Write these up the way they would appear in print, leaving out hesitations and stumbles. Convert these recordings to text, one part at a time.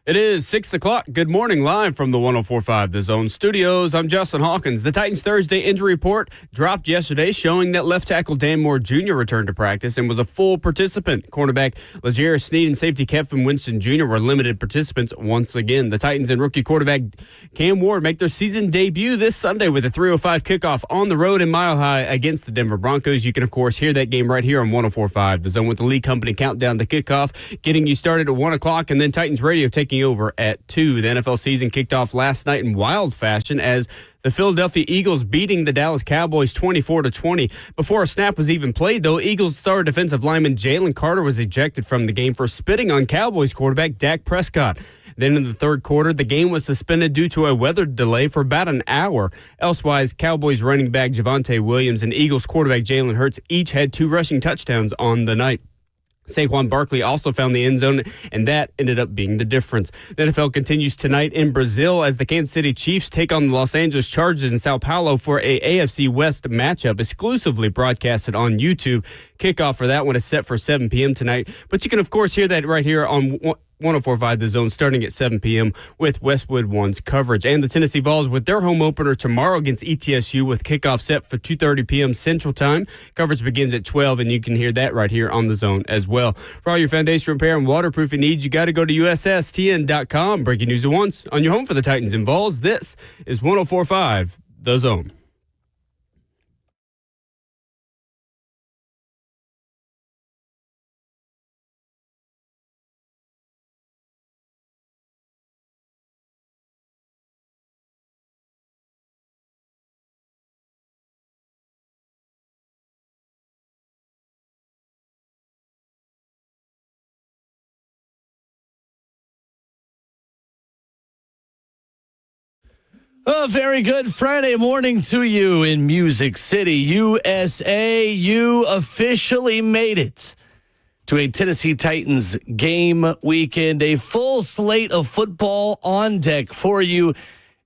It is 6 o'clock. Good morning, live from the 104.5 The Zone studios. I'm Justin Hawkins. The Titans' Thursday injury report dropped yesterday, showing that left tackle Dan Moore Jr. returned to practice and was a full participant. Cornerback L'Jarius Sneed and safety Kevin Winston Jr. were limited participants once again. The Titans and rookie quarterback Cam Ward make their season debut this Sunday with a 3:05 kickoff on the road in Mile High against the Denver Broncos. You can, of course, hear that game right here on 104.5 The Zone with the Lee Company countdown to kickoff, getting you started at 1 o'clock, and then Titans Radio taking over at 2. The NFL season kicked off last night in wild fashion as the Philadelphia Eagles beating the Dallas Cowboys 24-20. Before a snap was even played, though, Eagles star defensive lineman Jalen Carter was ejected from the game for spitting on Cowboys quarterback Dak Prescott. Then in the third quarter, the game was suspended due to a weather delay for about an hour. Elsewise, Cowboys running back Javonte Williams and Eagles quarterback Jalen Hurts each had 2 rushing touchdowns on the night. Saquon Barkley also found the end zone, and that ended up being the difference. The NFL continues tonight in Brazil as the Kansas City Chiefs take on the Los Angeles Chargers in Sao Paulo for a AFC West matchup exclusively broadcasted on YouTube. Kickoff for that one is set for 7 p.m. tonight, but you can, of course, hear that right here on 104.5 The Zone starting at 7 p.m. with Westwood One's coverage. And the Tennessee Vols with their home opener tomorrow against ETSU with kickoff set for 2:30 p.m. Central Time. Coverage begins at 12, and you can hear that right here on The Zone as well. For all your foundation repair and waterproofing needs, you got to go to USSTN.com. Breaking news at once on your home for the Titans and Vols. This is 104.5 The Zone. A very good Friday morning to you in Music City, USA. You officially made it to a Tennessee Titans game weekend, a full slate of football on deck for you,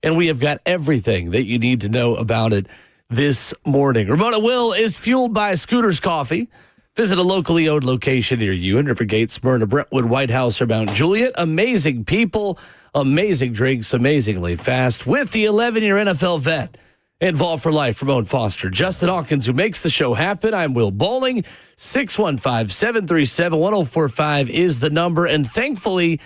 and we have got everything that you need to know about it this morning. Ramona Will is fueled by Scooter's Coffee. Visit a locally owned location near you in Rivergate, Smyrna, Brentwood, White House, or Mount Juliet. Amazing people, amazing drinks, amazingly fast. With the 11-year NFL vet involved for life, Ramon Foster. Justin Hawkins, who makes the show happen. I'm Will Bowling. 615-737-1045 is the number. And thankfully,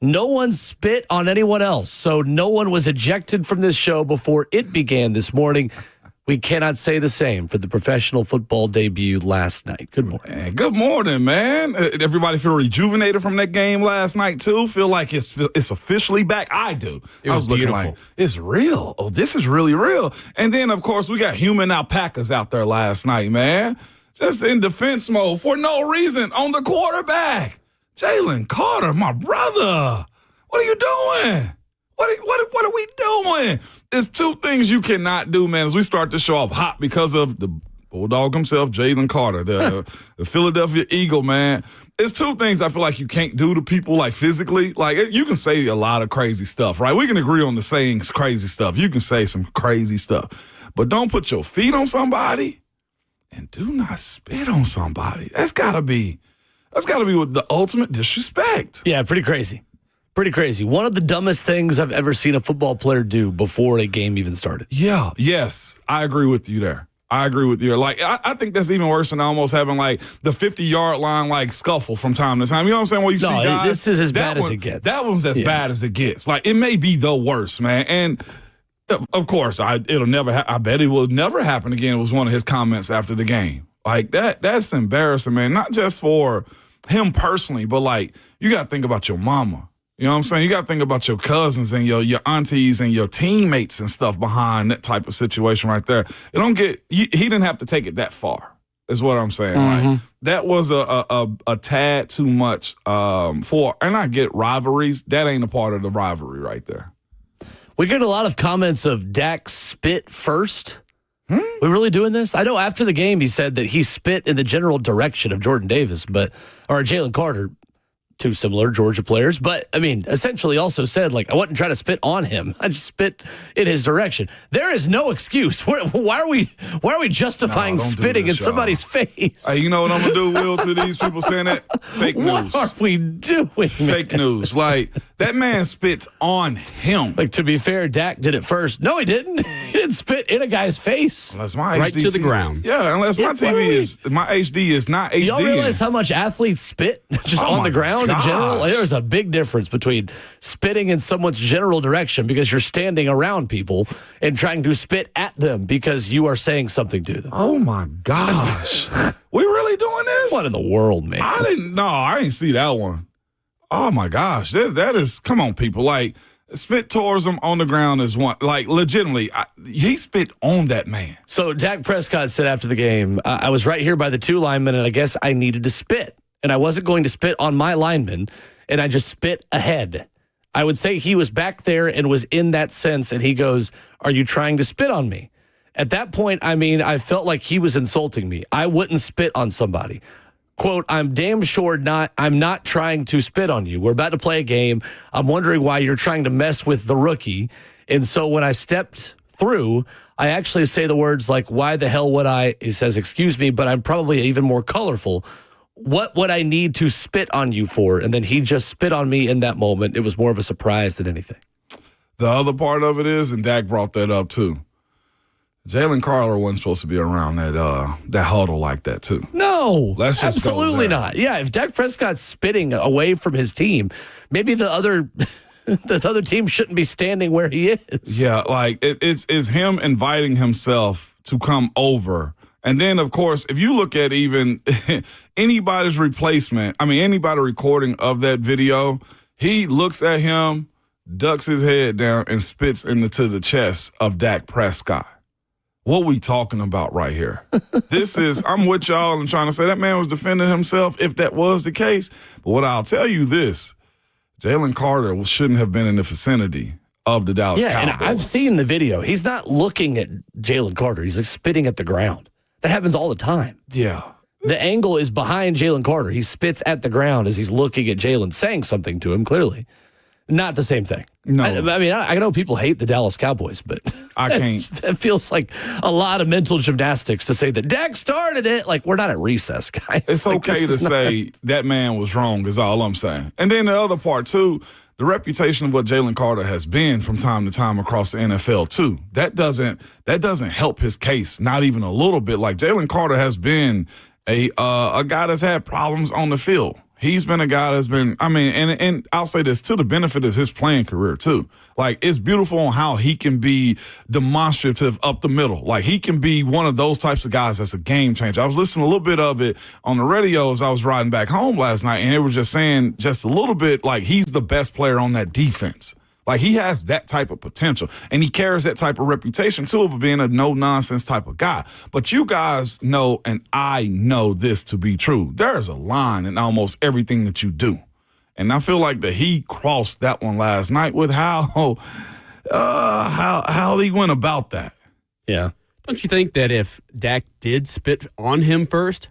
no one spit on anyone else. So no one was ejected from this show before it began this morning. We cannot say the same for the professional football debut last night. Good morning. Man, good morning, man. Everybody feel rejuvenated from that game last night, too? Feel like it's officially back? I do. I was looking like, it's real. Oh, this is really real. And then, of course, we got human alpacas out there last night, man. Just in defense mode for no reason on the quarterback. Jalen Carter, my brother. What are you doing? What are we doing? There's 2 things you cannot do, man, as we start to show off hot because of the Bulldog himself, Jalen Carter, the Philadelphia Eagle, man. There's 2 things I feel like you can't do to people, like physically. Like, you can say a lot of crazy stuff, right? We can agree on the saying crazy stuff. You can say some crazy stuff. But don't put your feet on somebody and do not spit on somebody. That's gotta be with the ultimate disrespect. Yeah, pretty crazy. Pretty crazy. One of the dumbest things I've ever seen a football player do before a game even started. Yeah, yes. I agree with you there. Like, I think that's even worse than almost having, like, the 50-yard line, like, scuffle from time to time. You know what I'm saying? Where you see guys. This is as bad as it gets. That one's as bad as it gets. Like, it may be the worst, man. And, of course, I bet it will never happen again. It was one of his comments after the game. Like, that's embarrassing, man. Not just for him personally, but, like, you got to think about your mama. You know what I'm saying? You got to think about your cousins and your aunties and your teammates and stuff behind that type of situation right there. He didn't have to take it that far, is what I'm saying. Mm-hmm. Right? That was a tad too much for, and I get rivalries. That ain't a part of the rivalry right there. We get a lot of comments of Dak spit first. We really doing this? I know after the game he said that he spit in the general direction of Jordan Davis, or Jalen Carter. two similar Georgia players, but I mean, essentially also said, like, I wasn't trying to spit on him. I just spit in his direction. There is no excuse. Why are we justifying spitting in somebody's face? Hey, you know what I'm going to do, Will, to these people saying that? Fake news. What are we doing? Fake news. Like, that man spits on him. Like, to be fair, Dak did it first. No, he didn't. He didn't spit in a guy's face. Unless my right HD to the ground. Yeah, unless my my HD is not HD. Y'all realize how much athletes spit just on the ground in general? Like, there's a big difference between spitting in someone's general direction because you're standing around people and trying to spit at them because you are saying something to them. Oh, my gosh. We really doing this? What in the world, man? I didn't see that one. Oh, my gosh. That is, come on, people. Like, spit towards him on the ground is one. Like, legitimately, he spit on that man. So Dak Prescott said after the game, I was right here by the two linemen, and I guess I needed to spit. And I wasn't going to spit on my lineman, and I just spit ahead. I would say he was back there and was in that sense, and he goes, "Are you trying to spit on me?" At that point, I mean, I felt like he was insulting me. I wouldn't spit on somebody. Quote, I'm damn sure I'm not trying to spit on you. We're about to play a game. I'm wondering why you're trying to mess with the rookie. And so when I stepped through, I actually say the words like, why the hell would I? He says, excuse me, but I'm probably even more colorful. What would I need to spit on you for? And then he just spit on me in that moment. It was more of a surprise than anything. The other part of it is, and Dak brought that up too, Jalen Carter wasn't supposed to be around that huddle like that too. No, let's just absolutely not. Yeah, if Dak Prescott's spitting away from his team, maybe the other team shouldn't be standing where he is. Yeah, like it's him inviting himself to come over. And then, of course, if you look at even anybody's replacement, I mean, anybody recording of that video, he looks at him, ducks his head down, and spits into the chest of Dak Prescott. What we talking about right here? I'm with y'all and trying to say that man was defending himself if that was the case. But what I'll tell you this, Jalen Carter shouldn't have been in the vicinity of the Dallas Cowboys. And I've seen the video. He's not looking at Jalen Carter. He's like spitting at the ground. That happens all the time. Yeah. The angle is behind Jalen Carter. He spits at the ground as he's looking at Jalen, saying something to him, clearly. Not the same thing. No. I mean, I know people hate the Dallas Cowboys, but I can't. It feels like a lot of mental gymnastics to say that Dak started it. Like, we're not at recess, guys. It's like, okay to say that man was wrong is all I'm saying. And then the other part, too, the reputation of what Jalen Carter has been from time to time across the NFL, too. That doesn't help his case, not even a little bit. Like, Jalen Carter has been a guy that's had problems on the field. He's been a guy that's been, I mean, and I'll say this, to the benefit of his playing career, too. Like, it's beautiful on how he can be demonstrative up the middle. Like, he can be one of those types of guys that's a game changer. I was listening to a little bit of it on the radio as I was riding back home last night, and it was just saying just a little bit like he's the best player on that defense. Like, he has that type of potential, and he carries that type of reputation, too, of being a no-nonsense type of guy. But you guys know, and I know this to be true, there's a line in almost everything that you do. And I feel like that he crossed that one last night with how he went about that. Yeah. Don't you think that if Dak did spit on him first,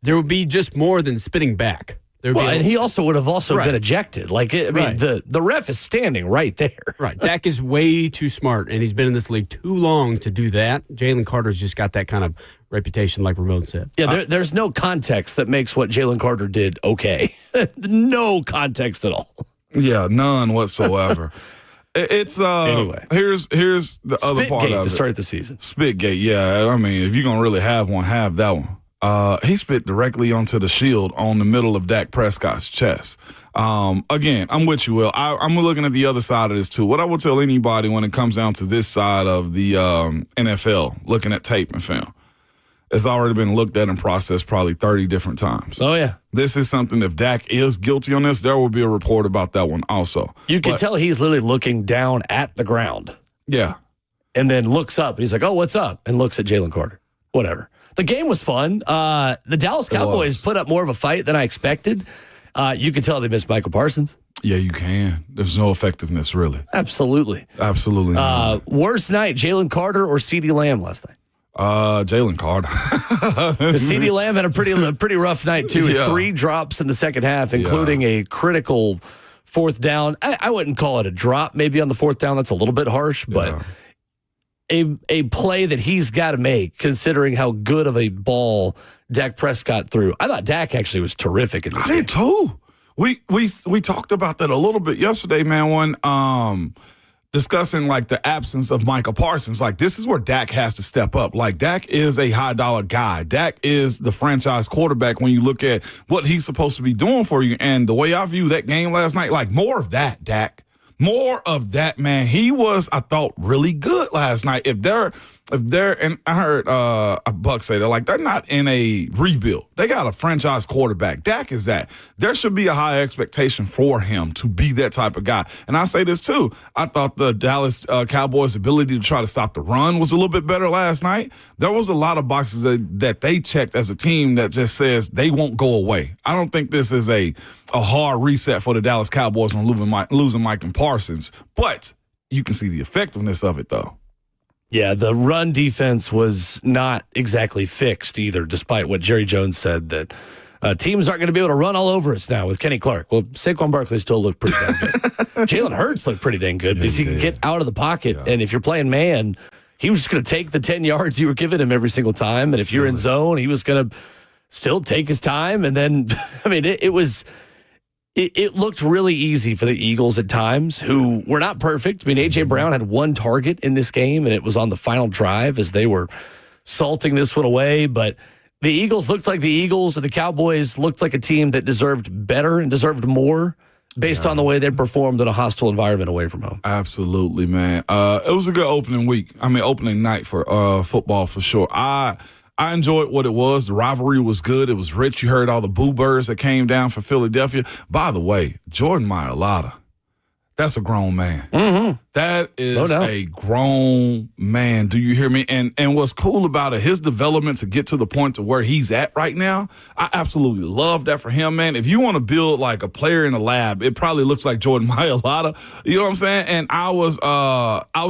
there would be just more than spitting back? And he also would have been ejected. Like, I mean, Right. the ref is standing right there. Right. Dak is way too smart, and he's been in this league too long to do that. Jalen Carter's just got that kind of reputation, like Ramon said. Yeah, there's no context that makes what Jalen Carter did okay. No context at all. Yeah, none whatsoever. It's anyway. Here's the other part of it. To start the season. Spitgate, yeah. I mean, if you're gonna really have one, have that one. He spit directly onto the shield on the middle of Dak Prescott's chest. Again, I'm with you, Will. I'm looking at the other side of this, too. What I will tell anybody when it comes down to this side of the NFL, looking at tape and film, it's already been looked at and processed probably 30 different times. Oh, yeah. This is something, if Dak is guilty on this, there will be a report about that one also. You can tell he's literally looking down at the ground. Yeah. And then looks up. He's like, oh, what's up? And looks at Jalen Carter. Whatever. The game was fun. The Dallas Cowboys put up more of a fight than I expected. You can tell they missed Michael Parsons. Yeah, you can. There's no effectiveness, really. Absolutely. Absolutely not. Worst night, Jalen Carter or CeeDee Lamb last night? Jalen Carter. CeeDee Lamb had a pretty rough night, too. Yeah. 3 drops in the second half, including a critical fourth down. I wouldn't call it a drop maybe on the fourth down. That's a little bit harsh, but a play that he's got to make, considering how good of a ball Dak Prescott threw. I thought Dak actually was terrific in this game. I did too. We talked about that a little bit yesterday, man, when discussing like the absence of Micah Parsons. Like, this is where Dak has to step up. Like, Dak is a high dollar guy. Dak is the franchise quarterback when you look at what he's supposed to be doing for you. And the way I view that game last night, like, more of that, Dak. More of that, man. He was, I thought, really good last night. If they're, and I heard a Buck say they're not in a rebuild. They got a franchise quarterback. Dak is that. There should be a high expectation for him to be that type of guy. And I say this too. I thought the Dallas Cowboys' ability to try to stop the run was a little bit better last night. There was a lot of boxes that they checked as a team that just says they won't go away. I don't think this is a hard reset for the Dallas Cowboys on losing Mike and Parsons. But you can see the effectiveness of it, though. Yeah, the run defense was not exactly fixed either, despite what Jerry Jones said, that teams aren't going to be able to run all over us now with Kenny Clark. Well, Saquon Barkley still looked pretty dang good. Jalen Hurts looked pretty dang good because he can get out of the pocket. Yeah. And if you're playing man, he was just going to take the 10 yards you were giving him every single time. And if you're in zone, he was going to still take his time. And then, I mean, it looked really easy for the Eagles at times, who were not perfect. I mean, A.J. Brown had 1 target in this game, and it was on the final drive as they were salting this one away. But the Eagles looked like the Eagles, and the Cowboys looked like a team that deserved better and deserved more based on the way they performed in a hostile environment away from home. Absolutely, man. It was a good opening night for football for sure. I enjoyed what it was. The rivalry was good. It was rich. You heard all the boo birds that came down for Philadelphia. By the way, Jordan Mailata, that's a grown man. Mm-hmm. That is a grown man. Do you hear me? And what's cool about it, his development to get to the point to where he's at right now, I absolutely love that for him, man. If you want to build like a player in a lab, it probably looks like Jordan Mailata. You know what I'm saying? And I was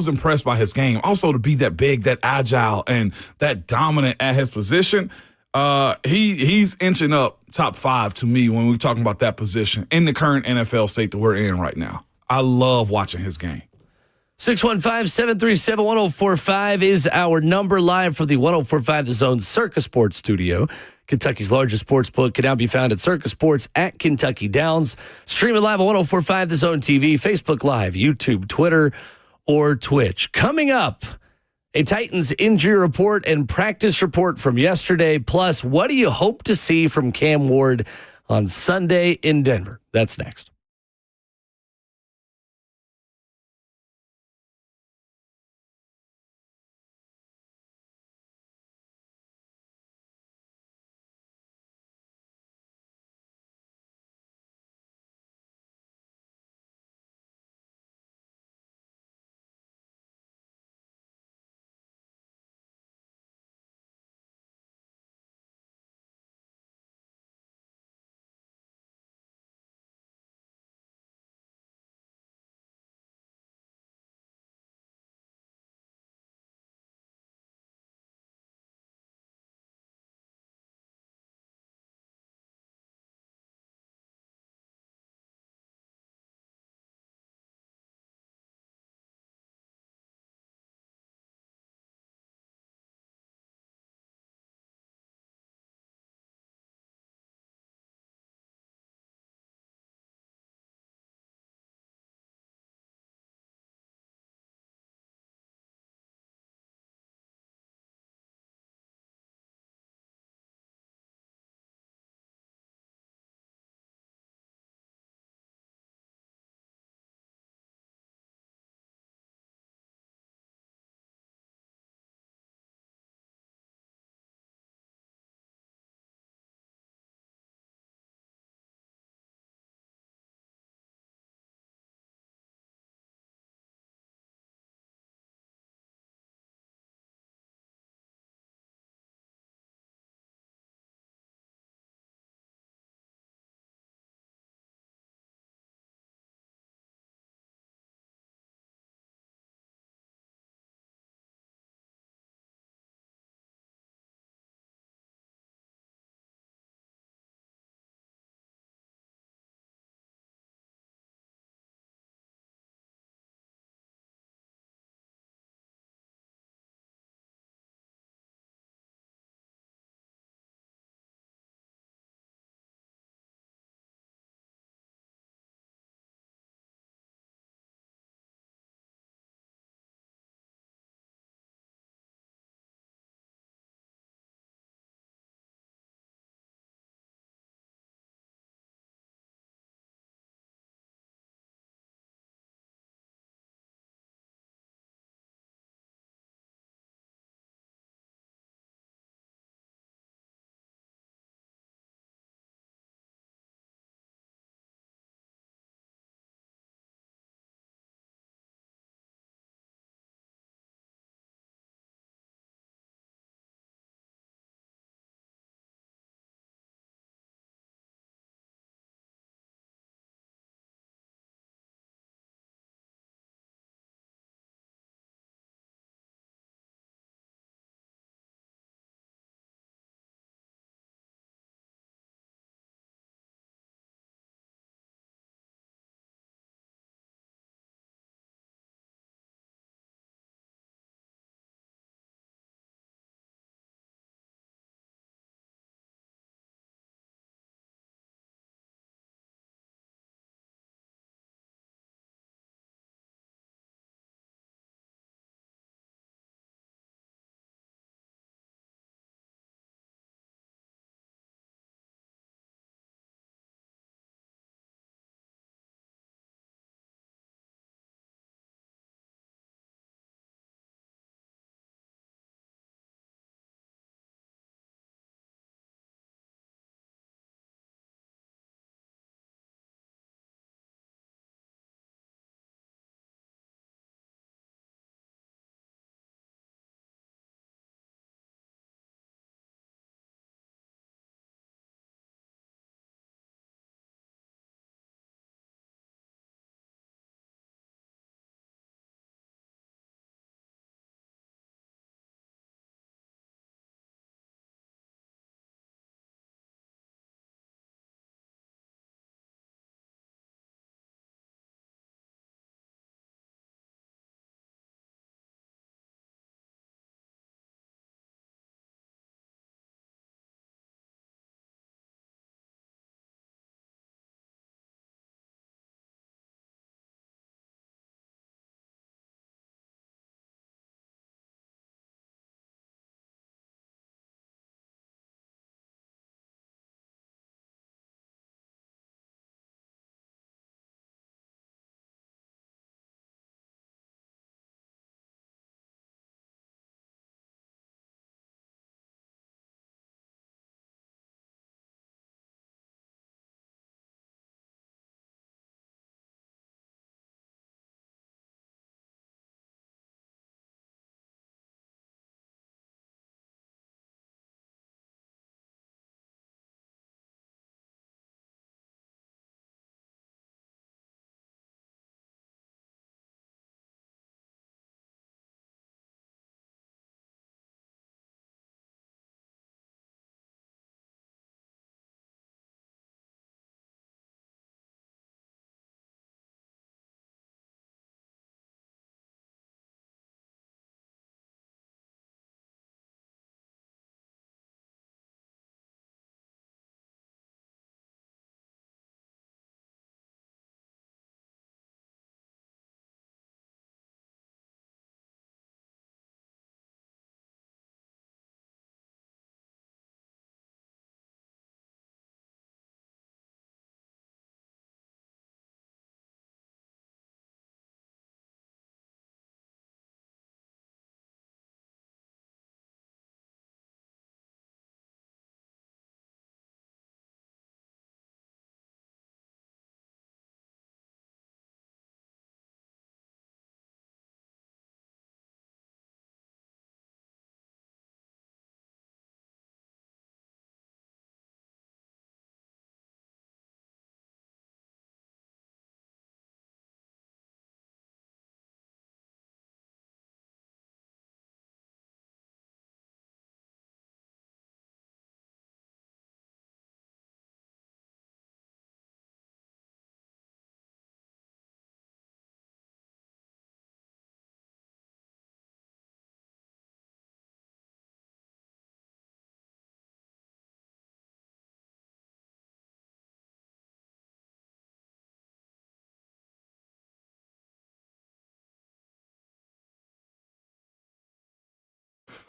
impressed by his game. Also, to be that big, that agile, and that dominant at his position, he's inching up top 5 to me when we're talking about that position in the current NFL state that we're in right now. I love watching his game. 615-737-1045 is our number, live from the 1045 The Zone Circus Sports Studio. Kentucky's largest sports book can now be found at Circus Sports at Kentucky Downs. Stream it live on 1045 The Zone TV, Facebook Live, YouTube, Twitter, or Twitch. Coming up, a Titans injury report and practice report from yesterday. Plus, what do you hope to see from Cam Ward on Sunday in Denver? That's next.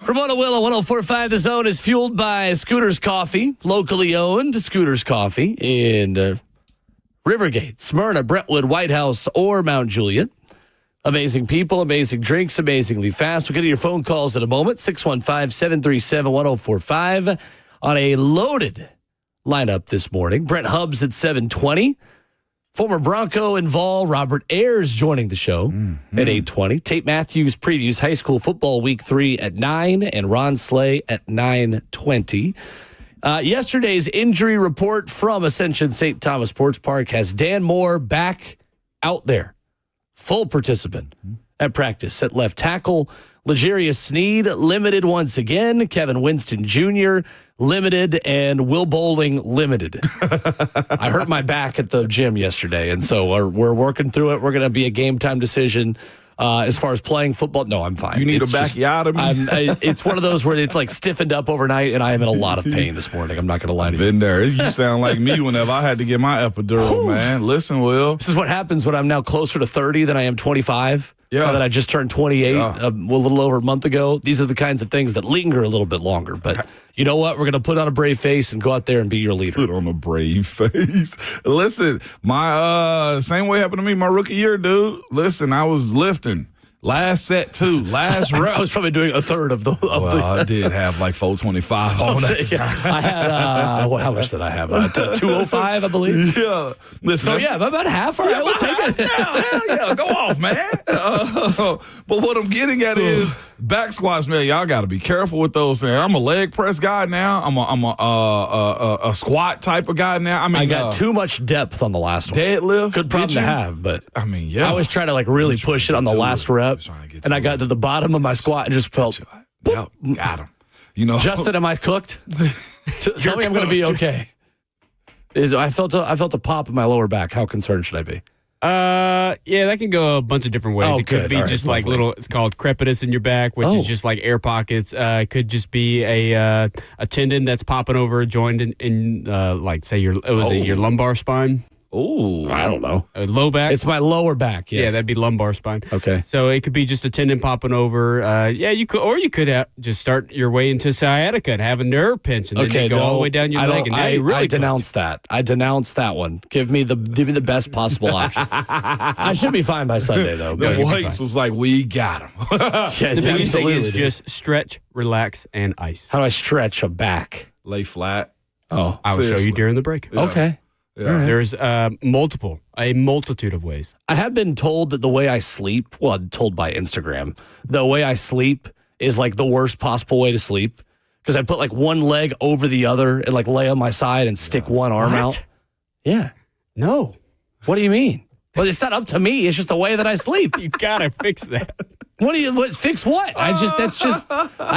Ramona Willow, 104.5 The Zone is fueled by Scooters Coffee, locally owned Scooters Coffee in Rivergate, Smyrna, Brentwood, White House, or Mount Juliet. Amazing people, amazing drinks, amazingly fast. We'll get to your phone calls in a moment. 615-737-1045 on a loaded lineup this morning. Brent Hubs at 7:20. Former Bronco and Vol Robert Ayers joining the show at 8:20. Tate Matthews previews high school football week 3 at 9 and Ron Slay at 9:20. Yesterday's injury report from Ascension St. Thomas Sports Park has Dan Moore back out there. Full participant at practice at left tackle. Legarius Sneed limited once again. Kevin Winston Jr. limited, and Will Bowling limited. I hurt my back at the gym yesterday, and so we're working through it. We're going to be a game time decision. As far as playing football, no, I'm fine. You need a bacchiotomy? It's one of those where it's like stiffened up overnight, and I am in a lot of pain this morning. I'm not going to lie to you. Been there. You sound like me whenever I had to get my epidural, man. Listen, Will. This is what happens when I'm now closer to 30 than I am 25. Yeah. Now that I just turned 28 a little over a month ago. These are the kinds of things that linger a little bit longer. But you know what? We're going to put on a brave face and go out there and be your leader. Put on a brave face. Listen, my same way happened to me my rookie year, dude. Listen, I was lifting. Last set, too. Last rep. I was probably doing a third of the. I did have like 425 on that. I had, how much did I have? 205, I believe. Yeah. Listen, so, about half. All right, we'll take it. Hell yeah. Go off, man. But what I'm getting at is back squats, man. Y'all got to be careful with those things. I'm a leg press guy now. I'm a squat type of guy now. I got too much depth on the last one. Deadlift. Good problem to have, but I always try to really push it on the last rep. And I got to the bottom of my squat and just felt, got him. Justin, am I cooked? Tell me I'm going to be okay. I felt a pop in my lower back. How concerned should I be? Yeah, that can go a bunch of different ways. It could be just like little. It's called crepitus in your back, which is just like air pockets. It could just be a tendon that's popping over a joint in like say your lumbar spine. Oh, I don't know. Low back? It's my lower back, yes. Yeah, that'd be lumbar spine. Okay. So it could be just a tendon popping over. You could just start your way into sciatica and have a nerve pinch and then go all the way down your leg. And I denounce that. I denounce that one. Give me the best possible option. I should be fine by Sunday, though. The Whites was like, we got him. The biggest thing is just stretch, relax, and ice. How do I stretch a back? Lay flat. Oh, I will show you during the break. Yeah. Okay. Yeah. Right. There's a multitude of ways. I have been told that the way I sleep, told by Instagram, the way I sleep is like the worst possible way to sleep because I put like one leg over the other and like lay on my side and stick one arm out. Yeah. No. What do you mean? Well, it's not up to me. It's just the way that I sleep. You gotta fix that. Fix what? I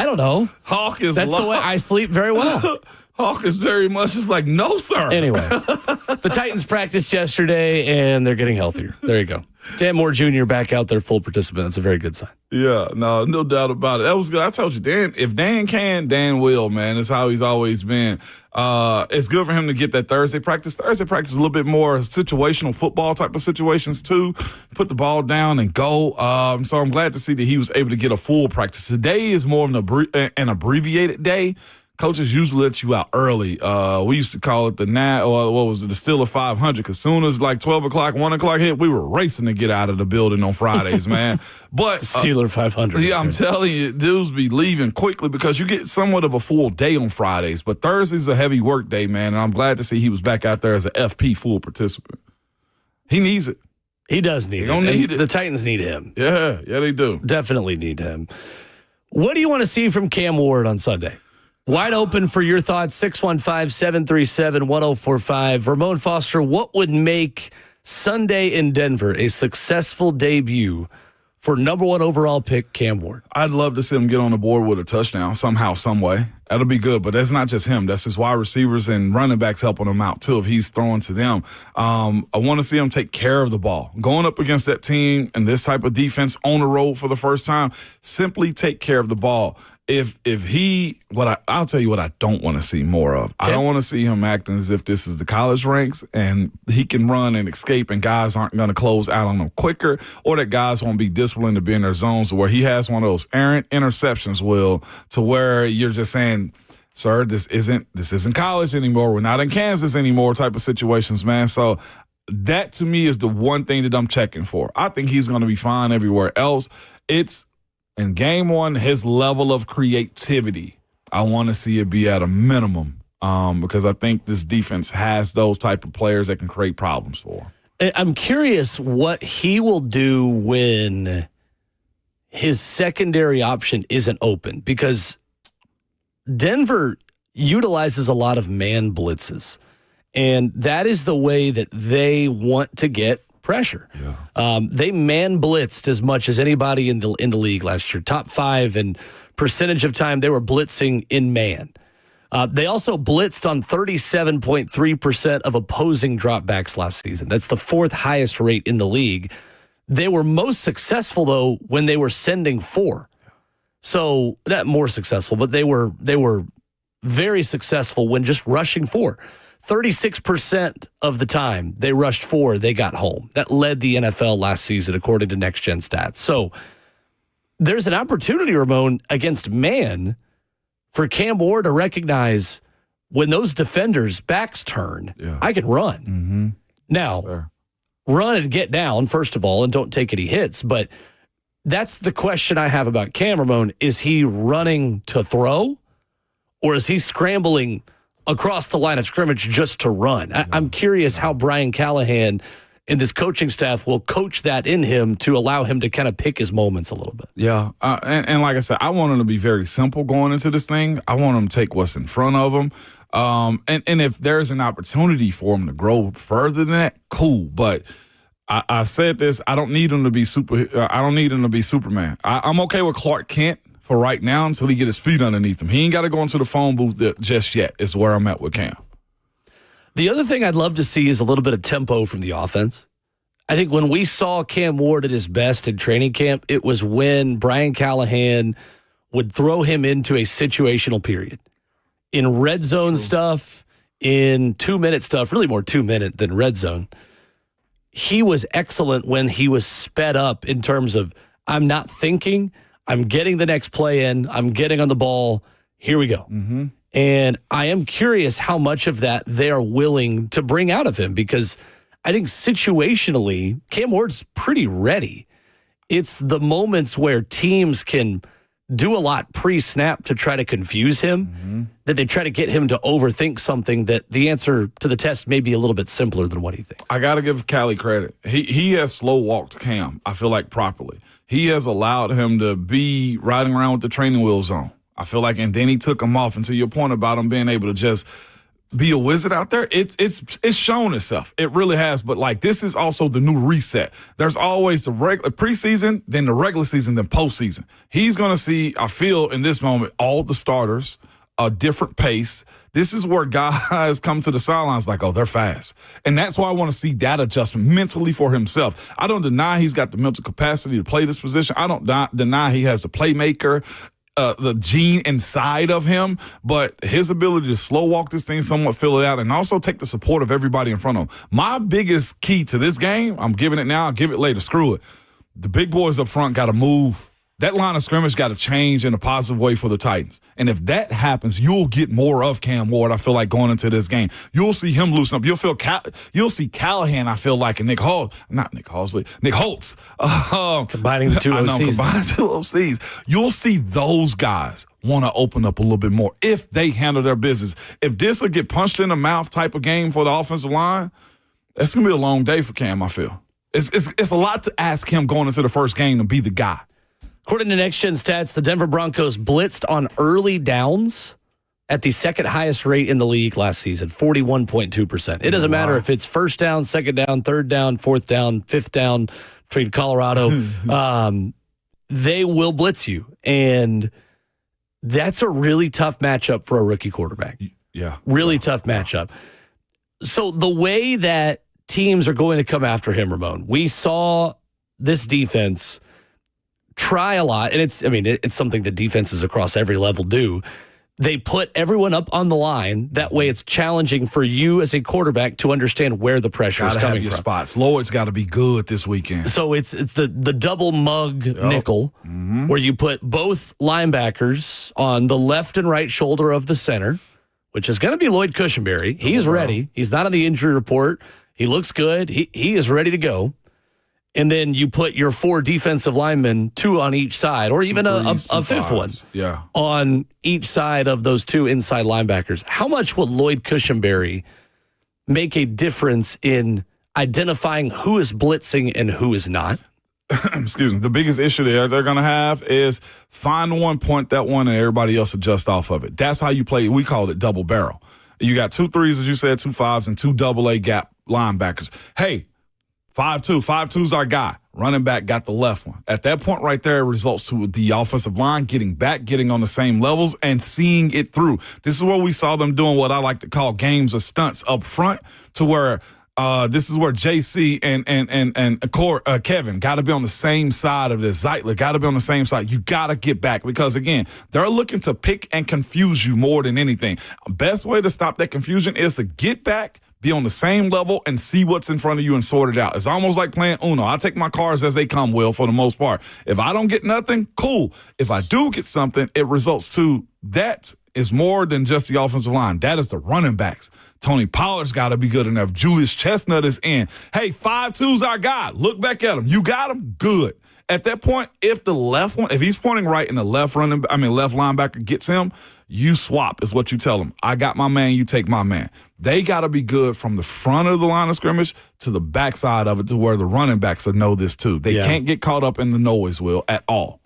don't know. That's the way I sleep very well. Hawk is very much just like, no, sir. Anyway, the Titans practiced yesterday, and they're getting healthier. There you go. Dan Moore Jr. back out there, full participant. That's a very good sign. Yeah, no doubt about it. That was good. I told you, Dan, if Dan can, Dan will, man. That's how he's always been. It's good for him to get that Thursday practice. Thursday practice is a little bit more situational football type of situations, too. Put the ball down and go. So I'm glad to see that he was able to get a full practice. Today is more of an abbreviated day. Coaches usually let you out early. We used to call it the Steeler 500, because soon as like 12 o'clock, 1 o'clock hit, we were racing to get out of the building on Fridays, man. But Steeler 500. Yeah, I'm telling you, dudes be leaving quickly because you get somewhat of a full day on Fridays. But Thursday's a heavy work day, man, and I'm glad to see he was back out there as an FP full participant. He needs it. He does need it. The Titans need him. Yeah, they do. Definitely need him. What do you want to see from Cam Ward on Sunday? Wide open for your thoughts, 615-737-1045. Ramon Foster, what would make Sunday in Denver a successful debut for number 1 overall pick Cam Ward? I'd love to see him get on the board with a touchdown somehow, some way. That'll be good, but that's not just him. That's his wide receivers and running backs helping him out, too, if he's throwing to them. I want to see him take care of the ball. Going up against that team and this type of defense on the road for the first time, simply take care of the ball. I'll tell you what I don't want to see more of. I don't want to see him acting as if this is the college ranks and he can run and escape and guys aren't going to close out on him quicker, or that guys won't be disciplined to be in their zones, where he has one of those errant interceptions, Will, to where you're just saying, sir, this isn't college anymore. We're not in Kansas anymore type of situations, man. So that to me is the one thing that I'm checking for. I think he's going to be fine everywhere else. It's in game one, his level of creativity, I want to see it be at a minimum because I think this defense has those type of players that can create problems for him. I'm curious what he will do when his secondary option isn't open, because Denver utilizes a lot of man blitzes, and that is the way that they want to get pressure. Yeah. They man blitzed as much as anybody in the league last year. Top 5 in percentage of time they were blitzing in man. They also blitzed on 37.3% of opposing dropbacks last season. That's the 4th highest rate in the league. They were most successful, though, when they were sending 4. So not more successful, but they were very successful when just rushing 4. 36% of the time they rushed 4, they got home. That led the NFL last season, according to Next Gen Stats. So there's an opportunity, Ramon, against man for Cam Ward to recognize when those defenders' backs turn, I can run. Mm-hmm. Now, run and get down, first of all, and don't take any hits. But that's the question I have about Cam, Ramon. Is he running to throw, or is he scrambling across the line of scrimmage just to run? I'm curious how Brian Callahan and this coaching staff will coach that in him to allow him to kind of pick his moments a little bit. Yeah, and like I said, I want him to be very simple going into this thing. I want him to take what's in front of him. And if there's an opportunity for him to grow further than that, cool. But I've said this, I don't need him to be I don't need him to be Superman. I'm okay with Clark Kent for right now until he get his feet underneath him. He ain't got to go into the phone booth just yet, is where I'm at with Cam. The other thing I'd love to see is a little bit of tempo from the offense. I think when we saw Cam Ward at his best in training camp, it was when Brian Callahan would throw him into a situational period. In red zone stuff, in 2-minute stuff, really more 2-minute than red zone, he was excellent when he was sped up in terms of, I'm not thinking, I'm getting the next play in. I'm getting on the ball. Here we go. Mm-hmm. And I am curious how much of that they're willing to bring out of him, because I think situationally, Cam Ward's pretty ready. It's the moments where teams can do a lot pre-snap to try to confuse him, that they try to get him to overthink something that the answer to the test may be a little bit simpler than what he thinks. I got to give Callie credit. He has slow-walked Cam, I feel like, properly. He has allowed him to be riding around with the training wheels on. I feel like, and then he took him off. And to your point about him being able to just be a wizard out there, it's shown itself. It really has. But, like, this is also the new reset. There's always the regular preseason, then the regular season, then postseason. He's going to see, I feel, in this moment, all the starters, a different pace. This is where guys come to the sidelines like, oh, they're fast. And that's why I want to see that adjustment mentally for himself. I don't deny he's got the mental capacity to play this position. I don't deny he has the playmaker, the gene inside of him, but his ability to slow walk this thing, somewhat fill it out, and also take the support of everybody in front of him. My biggest key to this game, I'm giving it now, I'll give it later, screw it. The big boys up front got to move. That line of scrimmage got to change in a positive way for the Titans. And if that happens, you'll get more of Cam Ward, I feel like, going into this game. You'll see him loosen up. You'll see Callahan, I feel like, and Nick Holtz. Combining the two OCs. Combining two OCs. You'll see those guys want to open up a little bit more if they handle their business. If this will get punched in the mouth type of game for the offensive line, it's going to be a long day for Cam, I feel. It's a lot to ask him going into the first game to be the guy. According to Next Gen Stats, the Denver Broncos blitzed on early downs at the second highest rate in the league last season, 41.2%. It doesn't matter if it's first down, second down, third down, fourth down, fifth down between Colorado. They will blitz you. And that's a really tough matchup for a rookie quarterback. Yeah. Really tough matchup. So the way that teams are going to come after him, Ramon, we saw this defense try a lot, and it's something that defenses across every level do. They put everyone up on the line. That way it's challenging for you as a quarterback to understand where the pressure is coming have your from. spots. Lloyd's got to be good this weekend. So it's the double mug nickel where you put both linebackers on the left and right shoulder of the center, which is going to be Lloyd Cushenberry. He's ready. He's not on the injury report. He looks good. He is ready to go. And then you put your 4 defensive linemen, 2 on each side, or even a fifth one on each side of those 2 inside linebackers. How much will Lloyd Cushenberry make a difference in identifying who is blitzing and who is not? Excuse me. The biggest issue they're going to have is find one, point that one, and everybody else adjust off of it. That's how you play. We call it double barrel. You got 2 3s, as you said, 2 5s, and 2 AA gap linebackers. Hey, 5-2. 5-2's our guy. Running back got the left one. At that point right there, it results to the offensive line getting back, getting on the same levels, and seeing it through. This is where we saw them doing what I like to call games of stunts up front, to where this is where JC and Kevin got to be on the same side of this. Zeitler got to be on the same side. You got to get back, because, again, they're looking to pick and confuse you more than anything. Best way to stop that confusion is to get back, be on the same level, and see what's in front of you and sort it out. It's almost like playing Uno. I take my cards as they come, Will, for the most part. If I don't get nothing, cool. If I do get something, it results to that is more than just the offensive line. That is the running backs. Tony Pollard's got to be good enough. Julius Chestnut is in. Hey, 5-2's our guy. Look back at him. You got him? Good. At that point, if the left one, if he's pointing right and the left linebacker gets him, you swap is what you tell him. I got my man, you take my man. They got to be good from the front of the line of scrimmage to the backside of it, to where the running backs will know this too. They can't get caught up in the noise, Will, at all.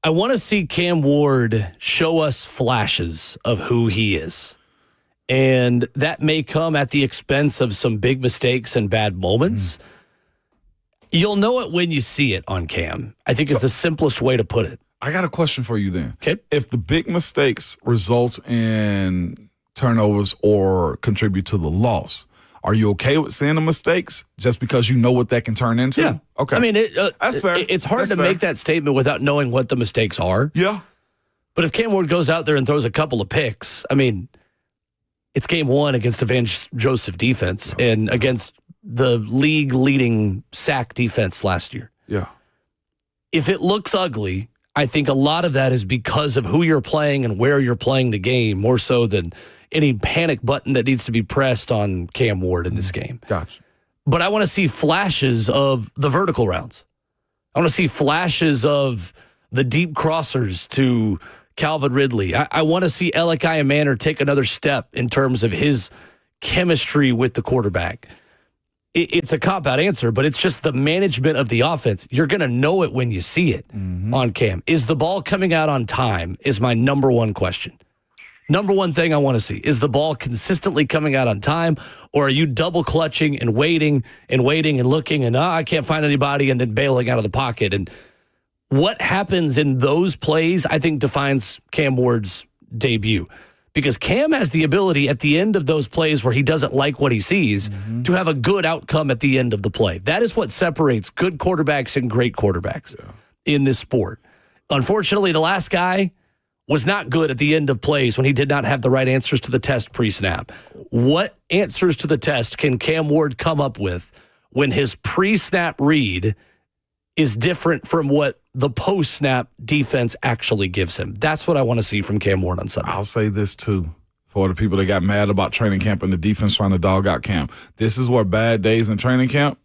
I want to see Cam Ward show us flashes of who he is. And that may come at the expense of some big mistakes and bad moments. You'll know it when you see it on Cam, I think is the simplest way to put it. I got a question for you then. Okay. If the big mistakes result in turnovers or contribute to the loss, are you okay with seeing the mistakes just because you know what that can turn into? Yeah. Okay. I mean, that's fair. It's hard to make that statement without knowing what the mistakes are. Yeah. But if Cam Ward goes out there and throws a couple of picks, I mean, it's game 1 against a Vance Joseph defense and against the league-leading sack defense last year. Yeah. If it looks ugly, I think a lot of that is because of who you're playing and where you're playing the game, more so than any panic button that needs to be pressed on Cam Ward in this game. Gotcha. But I want to see flashes of the vertical routes. I want to see flashes of the deep crossers to Calvin Ridley. I want to see Elikai Manor take another step in terms of his chemistry with the quarterback. It's a cop-out answer, but it's just the management of the offense. You're going to know it when you see it on Cam. Is the ball coming out on time is my number one question. Number one thing I want to see. Is the ball consistently coming out on time, or are you double clutching and waiting and looking and I can't find anybody and then bailing out of the pocket? And what happens in those plays, I think, defines Cam Ward's debut. Because Cam has the ability at the end of those plays where he doesn't like what he sees to have a good outcome at the end of the play. That is what separates good quarterbacks and great quarterbacks in this sport. Unfortunately, the last guy was not good at the end of plays when he did not have the right answers to the test pre-snap. What answers to the test can Cam Ward come up with when his pre-snap read is different from what the post-snap defense actually gives him? That's what I want to see from Cam Ward on Sunday. I'll say this, too, for the people that got mad about training camp and the defense trying to dog out camp. This is where bad days in training camp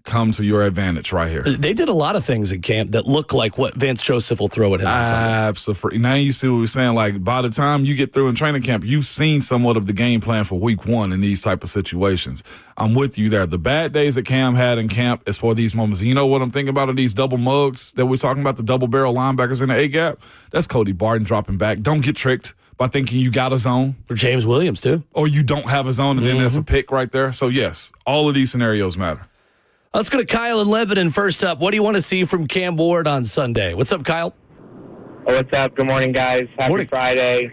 come to your advantage right here. They did a lot of things in camp that look like what Vance Joseph will throw at him on Sunday. Absolutely. Now you see what we're saying. Like, by the time you get through in training camp, you've seen somewhat of the game plan for week 1 in these type of situations. I'm with you there. The bad days that Cam had in camp is for these moments. You know what I'm thinking about are these double mugs that we're talking about, the double barrel linebackers in the A-gap? That's Cody Barton dropping back. Don't get tricked by thinking you got a zone. Or James Williams, too. Or you don't have a zone, and then there's a pick right there. So, yes, all of these scenarios matter. Let's go to Kyle in Lebanon first up. What do you want to see from Cam Ward on Sunday? What's up, Kyle? Oh, what's up? Good morning, guys. Happy Friday.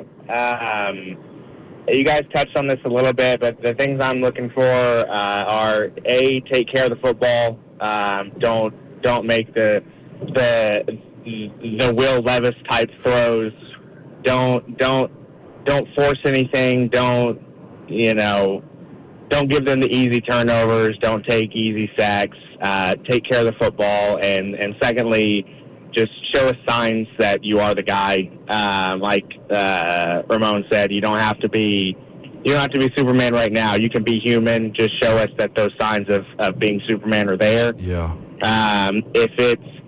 You guys touched on this a little bit, but the things I'm looking for are, A, take care of the football. Don't make the the Will Levis type throws. Don't force anything. Don't give them the easy turnovers. Don't take easy sacks. Take care of the football. And secondly, just show us signs that you are the guy. Like Ramon said, you don't have to be Superman right now. You can be human. Just show us that those signs of being Superman are there. Yeah.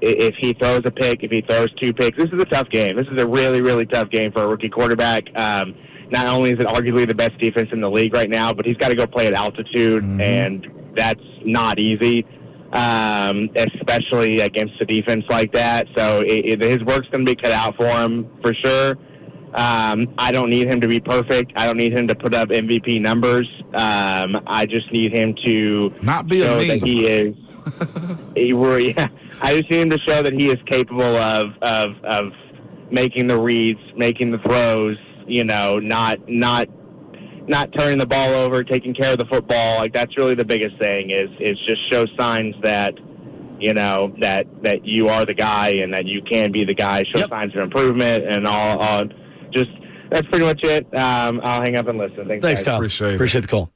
If he throws a pick, if he throws 2 picks, this is a tough game. This is a really, really tough game for a rookie quarterback. Not only is it arguably the best defense in the league right now, but he's got to go play at altitude, and that's not easy, especially against a defense like that. So his work's going to be cut out for him for sure. I don't need him to be perfect. I don't need him to put up MVP numbers. I just need him to not be show a meme. That he is. I just need him to show that he is capable of making the reads, making the throws. Not turning the ball over, taking care of the football. Like, that's really the biggest thing is just show signs that that you are the guy and that you can be the guy. Show signs of improvement and all. Just that's pretty much it. I'll hang up and listen. Thanks, Kyle. Appreciate the call.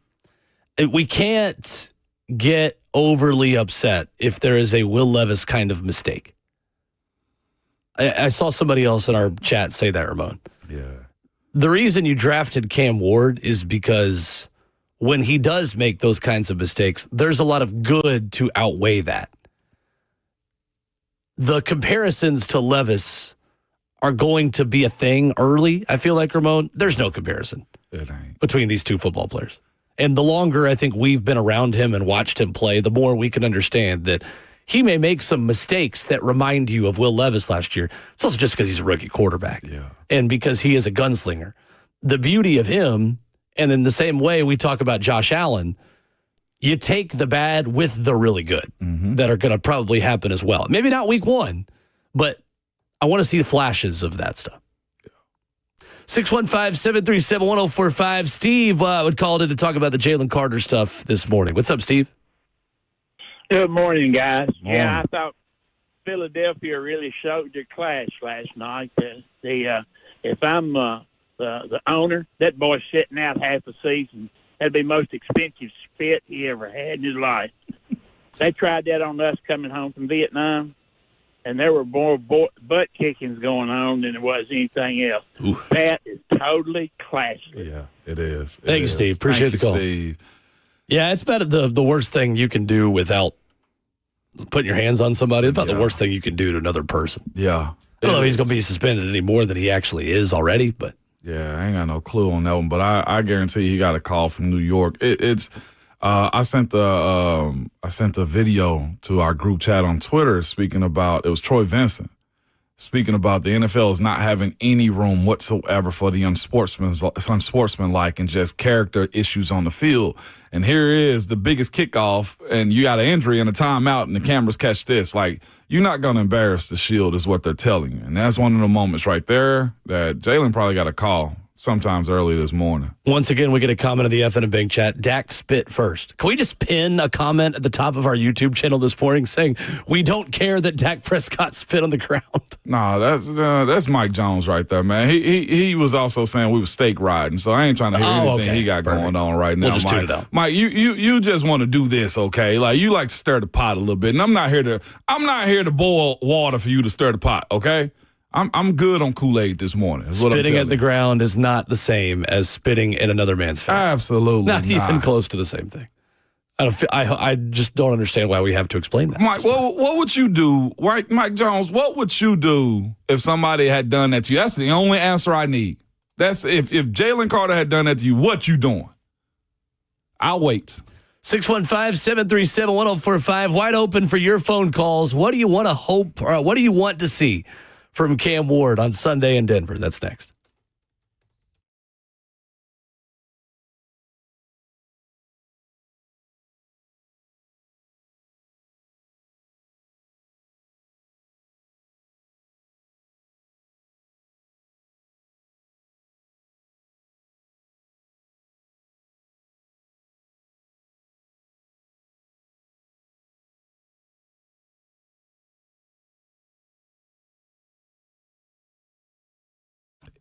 We can't get overly upset if there is a Will Levis kind of mistake. I saw somebody else in our chat say that, Ramon. Yeah. The reason you drafted Cam Ward is because when he does make those kinds of mistakes, there's a lot of good to outweigh that. The comparisons to Levis are going to be a thing early, I feel like, Ramon. There's no comparison between these two football players. And the longer I think we've been around him and watched him play, the more we can understand that he may make some mistakes that remind you of Will Levis last year. It's also just because he's a rookie quarterback. Yeah. And because he is a gunslinger. The beauty of him, and in the same way we talk about Josh Allen, you take the bad with the really good that are going to probably happen as well. Maybe not week 1, but I want to see the flashes of that stuff. 615-737-1045. Steve would call in to talk about the Jalen Carter stuff this morning. What's up, Steve? Good morning, guys. Morning. Yeah, I thought Philadelphia really showed their class last night. If I'm the owner, that boy's sitting out half a season. That'd be the most expensive spit he ever had in his life. They tried that on us coming home from Vietnam, and there were more butt kickings going on than there was anything else. Oof. That is totally classless. Yeah, it is. Thank you, Steve. Appreciate the call. Steve. Yeah, it's about the worst thing you can do without putting your hands on somebody. It's about the worst thing you can do to another person. Yeah. I don't know if he's going to be suspended any more than he actually is already, but. Yeah, I ain't got no clue on that one, but I guarantee he got a call from New York. I sent a video to our group chat on Twitter speaking about, it was Troy Vincent, speaking about the NFL is not having any room whatsoever for the unsportsmanlike and just character issues on the field. And here is the biggest kickoff, and you got an injury and a timeout, and the cameras catch this. Like, you're not going to embarrass the Shield is what they're telling you. And that's one of the moments right there that Jalen probably got a call sometimes early this morning. Once again, we get a comment in the FN and Bang chat. Dak spit first. Can we just pin a comment at the top of our YouTube channel this morning saying we don't care that Dak Prescott spit on the ground? Nah, that's Mike Jones right there, man. He was also saying we were steak riding, so I ain't trying to hear anything he got going on right now. We'll just Mike. tune it out. Mike, you just want to do this, okay? Like, you like to stir the pot a little bit, and I'm not here to boil water for you to stir the pot, okay? I'm good on Kool-Aid this morning. Spitting at the ground is not the same as spitting in another man's face. Absolutely not even close to the same thing. I just don't understand why we have to explain that. Mike, what would you do, right, Mike Jones? What would you do if somebody had done that to you? That's the only answer I need. That's if Jalen Carter had done that to you, what you doing? I'll wait. 615-737-1045. Wide open for your phone calls. What do you want to hope, or what do you want to see from Cam Ward on Sunday in Denver? That's next.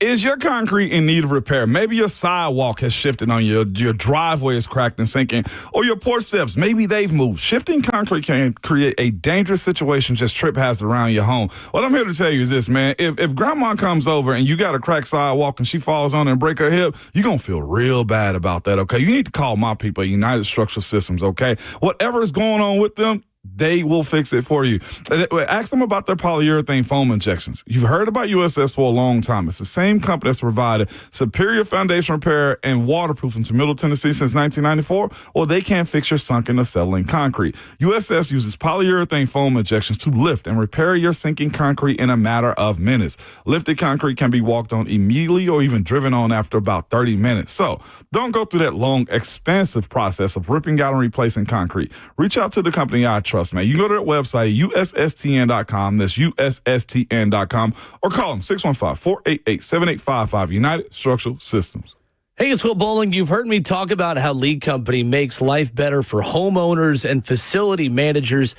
Is your concrete in need of repair? Maybe your sidewalk has shifted on you, your driveway is cracked and sinking, or your porch steps, maybe they've moved. Shifting concrete can create a dangerous situation, just trip hazard around your home. What I'm here to tell you is this, man. If grandma comes over and you got a cracked sidewalk and she falls on it and break her hip, you're going to feel real bad about that, okay? You need to call my people at United Structural Systems, okay? Whatever is going on with them, they will fix it for you. Ask them about their polyurethane foam injections. You've heard about USS for a long time. It's the same company that's provided superior foundation repair and waterproofing to Middle Tennessee since 1994. Well, they can't fix your sunken or settling concrete. USS uses polyurethane foam injections to lift and repair your sinking concrete in a matter of minutes. Lifted concrete can be walked on immediately or even driven on after about 30 minutes. So don't go through that long, expensive process of ripping out and replacing concrete. Reach out to the company I trust, man. You can go to their website, USSTN.com. That's USSTN.com. Or call them 615-488-7855. United Structural Systems. Hey, it's Will Bowling. You've heard me talk about how Lead Company makes life better for homeowners and facility managers.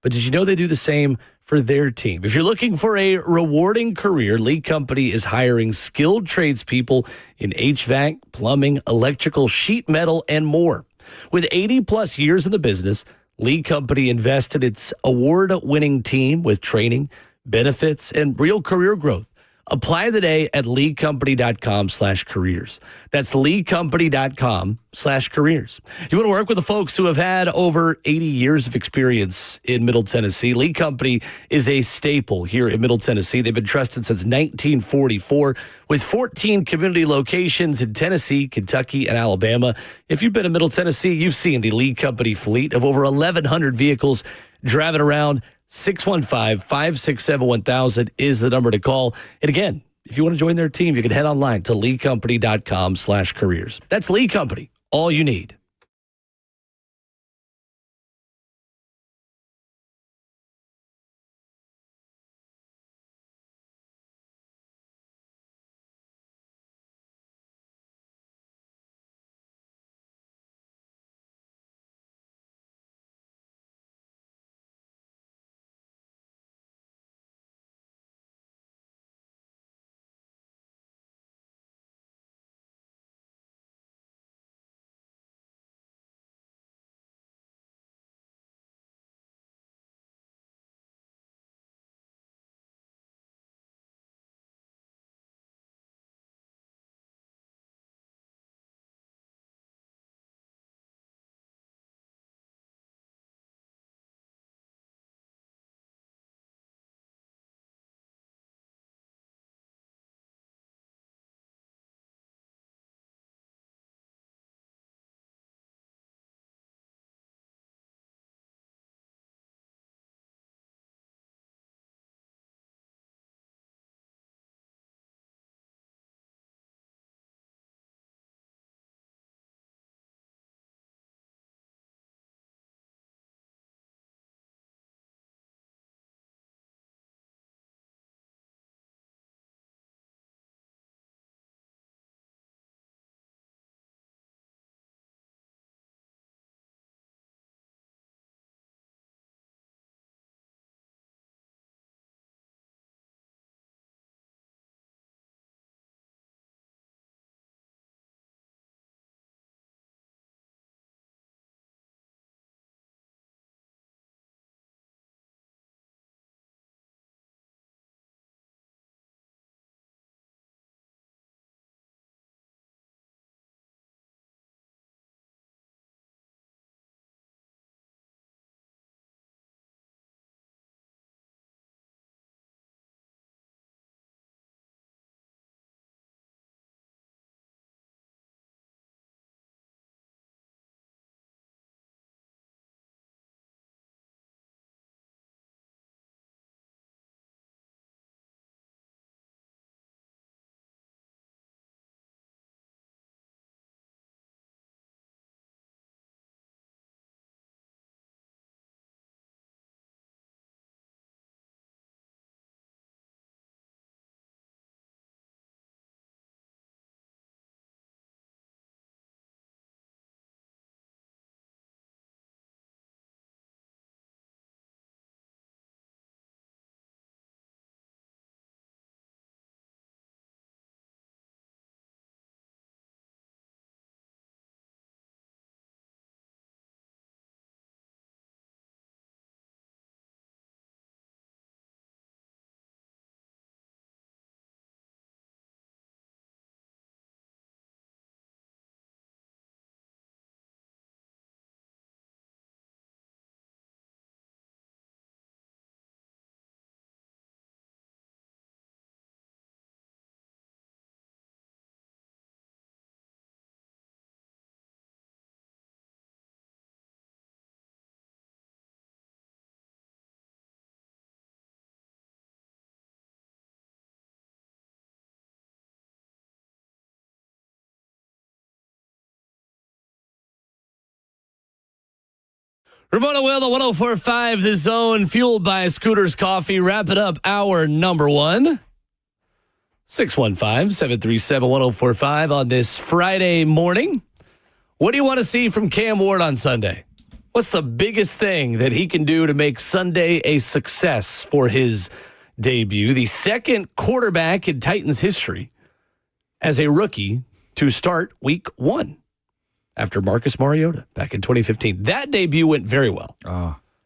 But did you know they do the same for their team? If you're looking for a rewarding career, Lead Company is hiring skilled tradespeople in HVAC, plumbing, electrical, sheet metal, and more. With 80-plus years in the business, Lead Company invested its award-winning team with training, benefits, and real career growth. Apply today at leadcompany.com/careers. That's leadcompany.com/careers. You want to work with the folks who have had over 80 years of experience in Middle Tennessee. Lead Company is a staple here in Middle Tennessee. They've been trusted since 1944 with 14 community locations in Tennessee, Kentucky, and Alabama. If you've been in Middle Tennessee, you've seen the Lead Company fleet of over 1,100 vehicles driving around. 615-567-1000 is the number to call. And again, if you want to join their team, you can head online to leadcompany.com/careers. That's Lead Company, all you need. Ramona Will, the 104.5 The Zone, fueled by Scooter's Coffee. Wrap it up, hour number one. 615-737-1045 on this Friday morning. What do you want to see from Cam Ward on Sunday? What's the biggest thing that he can do to make Sunday a success for his debut? The second quarterback in Titans history as a rookie to start week one after Marcus Mariota back in 2015. That debut went very well.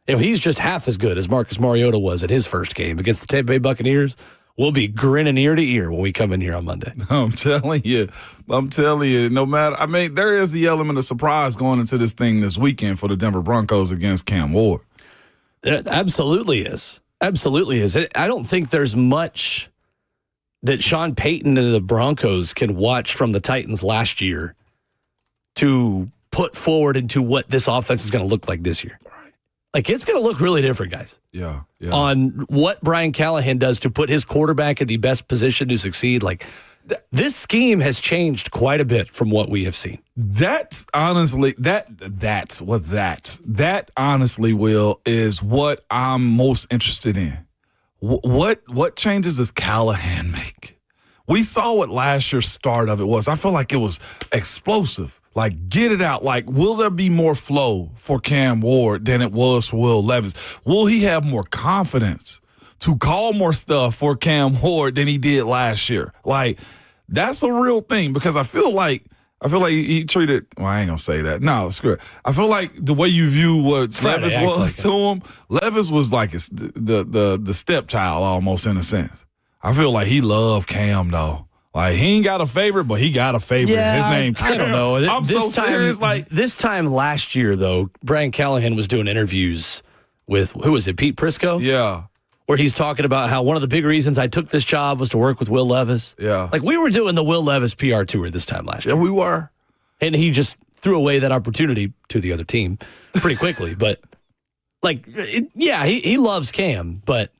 If he's just half as good as Marcus Mariota was at his first game against the Tampa Bay Buccaneers, we'll be grinning ear to ear when we come in here on Monday. I'm telling you, no matter, there is the element of surprise going into this thing this weekend for the Denver Broncos against Cam Ward. It absolutely is. Absolutely is. I don't think there's much that Sean Payton and the Broncos can watch from the Titans last year to put forward into what this offense is going to look like this year. Like, it's going to look really different, guys. Yeah. On what Brian Callahan does to put his quarterback in the best position to succeed. Like, this scheme has changed quite a bit from what we have seen. That's honestly, that honestly, Will, is what I'm most interested in. What changes does Callahan make? We saw what last year's start of it was. I feel like it was explosive. Like, get it out. Like, will there be more flow for Cam Ward than it was for Will Levis? Will he have more confidence to call more stuff for Cam Ward than he did last year? Like, that's a real thing because I feel like he treated. Well, I ain't gonna say that. No, screw it. I feel like the way you view what Levis was to him, Levis was like the stepchild almost in a sense. I feel like he loved Cam though. Like, he ain't got a favorite, but he got a favorite. Yeah, his name. I don't know. I'm so serious. Like, this time last year, though, Brian Callahan was doing interviews with, who was it, Pete Prisco? Yeah. Where he's talking about how one of the big reasons I took this job was to work with Will Levis. Yeah. Like, we were doing the Will Levis PR tour this time last year. Yeah, we were. And he just threw away that opportunity to the other team pretty quickly. But, he loves Cam, but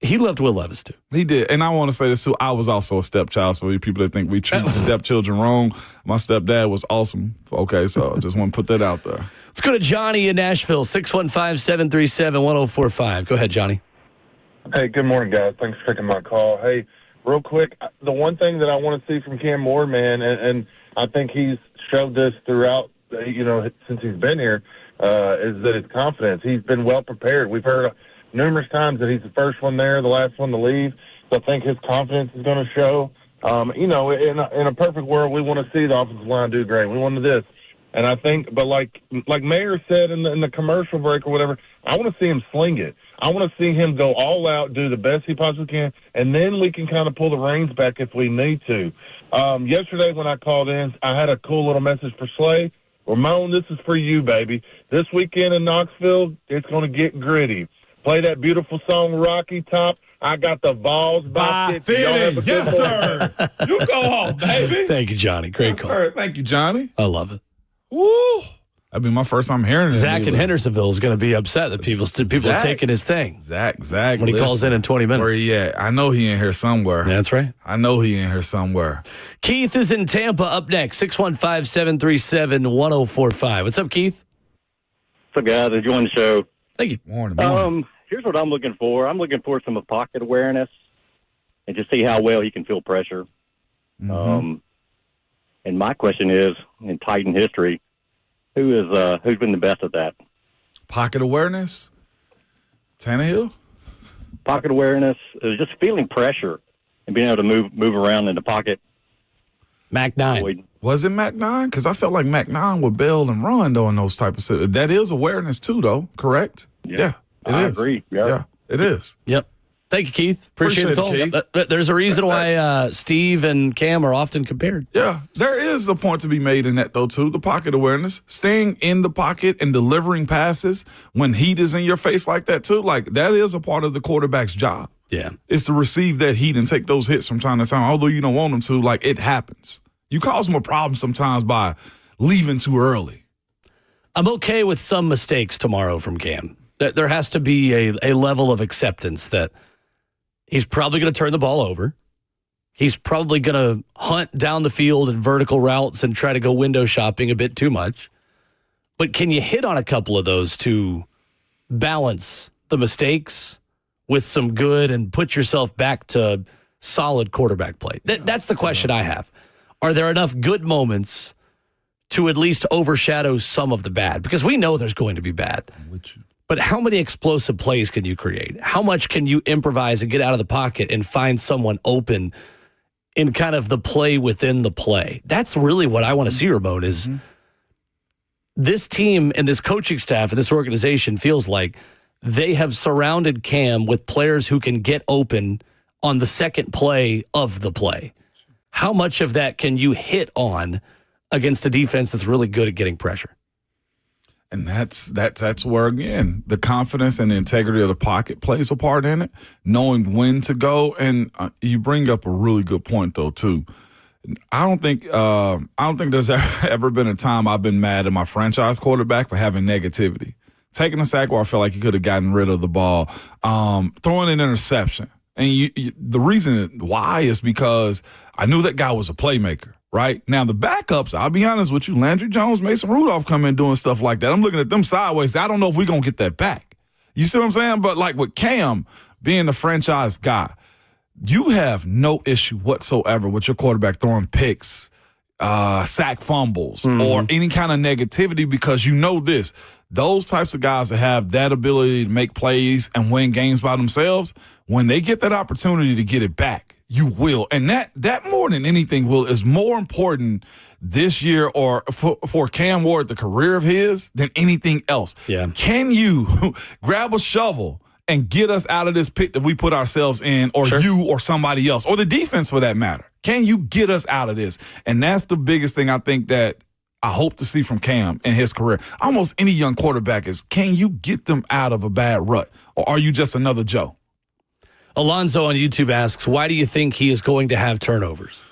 he loved Will Levis, too. He did. And I want to say this, too. I was also a stepchild, so you people that think we treat stepchildren wrong, my stepdad was awesome. Okay, so I just want to put that out there. Let's go to Johnny in Nashville, 615-737-1045. Go ahead, Johnny. Hey, good morning, guys. Thanks for taking my call. Hey, real quick, the one thing that I want to see from Cam Ward, man, and I think he's showed this throughout, since he's been here, is that his confidence. He's been well prepared. We've heard numerous times that he's the first one there, the last one to leave. So I think his confidence is going to show. In a perfect world, we want to see the offensive line do great. We want this. And I think, but like Mayor said in the commercial break or whatever, I want to see him sling it. I want to see him go all out, do the best he possibly can, and then we can kind of pull the reins back if we need to. Yesterday when I called in, I had a cool little message for Slay. Ramon, this is for you, baby. This weekend in Knoxville, it's going to get gritty. Play that beautiful song, Rocky Top. I got the balls by 50. Yes, sir. You go home, baby. Thank you, Johnny. Great call. Sir. Thank you, Johnny. I love it. Woo. That'd be my first time hearing it. Zach in Hendersonville is going to be upset that people are taking his thing. Zach. When he calls in 20 minutes. Where he at? I know he in here somewhere. Yeah, that's right. I know he in here somewhere. Keith is in Tampa up next, 615-737-1045. What's up, Keith? What's up, guys? Enjoying the show. Thank you. Morning. Here's what I'm looking for. I'm looking for some pocket awareness and just see how well he can feel pressure. Mm-hmm. And my question is, in Titan history, who's been the best at that? Pocket awareness? Tannehill? Pocket awareness is just feeling pressure and being able to move around in the pocket. Mac 9. Was it Mac 9? Because I felt like Mac 9 would bail and run though in those type of situations. That is awareness too, though. Correct? Yeah. I agree. Yeah, it is. Yep. Thank you, Keith. Appreciate the call. Keith. There's a reason why Steve and Cam are often compared. Yeah, there is a point to be made in that, though, too. The pocket awareness, staying in the pocket and delivering passes when heat is in your face like that, too. Like, that is a part of the quarterback's job. Yeah. Is to receive that heat and take those hits from time to time. Although you don't want them to, like, it happens. You cause more problems sometimes by leaving too early. I'm okay with some mistakes tomorrow from Cam. There has to be a level of acceptance that he's probably going to turn the ball over. He's probably going to hunt down the field in vertical routes and try to go window shopping a bit too much. But can you hit on a couple of those to balance the mistakes with some good and put yourself back to solid quarterback play? That's the question I have. Are there enough good moments to at least overshadow some of the bad? Because we know there's going to be bad. But how many explosive plays can you create? How much can you improvise and get out of the pocket and find someone open in kind of the play within the play? That's really what I want to see, Ramon, is this team and this coaching staff and this organization feels like they have surrounded Cam with players who can get open on the second play of the play. How much of that can you hit on against a defense that's really good at getting pressure? And that's where, again, the confidence and the integrity of the pocket plays a part in it, knowing when to go. And you bring up a really good point, though, too. I don't think there's ever been a time I've been mad at my franchise quarterback for having negativity. Taking a sack where I feel like he could have gotten rid of the ball, throwing an interception. And the reason why is because I knew that guy was a playmaker, right? Now, the backups, I'll be honest with you, Landry Jones, Mason Rudolph come in doing stuff like that. I'm looking at them sideways. I don't know if we're going to get that back. You see what I'm saying? But like with Cam being the franchise guy, you have no issue whatsoever with your quarterback throwing picks, sack fumbles, or any kind of negativity, because you know this. Those types of guys that have that ability to make plays and win games by themselves, when they get that opportunity to get it back, you will. And that more than anything is more important this year or for Cam Ward, the career of his, than anything else. Yeah. Can you grab a shovel and get us out of this pit that we put ourselves in, or you or somebody else, or the defense for that matter? Can you get us out of this? And that's the biggest thing I think that I hope to see from Cam in his career. Almost any young quarterback is, can you get them out of a bad rut? Or are you just another Joe? Alonzo on YouTube asks, why do you think he is going to have turnovers?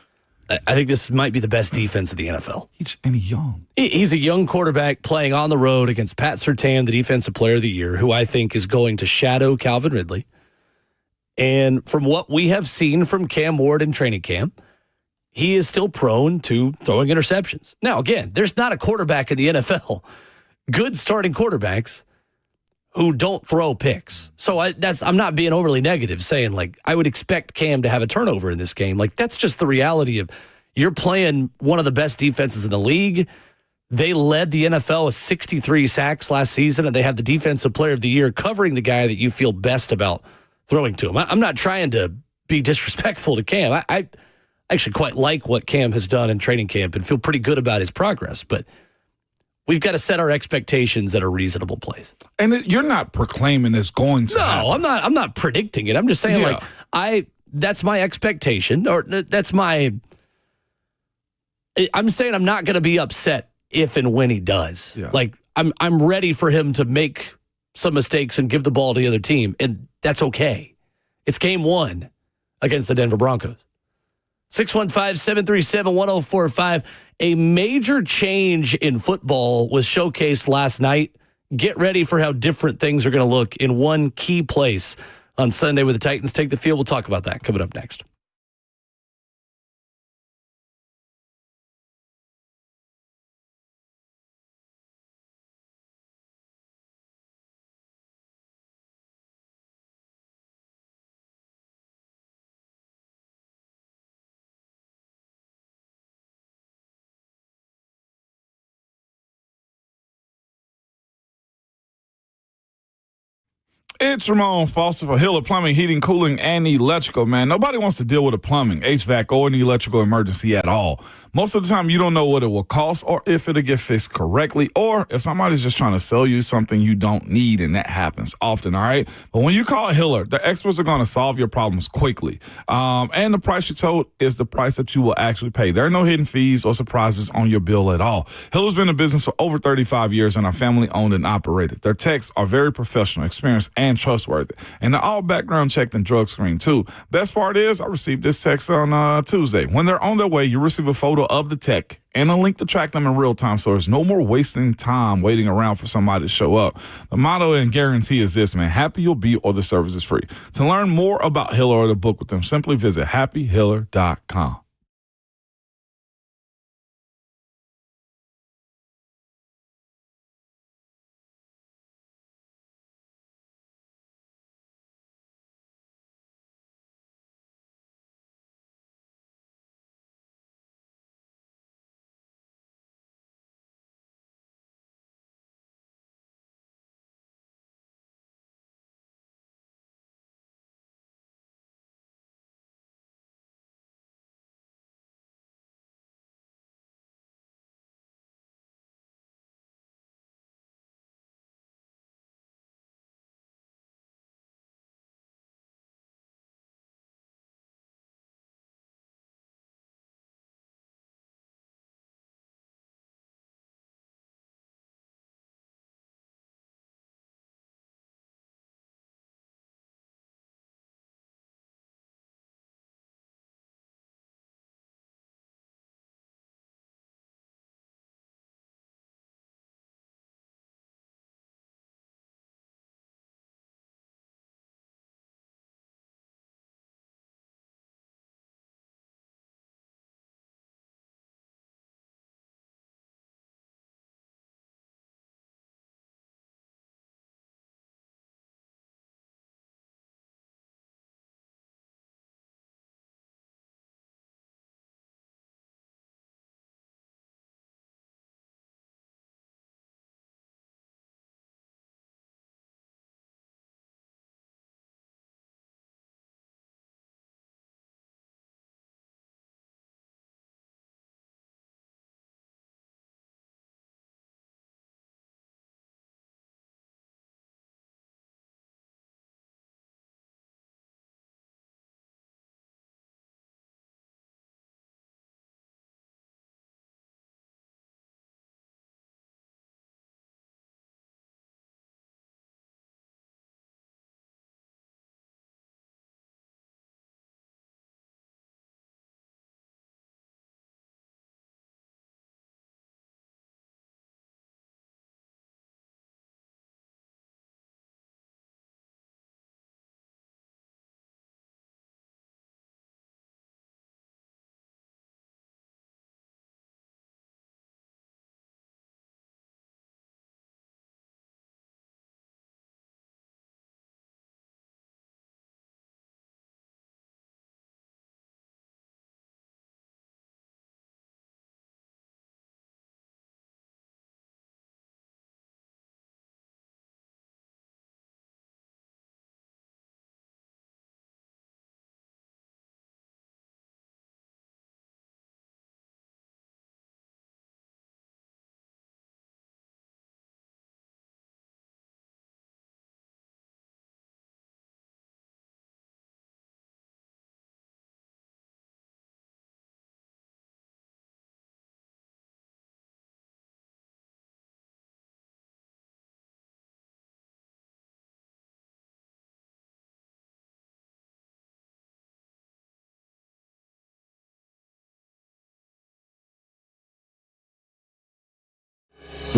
I think this might be the best defense in the NFL. He's young. He's a young quarterback playing on the road against Pat Surtain, the Defensive Player of the Year, who I think is going to shadow Calvin Ridley. And from what we have seen from Cam Ward in training camp, he is still prone to throwing interceptions. Now, again, there's not a quarterback in the NFL, good starting quarterbacks, who don't throw picks. So I'm not being overly negative saying, like, I would expect Cam to have a turnover in this game. Like, that's just the reality of you're playing one of the best defenses in the league. They led the NFL with 63 sacks last season, and they have the Defensive Player of the Year covering the guy that you feel best about throwing to him. I'm not trying to be disrespectful to Cam. I actually quite like what Cam has done in training camp and feel pretty good about his progress, but we've got to set our expectations at a reasonable place. And you're not proclaiming it's going to happen. No, I'm not predicting it. I'm just saying, that's my expectation, or I'm saying I'm not going to be upset if and when he does. Yeah. Like, I'm ready for him to make some mistakes and give the ball to the other team, and that's okay. It's game one against the Denver Broncos. 615-737-1045. A major change in football was showcased last night. Get ready for how different things are going to look in one key place on Sunday with the Titans take the field. We'll talk about that coming up next. It's Ramon Foster for Hiller Plumbing, Heating, Cooling, and Electrical, man. Nobody wants to deal with a plumbing, HVAC, or an electrical emergency at all. Most of the time, you don't know what it will cost or if it'll get fixed correctly, or if somebody's just trying to sell you something you don't need, and that happens often, all right? But when you call Hiller, the experts are going to solve your problems quickly. And the price you're told is the price that you will actually pay. There are no hidden fees or surprises on your bill at all. Hiller's been in business for over 35 years and are family owned and operated. Their techs are very professional, experienced, and trustworthy. And they're all background checked and drug screened too. Best part is I received this text on Tuesday. When they're on their way, you receive a photo of the tech and a link to track them in real time, so there's no more wasting time waiting around for somebody to show up. The motto and guarantee is this, man: happy you'll be or the service is free. To learn more about Hiller or to book with them, simply visit happyhiller.com.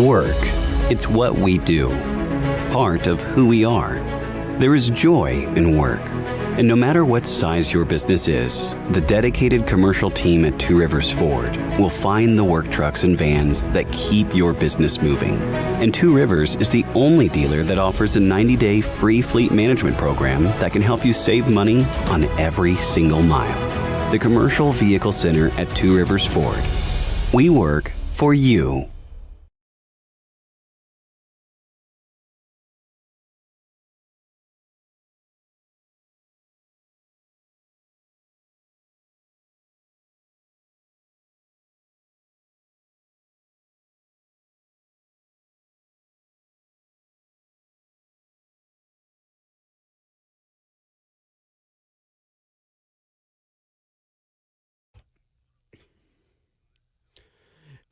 Work. It's what we do. Part of who we are. There is joy in work. And no matter what size your business is, the dedicated commercial team at Two Rivers Ford will find the work trucks and vans that keep your business moving. And Two Rivers is the only dealer that offers a 90-day free fleet management program that can help you save money on every single mile. The Commercial Vehicle Center at Two Rivers Ford. We work for you.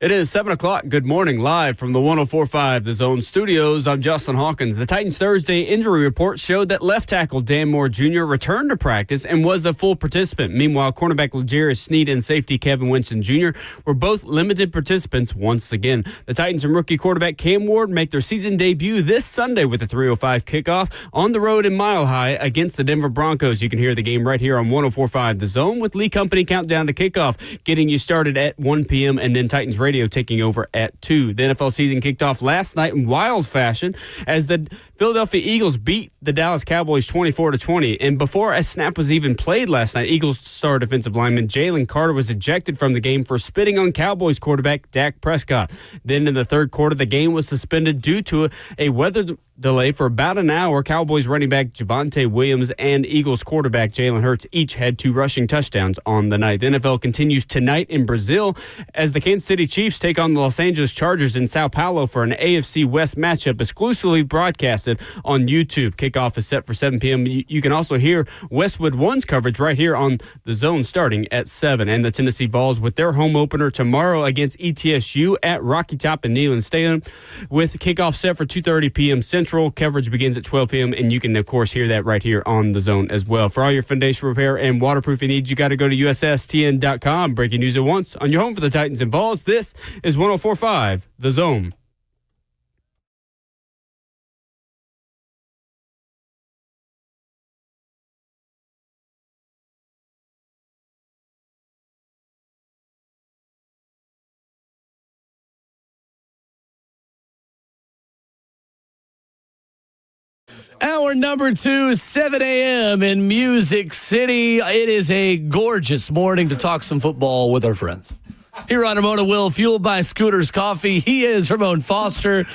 It is 7 o'clock. Good morning, live from the 104.5 The Zone Studios. I'm Justin Hawkins. The Titans' Thursday injury report showed that left tackle Dan Moore Jr. returned to practice and was a full participant. Meanwhile, cornerback L'Jarius Sneed and safety Kevin Winston Jr. were both limited participants once again. The Titans and rookie quarterback Cam Ward make their season debut this Sunday with a 3:05 kickoff on the road in Mile High against the Denver Broncos. You can hear the game right here on 104.5 The Zone with Lee Company countdown to kickoff, getting you started at 1 p.m. and then Titans Radio taking over at 2. The NFL season kicked off last night in wild fashion as the Philadelphia Eagles beat the Dallas Cowboys 24-20. And before a snap was even played last night, Eagles star defensive lineman Jalen Carter was ejected from the game for spitting on Cowboys quarterback Dak Prescott. Then in the third quarter, the game was suspended due to a weather delay for about an hour. Cowboys running back Javonte Williams and Eagles quarterback Jalen Hurts each had 2 rushing touchdowns on the night. The NFL continues tonight in Brazil as the Kansas City Chiefs take on the Los Angeles Chargers in Sao Paulo for an AFC West matchup exclusively broadcasted on YouTube. Kickoff is set for 7 p.m. You can also hear Westwood One's coverage right here on The Zone starting at 7. And the Tennessee Vols with their home opener tomorrow against ETSU at Rocky Top and Neyland Stadium with kickoff set for 2:30 p.m. Central. Coverage begins at 12 p.m. and you can, of course, hear that right here on The Zone as well. For all your foundation repair and waterproofing needs, you got to go to USSTN.com. Breaking news at once on your home for the Titans and Vols. This is 104.5 The Zone. Hour number 2, 7 a.m. in Music City. It is a gorgeous morning to talk some football with our friends. Here on Ramona Will, fueled by Scooter's Coffee. He is Ramon Foster.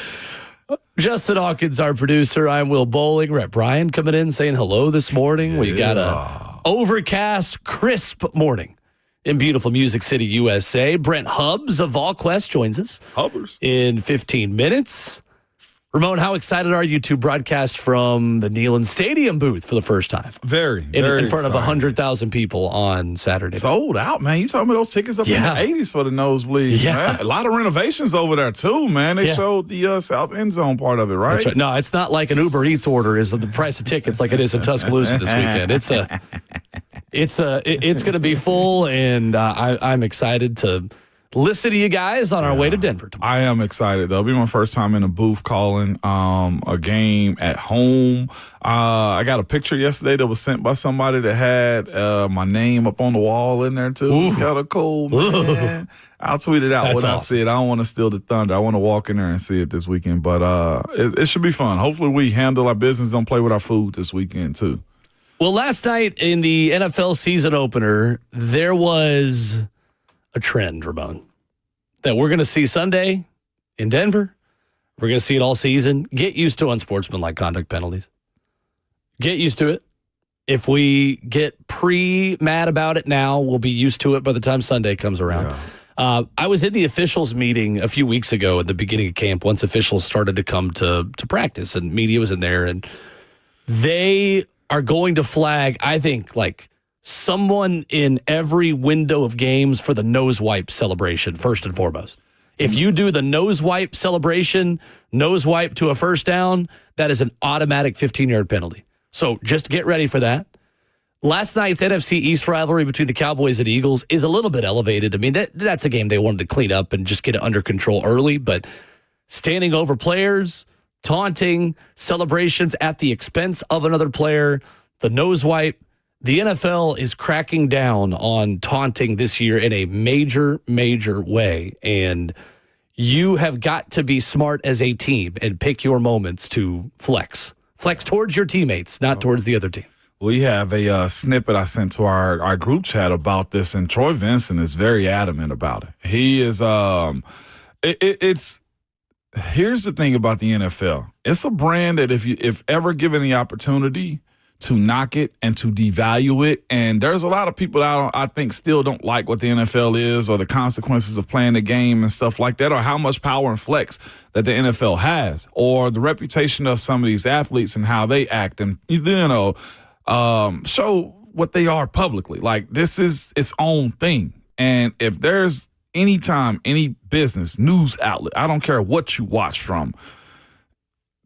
Justin Hawkins, our producer. I'm Will Bowling. Rhett Bryan coming in saying hello this morning. We got a overcast, crisp morning in beautiful Music City, USA. Brent Hubs of VolQuest joins us in 15 minutes. Ramon, how excited are you to broadcast from the Neyland Stadium booth for the first time? Very in front of 100,000 people on Saturday. Sold out, man. You talking about those tickets up in the 80s for the nosebleeds, man. A lot of renovations over there, too, man. They showed the south end zone part of it, right? That's right. No, it's not like an Uber Eats order is the price of tickets like it is in Tuscaloosa this weekend. It's going to be full, and I'm excited to listen to you guys on our way to Denver tomorrow. I am excited, though. It'll be my first time in a booth calling a game at home. I got a picture yesterday that was sent by somebody that had my name up on the wall in there, too. It was kind of cool, man. I'll tweet it out when I see it. I don't want to steal the thunder. I want to walk in there and see it this weekend. But it should be fun. Hopefully we handle our business, don't play with our food this weekend, too. Well, last night in the NFL season opener, there was a trend, Ramon, that we're going to see Sunday in Denver. We're going to see it all season. Get used to unsportsmanlike conduct penalties. Get used to it. If we get pre-mad about it now, we'll be used to it by the time Sunday comes around. Yeah. I was in the officials meeting a few weeks ago at the beginning of camp once officials started to come to practice and media was in there, and they are going to flag, I think, like someone in every window of games for the nose wipe celebration, first and foremost. If you do the nose wipe celebration, nose wipe to a first down, that is an automatic 15-yard penalty. So just get ready for that. Last night's NFC East rivalry between the Cowboys and Eagles is a little bit elevated. I mean, that's a game they wanted to clean up and just get it under control early, but standing over players, taunting, celebrations at the expense of another player, the nose wipe. The NFL is cracking down on taunting this year in a major, major way. And you have got to be smart as a team and pick your moments to flex. Flex towards your teammates, not towards the other team. We have a snippet I sent to our group chat about this, and Troy Vincent is very adamant about it. He is here's the thing about the NFL. It's a brand that if ever given the opportunity to knock it and to devalue it, and there's a lot of people that I think still don't like what the NFL is or the consequences of playing the game and stuff like that, or how much power and flex that the NFL has, or the reputation of some of these athletes and how they act, and show what they are publicly. Like, this is its own thing. And if there's any time, any business, news outlet, I don't care what you watch from,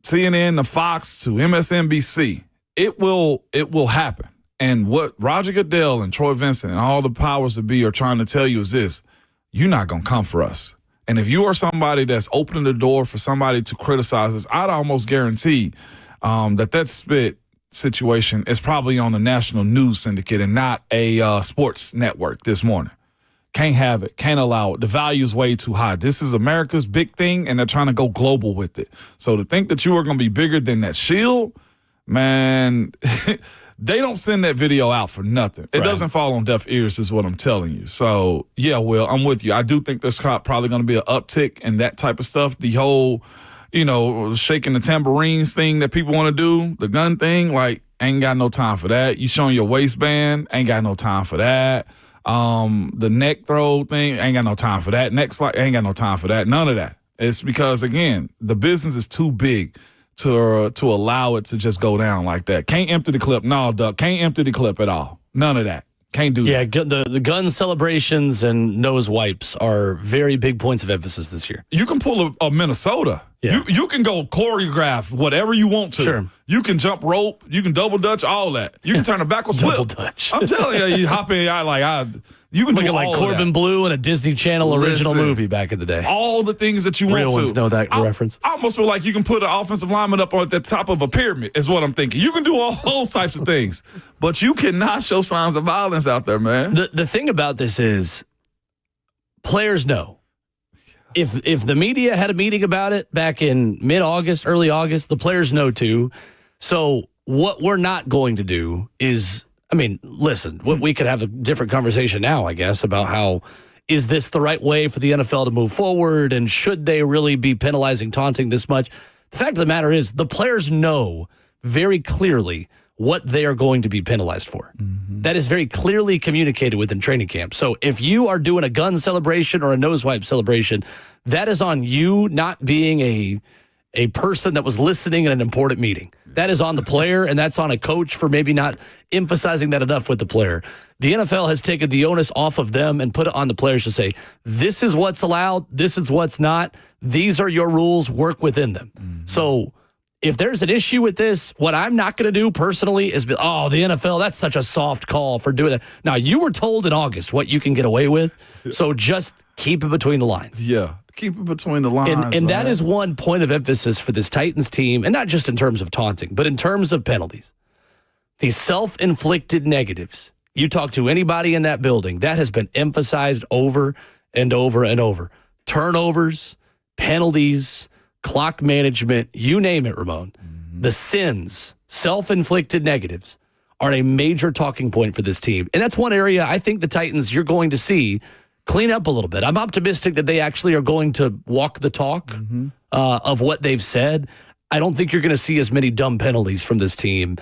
CNN to Fox to MSNBC, it will happen. And what Roger Goodell and Troy Vincent and all the powers that be are trying to tell you is this: you're not going to come for us. And if you are somebody that's opening the door for somebody to criticize us, I'd almost guarantee that spit situation is probably on the national news syndicate and not a sports network this morning. Can't have it. Can't allow it. The value is way too high. This is America's big thing, and they're trying to go global with it. So to think that you are going to be bigger than that shield, man, they don't send that video out for nothing. It doesn't fall on deaf ears is what I'm telling you. So, yeah, Will, I'm with you. I do think there's probably going to be an uptick in that type of stuff. The whole, shaking the tambourines thing that people want to do, the gun thing, like, ain't got no time for that. You showing your waistband, ain't got no time for that. The neck throw thing, ain't got no time for that. Neck slide, ain't got no time for that. None of that. It's because, again, the business is too big to allow it to just go down like that. Can't empty the clip. No, Duck. Can't empty the clip at all. None of that. Can't do that. Yeah, the gun celebrations and nose wipes are very big points of emphasis this year. You can pull a Minnesota. Yeah. You can go choreograph whatever you want to. Sure. You can jump rope. You can double dutch, all that. You can turn a backwards flip. Double dutch. I'm telling you, you hop in. You can look do at all Corbin Blue in a Disney Channel original movie back in the day. All the things that you want to. Real ones know that reference. I almost feel like you can put an offensive lineman up on the top of a pyramid is what I'm thinking. You can do all those types of things, but you cannot show signs of violence out there, man. The thing about this is players know. If the media had a meeting about it back in mid-August, early August, the players know too. So what we're not going to do is, listen, we could have a different conversation now, I guess, about how is this the right way for the NFL to move forward, and should they really be penalizing taunting this much? The fact of the matter is the players know very clearly what they are going to be penalized for. Mm-hmm. That is very clearly communicated within training camp. So if you are doing a gun celebration or a nose wipe celebration, that is on you not being a person that was listening in an important meeting. That is on the player, and that's on a coach for maybe not emphasizing that enough with the player. The NFL has taken the onus off of them and put it on the players to say, this is what's allowed, this is what's not, these are your rules, work within them. Mm-hmm. So if there's an issue with this, what I'm not going to do personally is be, the NFL, that's such a soft call for doing that. Now, you were told in August what you can get away with, so just keep it between the lines. Yeah, keep it between the lines. And that is one point of emphasis for this Titans team, and not just in terms of taunting, but in terms of penalties. These self-inflicted negatives. You talk to anybody in that building, that has been emphasized over and over and over. Turnovers, penalties, clock management, you name it, Ramon. Mm-hmm. The sins, self-inflicted negatives, are a major talking point for this team. And that's one area I think the Titans, you're going to see clean up a little bit. I'm optimistic that they actually are going to walk the talk of what they've said. I don't think you're going to see as many dumb penalties from this team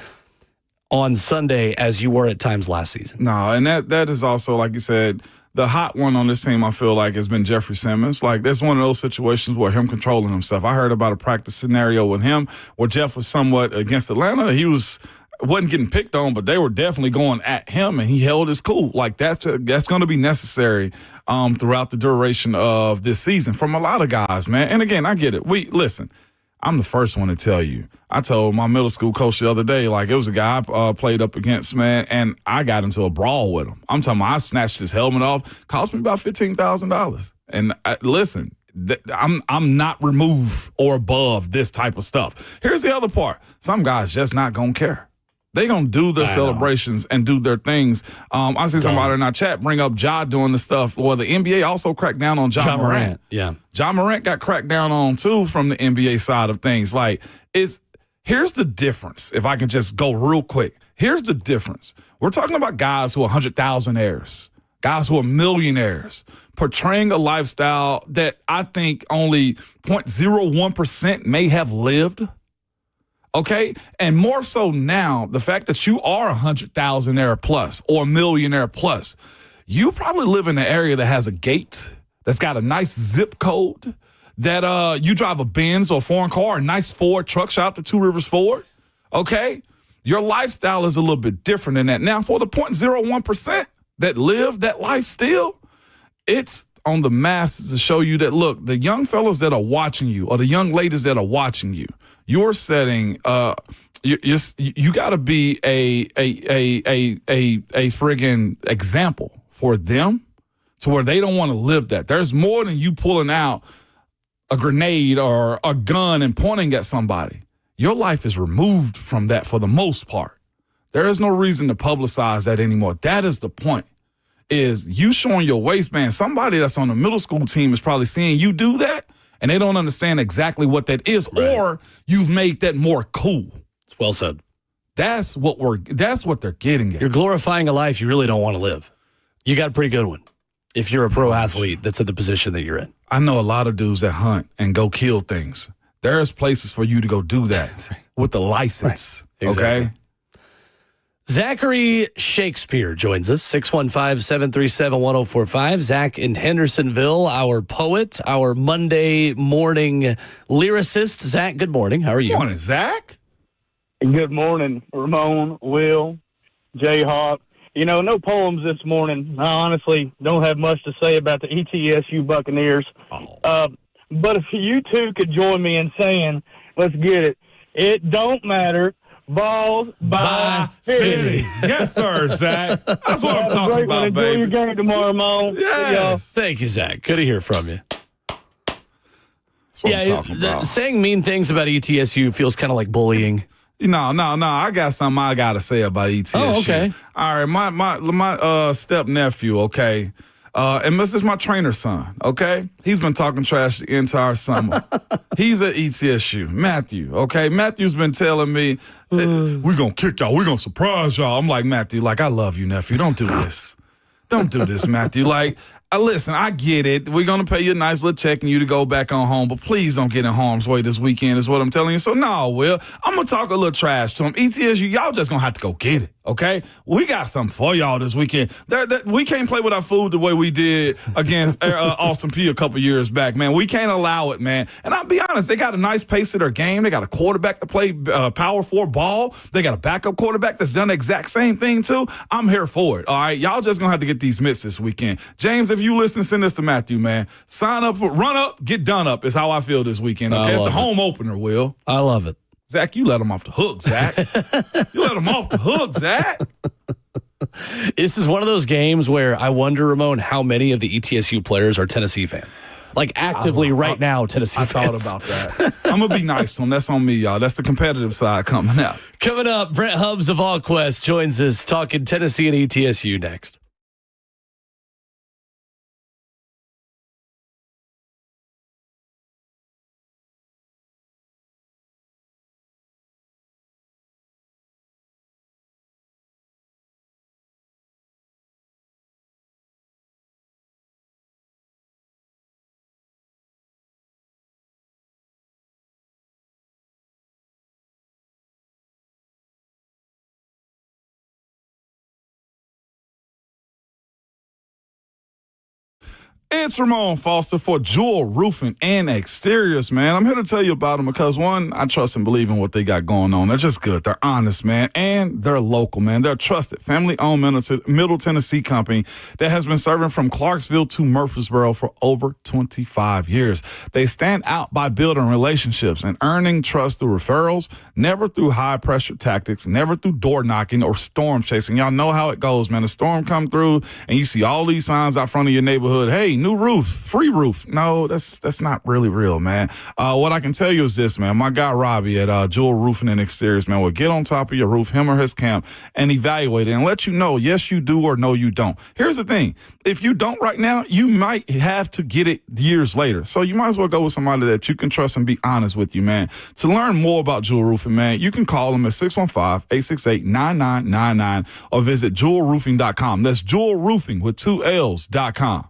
on Sunday as you were at times last season. No, and that is also, like you said, the hot one on this team, I feel like, has been Jeffrey Simmons. Like, that's one of those situations where him controlling himself. I heard about a practice scenario with him where Jeff was somewhat against Atlanta. He wasn't getting picked on, but they were definitely going at him, and he held his cool. Like, that's going to be necessary throughout the duration of this season from a lot of guys, man. And again, I get it. Listen, I'm the first one to tell you. I told my middle school coach the other day, like, it was a guy I played up against, man, and I got into a brawl with him. I'm talking about I snatched his helmet off. Cost me about $15,000. And listen, I'm not removed or above this type of stuff. Here's the other part. Some guys just not going to care. They going to do their celebrations and do their things. I see somebody in our chat bring up Ja doing the stuff. Well, the NBA also cracked down on Ja Morant. Yeah. Ja Morant got cracked down on, too, from the NBA side of things. Like, here's the difference, if I can just go real quick. Here's the difference. We're talking about guys who are 100,000-aires, guys who are millionaires, portraying a lifestyle that I think only 0.01% may have lived. Okay? And more so now, the fact that you are 100,000-aire plus or millionaire plus, you probably live in an area that has a gate, that's got a nice zip code, that you drive a Benz or a foreign car, a nice Ford truck, shout out to Two Rivers Ford. Okay? Your lifestyle is a little bit different than that. Now, for the 0.01% that live that life still, it's on the masses to show you that, look, the young fellas that are watching you or the young ladies that are watching you, you're setting you got to be a friggin' example for them to where they don't want to live that. There's more than you pulling out a grenade or a gun and pointing at somebody. Your life is removed from that for the most part. There is no reason to publicize that anymore. That is the point, is you showing your waistband. Somebody that's on the middle school team is probably seeing you do that, and they don't understand exactly what that is, or you've made that more cool. It's well said. That's what they're getting at. You're glorifying a life you really don't want to live. You got a pretty good one if you're a pro athlete that's in the position that you're in. I know a lot of dudes that hunt and go kill things. There's places for you to go do that with the license. Right. Exactly. Okay? Zachary Shakespeare joins us, 615-737-1045. Zach in Hendersonville, our poet, our Monday morning lyricist. Zach, good morning. How are you? Good morning, Zach. Good morning, Ramon, Will, J-Hawk. No poems this morning. I honestly don't have much to say about the ETSU Buccaneers. But if you two could join me in saying, let's get it, it don't matter. Balls by Fitty. Yes, sir, Zach. That's what I'm talking about, baby. Enjoy your game tomorrow, Mo. Yes. Thank you, Zach. Good to hear from you. That's what I'm talking about. Saying mean things about ETSU feels kind of like bullying. No. I got something I got to say about ETSU. Oh, okay. All right, my step nephew, okay, and this is my trainer's son, okay? He's been talking trash the entire summer. He's at ETSU. Matthew, okay? Matthew's been telling me, we're going to kick y'all. We're going to surprise y'all. I'm like, Matthew, I love you, nephew. Don't do this. Don't do this, Matthew. Listen, I get it. We're going to pay you a nice little check and you to go back on home, but please don't get in harm's way this weekend is what I'm telling you. So, no, Will, I'm going to talk a little trash to him. ETSU, y'all just going to have to go get it, okay? We got something for y'all this weekend. We can't play with our food the way we did against Austin Peay a couple years back, man. We can't allow it, man. And I'll be honest, they got a nice pace to their game. They got a quarterback to play power forward ball. They got a backup quarterback that's done the exact same thing, too. I'm here for it, all right? Y'all just going to have to get these mitts this weekend. James, if you listen, send this to Matthew, man. Sign up for run up, get done up is how I feel this weekend, okay? It's the home opener, Will. I love it. Zach, you let him off the hook, Zach. You let him off the hook, Zach. This is one of those games where I wonder, Ramon, how many of the ETSU players are Tennessee fans? Actively right now, Tennessee fans. I thought about that. I'm going to be nice to them. That's on me, y'all. That's the competitive side coming out. Coming up, Brent Hubs of AllQuest joins us talking Tennessee and ETSU next. It's Ramon Foster for Jewel Roofing and Exteriors, man. I'm here to tell you about them because, one, I trust and believe in what they got going on. They're just good. They're honest, man, and they're local, man. They're a trusted, family-owned Middle Tennessee company that has been serving from Clarksville to Murfreesboro for over 25 years. They stand out by building relationships and earning trust through referrals, never through high-pressure tactics, never through door knocking or storm chasing. Y'all know how it goes, man. A storm come through, and you see all these signs out front of your neighborhood. Hey, hey, new roof, free roof. No, that's not really real, man. What I can tell you is this, man. My guy Robbie at Jewel Roofing and Exteriors, man, will get on top of your roof, him or his camp, and evaluate it and let you know, yes, you do or no, you don't. Here's the thing. If you don't right now, you might have to get it years later. So you might as well go with somebody that you can trust and be honest with you, man. To learn more about Jewel Roofing, man, you can call them at 615-868-9999 or visit jewelroofing.com. That's Jewel Roofing with 2 L's.com.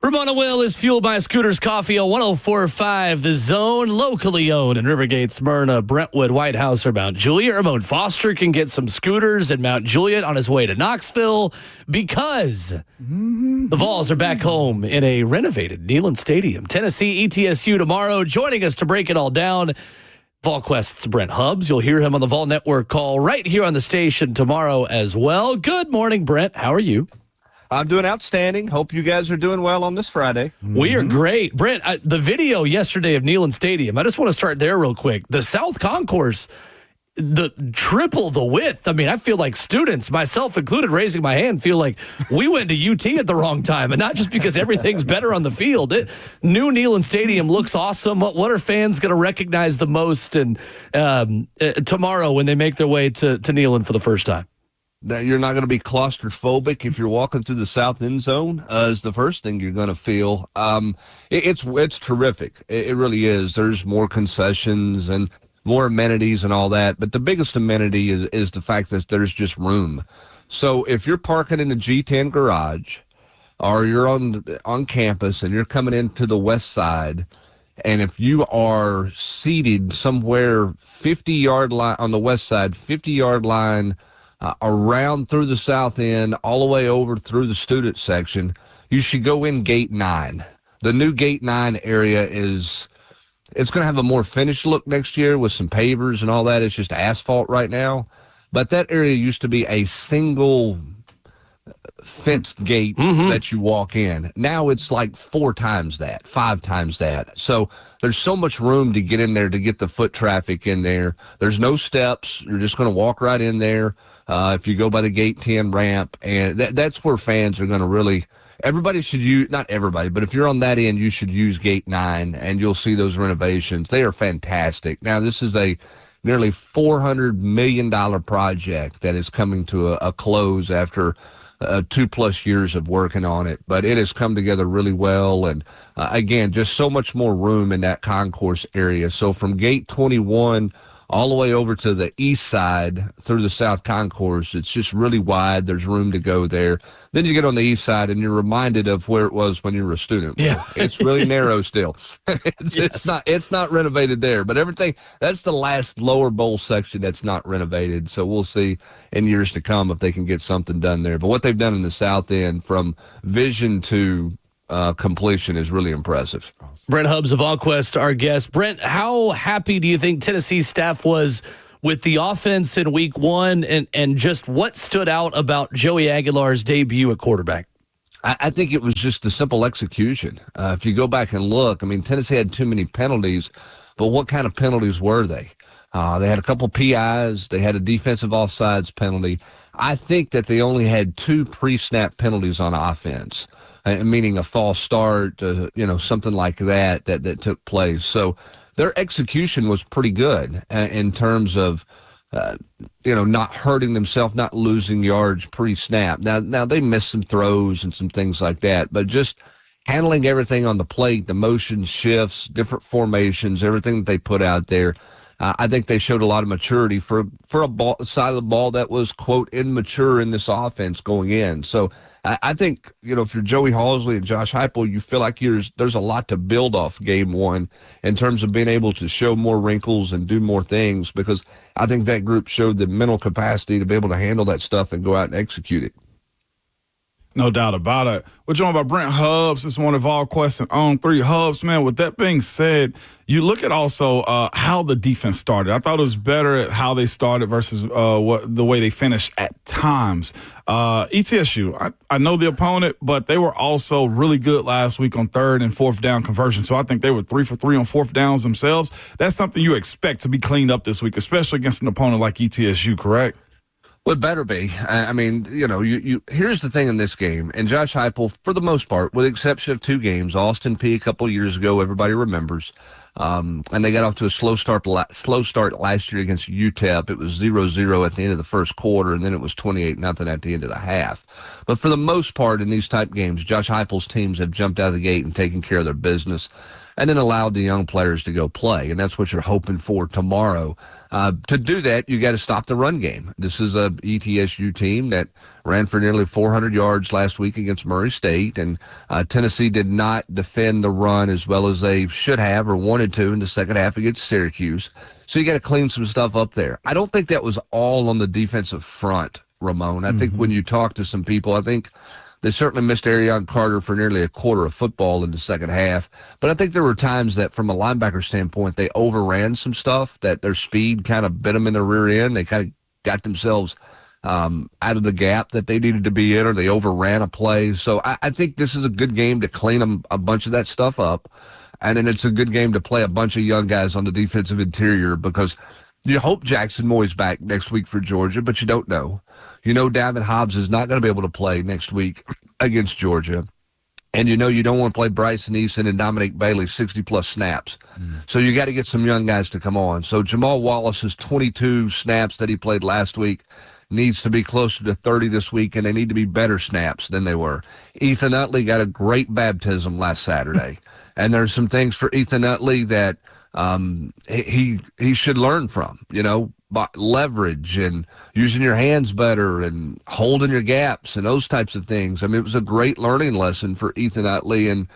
Ramona Will is fueled by Scooters Coffee on 104.5 The Zone, locally owned in Rivergate, Smyrna, Brentwood, White House, or Mount Juliet. Ramon Foster can get some scooters in Mount Juliet on his way to Knoxville because the Vols are back home in a renovated Neyland Stadium. Tennessee ETSU tomorrow. Joining us to break it all down, VolQuest's Brent Hubs. You'll hear him on the Vol Network call right here on the station tomorrow as well. Good morning, Brent. How are you? I'm doing outstanding. Hope you guys are doing well on this Friday. We are great. Brent, the video yesterday of Neyland Stadium, I just want to start there real quick. The South Concourse, the triple the width. I mean, I feel like students, myself included, raising my hand, feel like we went to UT at the wrong time, and not just because everything's better on the field. New Neyland Stadium looks awesome. What are fans going to recognize the most and tomorrow when they make their way to Neyland for the first time? That you're not going to be claustrophobic if you're walking through the south end zone is the first thing you're going to feel. It's terrific. It really is. There's more concessions and more amenities and all that. But the biggest amenity is the fact that there's just room. So if you're parking in the G10 garage or you're on campus and you're coming into the west side, and if you are seated somewhere 50-yard line on the west side, 50-yard line, around through the south end, all the way over through the student section, you should go in gate 9. The new gate 9 area it's going to have a more finished look next year with some pavers and all that. It's just asphalt right now. But that area used to be a single fenced gate that you walk in. Now it's like 4 times that, 5 times that. So there's so much room to get in there to get the foot traffic in there. There's no steps. You're just going to walk right in there. If you go by the gate 10 ramp, and that's where fans are going to really, everybody should use, not everybody, but if you're on that end, you should use gate 9 and you'll see those renovations. They are fantastic. Now, this is a nearly $400 million project that is coming to a close after 2+ years of working on it, but it has come together really well. And again, just so much more room in that concourse area. So from gate 21 all the way over to the east side through the South Concourse, it's just really wide. There's room to go there. Then you get on the east side and you're reminded of where it was when you were a student. Yeah. It's really narrow still. It's not renovated there, but everything, that's the last lower bowl section that's not renovated. So we'll see in years to come if they can get something done there. But what they've done in the south end from vision to completion is really impressive. Brent Hubs of VolQuest, our guest. Brent, how happy do you think Tennessee staff was with the offense in week 1 and just what stood out about Joey Aguilar's debut at quarterback? I think it was just a simple execution. If you go back and look, I mean, Tennessee had too many penalties, but what kind of penalties were they? They had a couple PIs. They had a defensive offsides penalty. I think that they only had 2 pre-snap penalties on offense, meaning a false start, something like that took place. So their execution was pretty good in terms of, not hurting themselves, not losing yards pre-snap. Now they missed some throws and some things like that, but just handling everything on the plate, the motion shifts, different formations, everything that they put out there. I think they showed a lot of maturity for a side of the ball that was, quote, immature in this offense going in. So I think, if you're Joey Halsley and Josh Heupel, you feel like there's a lot to build off game 1 in terms of being able to show more wrinkles and do more things, because I think that group showed the mental capacity to be able to handle that stuff and go out and execute it. No doubt about it. We're joined by Brent Hubs. This one of VolQuest and On 3 Hubs, man. With that being said, you look at also how the defense started. I thought it was better at how they started versus the way they finished at times. ETSU, I know the opponent, but they were also really good last week on 3rd and 4th down conversion. So I think they were 3 for 3 on 4th downs themselves. That's something you expect to be cleaned up this week, especially against an opponent like ETSU, correct? Well, it better be. I mean, you here's the thing in this game, and Josh Heupel, for the most part, with the exception of 2 games, Austin Peay a couple of years ago, everybody remembers, and they got off to a slow start last year against UTEP. It was 0-0 at the end of the first quarter, and then it was 28-0 at the end of the half. But for the most part in these type games, Josh Heupel's teams have jumped out of the gate and taken care of their business. and then allowed the young players to go play. And that's what you're hoping for tomorrow. To do that, you got to stop the run game. This is a ETSU team that ran for nearly 400 yards last week against Murray State, and Tennessee did not defend the run as well as they should have or wanted to in the second half against Syracuse. So you got to clean some stuff up there. I don't think that was all on the defensive front, Ramon. I think when you talk to some people, I think they certainly missed Arion Carter for nearly a quarter of football in the second half. But I think there were times that, from a linebacker standpoint, they overran some stuff, that their speed kind of bit them in the rear end. They kind of got themselves out of the gap that they needed to be in, or they overran a play. So I think this is a good game to clean a bunch of that stuff up. And then it's a good game to play a bunch of young guys on the defensive interior, because you hope Jackson Moy's back next week for Georgia, but you don't know. You know Brent Hubs is not going to be able to play next week against Georgia. And you know you don't want to play Bryson Eason and Dominic Bailey 60-plus snaps. So you got to get some young guys to come on. So Jamal Wallace's 22 snaps that he played last week needs to be closer to 30 this week, and they need to be better snaps than they were. Ethan Utley got a great baptism last Saturday. And there's some things for Ethan Utley that he should learn from, leverage and using your hands better and holding your gaps and those types of things. I mean, it was a great learning lesson for Ethan Utley, and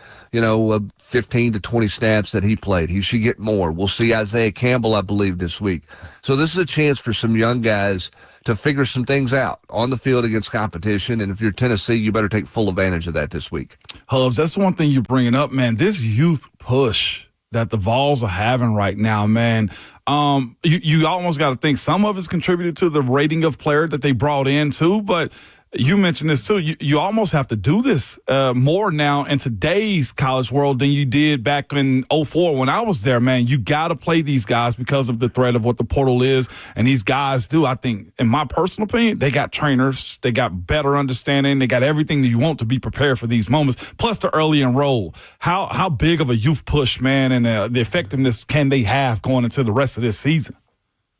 15 to 20 snaps that he played. He should get more. We'll see Isaiah Campbell, I believe, this week. So this is a chance for some young guys to figure some things out on the field against competition. And if you're Tennessee, you better take full advantage of that this week. Hubs, that's one thing you're bringing up, man. This youth push that the Vols are having right now, man. You almost got to think some of it's contributed to the rating of player that they brought in too, but you mentioned this too. You almost have to do this more now in today's college world than you did back in 2004 when I was there, man. You got to play these guys because of the threat of what the portal is. And these guys do, I think, in my personal opinion, they got trainers. They got better understanding. They got everything that you want to be prepared for these moments, plus the early enroll. How big of a youth push, man, and the effectiveness can they have going into the rest of this season?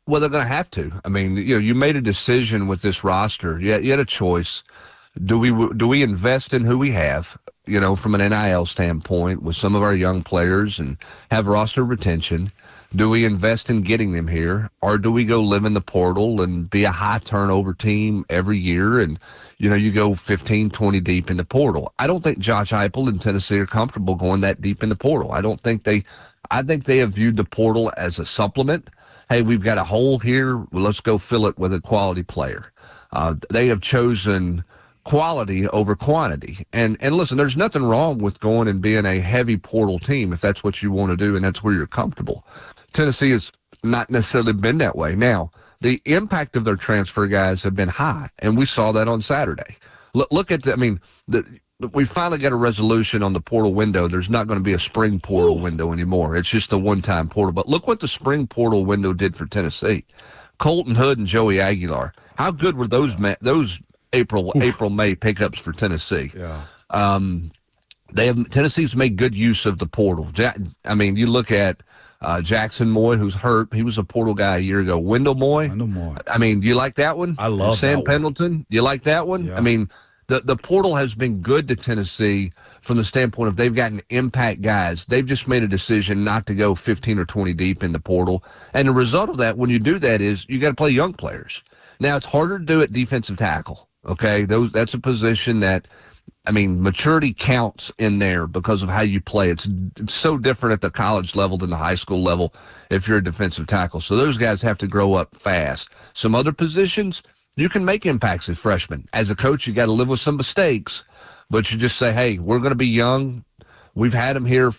Well, they're going to have to. I mean, you made a decision with this roster. You had a choice. Do we invest in who we have, from an NIL standpoint with some of our young players and have roster retention? Do we invest in getting them here, or do we go live in the portal and be a high turnover team every year and, you go 15, 20 deep in the portal? I don't think Josh Heupel and Tennessee are comfortable going that deep in the portal. I think they have viewed the portal as a supplement. Hey, we've got a hole here. Well, let's go fill it with a quality player. They have chosen quality over quantity. And listen, there's nothing wrong with going and being a heavy portal team if that's what you want to do and that's where you're comfortable. Tennessee has not necessarily been that way. Now, the impact of their transfer guys have been high, and we saw that on Saturday. Look at we finally got a resolution on the portal window. There's not going to be a spring portal window anymore. It's just a one-time portal. But look what the spring portal window did for Tennessee. Colton Hood and Joey Aguilar. How good were those April-May pickups for Tennessee? Yeah. Tennessee's made good use of the portal. You look at Jackson Moy, who's hurt. He was a portal guy a year ago. Wendell Moy. You like that one? I love Sam that Pendleton. You like that one? Yeah. The portal has been good to Tennessee from the standpoint of they've gotten impact guys. They've just made a decision not to go 15 or 20 deep in the portal. And the result of that, when you do that, is you got to play young players. Now, it's harder to do at defensive tackle, okay? That's a position that, maturity counts in there because of how you play. It's so different at the college level than the high school level if you're a defensive tackle. So those guys have to grow up fast. Some other positions, you can make impacts as freshmen. As a coach, you got to live with some mistakes, but you just say, hey, we're going to be young. We've had them here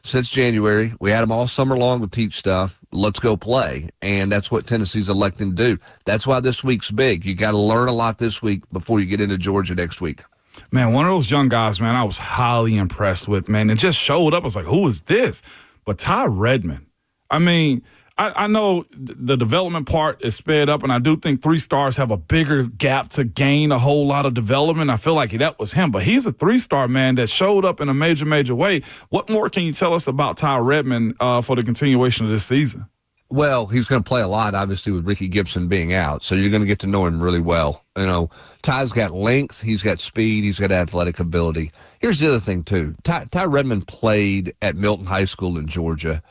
since January. We had them all summer long to teach stuff. Let's go play. And that's what Tennessee's electing to do. That's why this week's big. You got to learn a lot this week before you get into Georgia next week. Man, one of those young guys, man, I was highly impressed with, man. It just showed up. I was like, who is this? But Ty Redmond, I know the development part is sped up, and I do think 3 stars have a bigger gap to gain a whole lot of development. I feel like that was him, but he's a 3-star, man, that showed up in a major, major way. What more can you tell us about Ty Redmond for the continuation of this season? Well, he's going to play a lot, obviously, with Ricky Gibson being out. So you're going to get to know him really well. You know, Ty's got length, he's got speed, he's got athletic ability. Here's the other thing, too. Ty Redmond played at Milton High School in Georgia,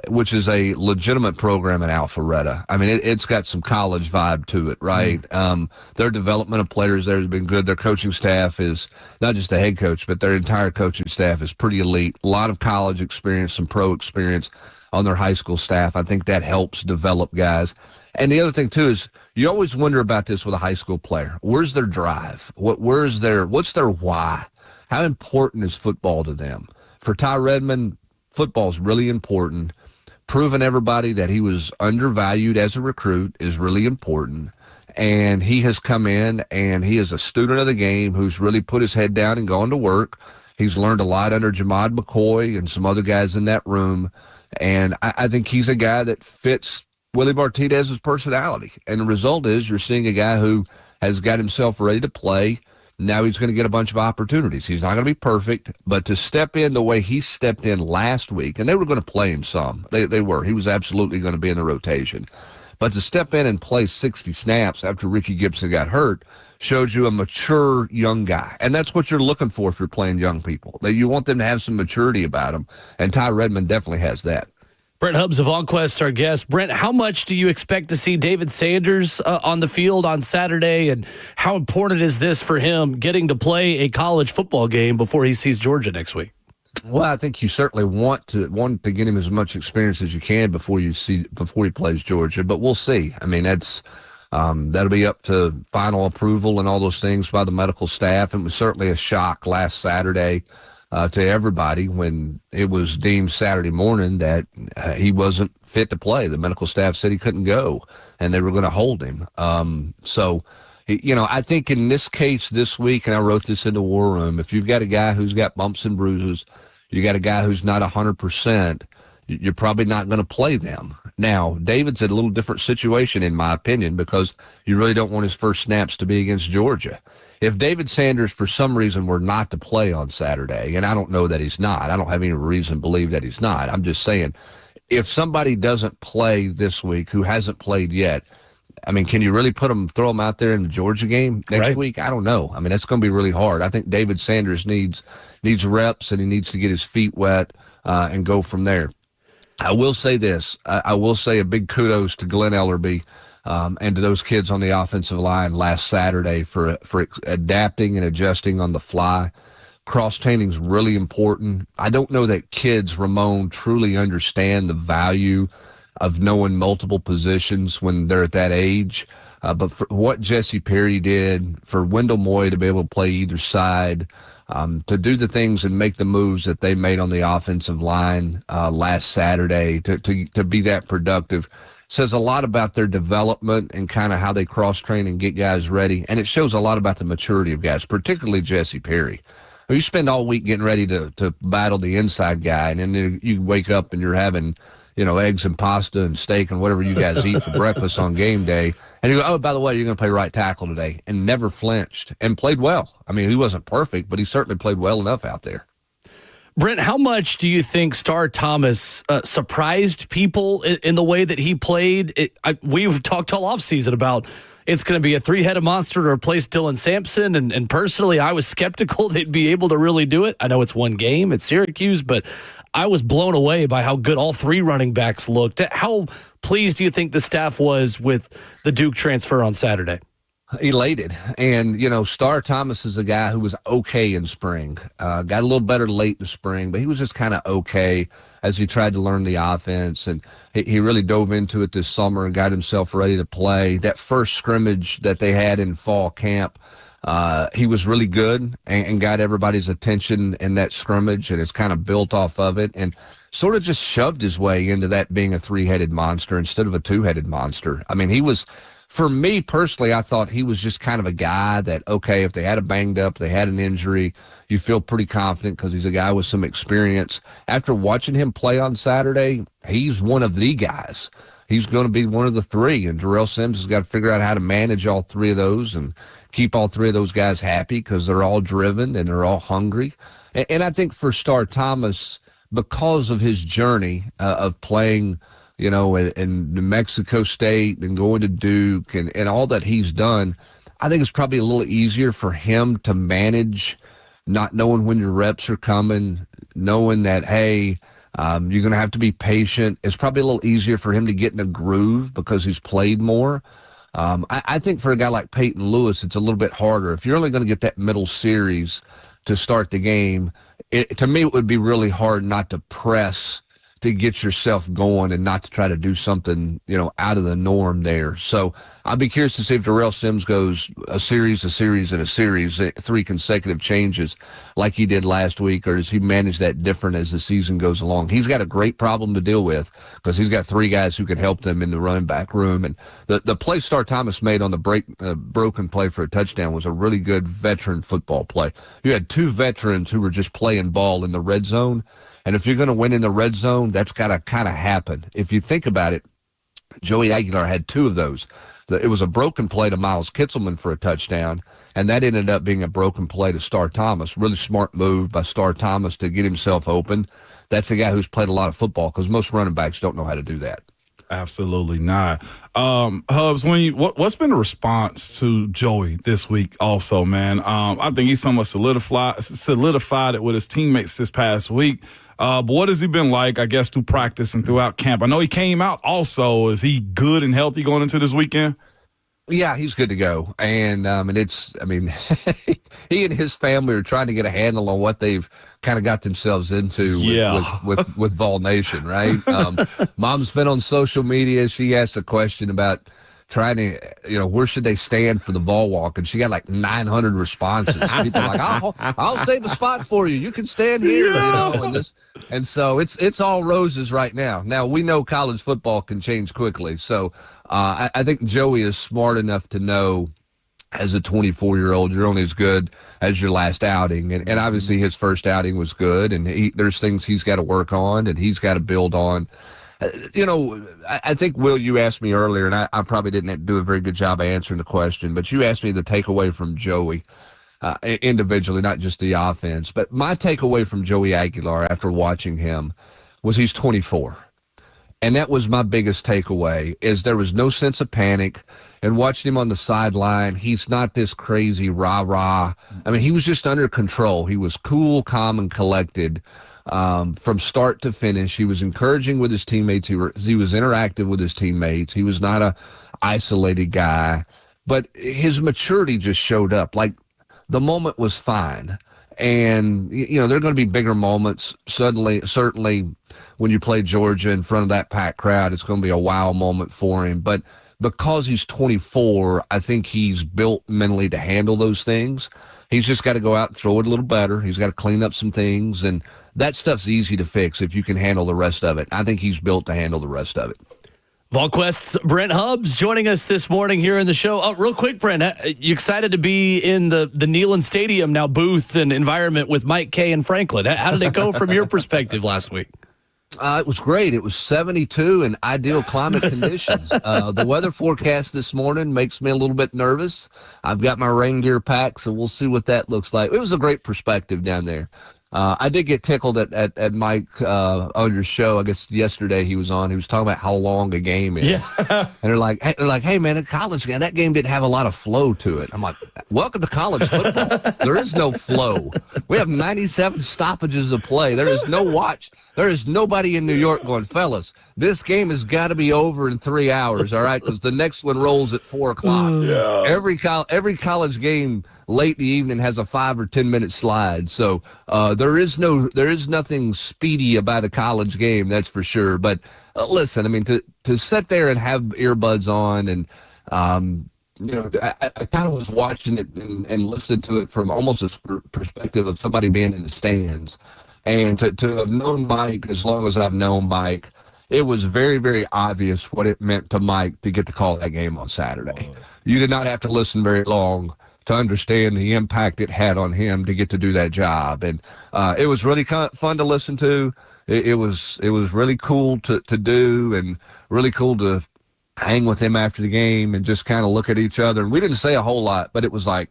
which is a legitimate program in Alpharetta. I mean, it's got some college vibe to it, right? Their development of players there has been good. Their coaching staff is not just the head coach, but their entire coaching staff is pretty elite. A lot of college experience, some pro experience on their high school staff. I think that helps develop guys. And the other thing, too, is you always wonder about this with a high school player. Where's their drive? What's their why? How important is football to them? For Ty Redmond, football is really important. Proving everybody that he was undervalued as a recruit is really important. And he has come in, and he is a student of the game who's really put his head down and gone to work. He's learned a lot under Jamad McCoy and some other guys in that room. And I think he's a guy that fits Willie Martinez's personality. And the result is you're seeing a guy who has got himself ready to play. Now he's going to get a bunch of opportunities. He's not going to be perfect, but to step in the way he stepped in last week, and they were going to play him some. They were. He was absolutely going to be in the rotation. But to step in and play 60 snaps after Ricky Gibson got hurt shows you a mature young guy. And that's what you're looking for if you're playing young people. That you want them to have some maturity about them. And Ty Redmond definitely has that. Brent Hubs of OnQuest, our guest. Brent, how much do you expect to see David Sanders on the field on Saturday? And how important is this for him getting to play a college football game before he sees Georgia next week? Well, I think you certainly want to get him as much experience as you can before he plays Georgia, but we'll see. I mean, that'll be up to final approval and all those things by the medical staff. It was certainly a shock last Saturday to everybody when it was deemed Saturday morning that he wasn't fit to play. The medical staff said he couldn't go, and they were going to hold him. I think in this case this week, and I wrote this in the War Room, if you've got a guy who's got bumps and bruises, you got a guy who's not 100%, you're probably not going to play them. Now, David's in a little different situation, in my opinion, because you really don't want his first snaps to be against Georgia. If David Sanders, for some reason, were not to play on Saturday, and I don't know that he's not, I don't have any reason to believe that he's not. I'm just saying, if somebody doesn't play this week who hasn't played yet, I mean, can you really throw him out there in the Georgia game next week? I don't know. I mean, that's going to be really hard. I think David Sanders needs reps, and he needs to get his feet wet and go from there. I will say this. I will say a big kudos to Glenn Ellerby and to those kids on the offensive line last Saturday for adapting and adjusting on the fly. Cross-training is really important. I don't know that kids, Ramon, truly understand the value of knowing multiple positions when they're at that age. But for what Jesse Perry did, for Wendell Moy to be able to play either side, to do the things and make the moves that they made on the offensive line last Saturday, to be that productive, says a lot about their development and kind of how they cross-train and get guys ready. And it shows a lot about the maturity of guys, particularly Jesse Perry. You spend all week getting ready to battle the inside guy, and then you wake up and you're having eggs and pasta and steak and whatever you guys eat for breakfast on game day. And you go, oh, by the way, you're going to play right tackle today, and never flinched and played well. I mean, he wasn't perfect, but he certainly played well enough out there. Brent, how much do you think Star Thomas surprised people in the way that he played? We've talked all offseason about it's going to be a three-headed monster to replace Dylan Sampson, and personally, I was skeptical they'd be able to really do it. I know it's one game at Syracuse, but I was blown away by how good all three running backs looked. How pleased do you think the staff was with the Duke transfer on Saturday? Elated. And, Star Thomas is a guy who was okay in spring. Got a little better late in spring, but he was just kind of okay as he tried to learn the offense. And he really dove into it this summer and got himself ready to play. That first scrimmage that they had in fall camp, he was really good and got everybody's attention in that scrimmage, and it's kind of built off of it and sort of just shoved his way into that being a three-headed monster instead of a two-headed monster. I mean, he was, for me personally, I thought he was just kind of a guy that, okay, if they had a banged up, they had an injury, you feel pretty confident because he's a guy with some experience. After watching him play on Saturday, he's one of the guys. He's going to be one of the three, and Darrell Sims has got to figure out how to manage all three of those and keep all three of those guys happy because they're all driven and they're all hungry. And I think for Star Thomas, because of his journey of playing, in New Mexico State and going to Duke and all that he's done, I think it's probably a little easier for him to manage not knowing when your reps are coming, knowing that, hey, you're going to have to be patient. It's probably a little easier for him to get in a groove because he's played more. I think for a guy like Peyton Lewis, it's a little bit harder. If you're only going to get that middle series to start the game, to me, it would be really hard not to press to get yourself going and not to try to do something, out of the norm there. So I'll be curious to see if Darrell Sims goes a series, and a series, 3 consecutive changes like he did last week, or does he manage that different as the season goes along? He's got a great problem to deal with because he's got 3 guys who can help them in the running back room. And the play Star Thomas made on the broken play for a touchdown was a really good veteran football play. You had 2 veterans who were just playing ball in the red zone. And if you're going to win in the red zone, that's got to kind of happen. If you think about it, Joey Aguilar had 2 of those. It was a broken play to Miles Kitzelman for a touchdown, and that ended up being a broken play to Star Thomas. Really smart move by Star Thomas to get himself open. That's a guy who's played a lot of football because most running backs don't know how to do that. Absolutely not. Hubs, what's been the response to Joey this week also, man? I think he somewhat solidified it with his teammates this past week. But what has he been like, I guess, through practice and throughout camp? I know he came out also. Is he good and healthy going into this weekend? Yeah, he's good to go. And he and his family are trying to get a handle on what they've kind of got themselves into with Vol Nation, right? Mom's been on social media. She asked a question about trying to, where should they stand for the Vol Walk? And she got like 900 responses. People are like, I'll save a spot for you. You can stand here, and so it's all roses right now. Now, we know college football can change quickly. So I think Joey is smart enough to know as a 24-year-old, you're only as good as your last outing. And obviously his first outing was good, and there's things he's got to work on and he's got to build on. I think, Will, you asked me earlier, and I probably didn't do a very good job of answering the question, but you asked me the takeaway from Joey individually, not just the offense. But my takeaway from Joey Aguilar after watching him was he's 24. And that was my biggest takeaway, is there was no sense of panic. And watching him on the sideline, he's not this crazy rah-rah. I mean, he was just under control. He was cool, calm, and collected. From start to finish. He was encouraging with his teammates. He was interactive with his teammates. He was not a isolated guy, but his maturity just showed up. Like, the moment was fine. And, there are going to be bigger moments. Certainly when you play Georgia in front of that packed crowd, it's going to be a wow moment for him. But because he's 24, I think he's built mentally to handle those things. He's just got to go out and throw it a little better. He's got to clean up some things, and that stuff's easy to fix if you can handle the rest of it. I think he's built to handle the rest of it. VolQuest's Brent Hubs joining us this morning here in the show. Oh, real quick, Brent, you excited to be in the Neyland Stadium now booth and environment with Mike Kay and Franklin? How did it go from your perspective last week? It was great. It was 72 in ideal climate conditions. The weather forecast this morning makes me a little bit nervous. I've got my rain gear packed, so we'll see what that looks like. It was a great perspective down there. I did get tickled at Mike on your show. I guess yesterday he was on. He was talking about how long a game is. Yeah. And they're like, hey, man, in college, that game didn't have a lot of flow to it. I'm like, welcome to college football. There is no flow. We have 97 stoppages of play. There is no watch. There is nobody in New York going, fellas, this game has got to be over in 3 hours, all right, because the next one rolls at 4 o'clock. Yeah. Every college game late in the evening has a 5 or 10 minute slide. So there is nothing speedy about a college game, that's for sure. But listen, I mean, to sit there and have earbuds on and I kind of was watching it and listened to it from almost a perspective of somebody being in the stands. And to have known Mike as long as I've known Mike, it was very, very obvious what it meant to Mike to get to call that game on Saturday. You did not have to listen very long to understand the impact it had on him to get to do that job. And it was really fun to listen to. It was really cool to do, and really cool to hang with him after the game and just kind of look at each other. And we didn't say a whole lot, but it was like,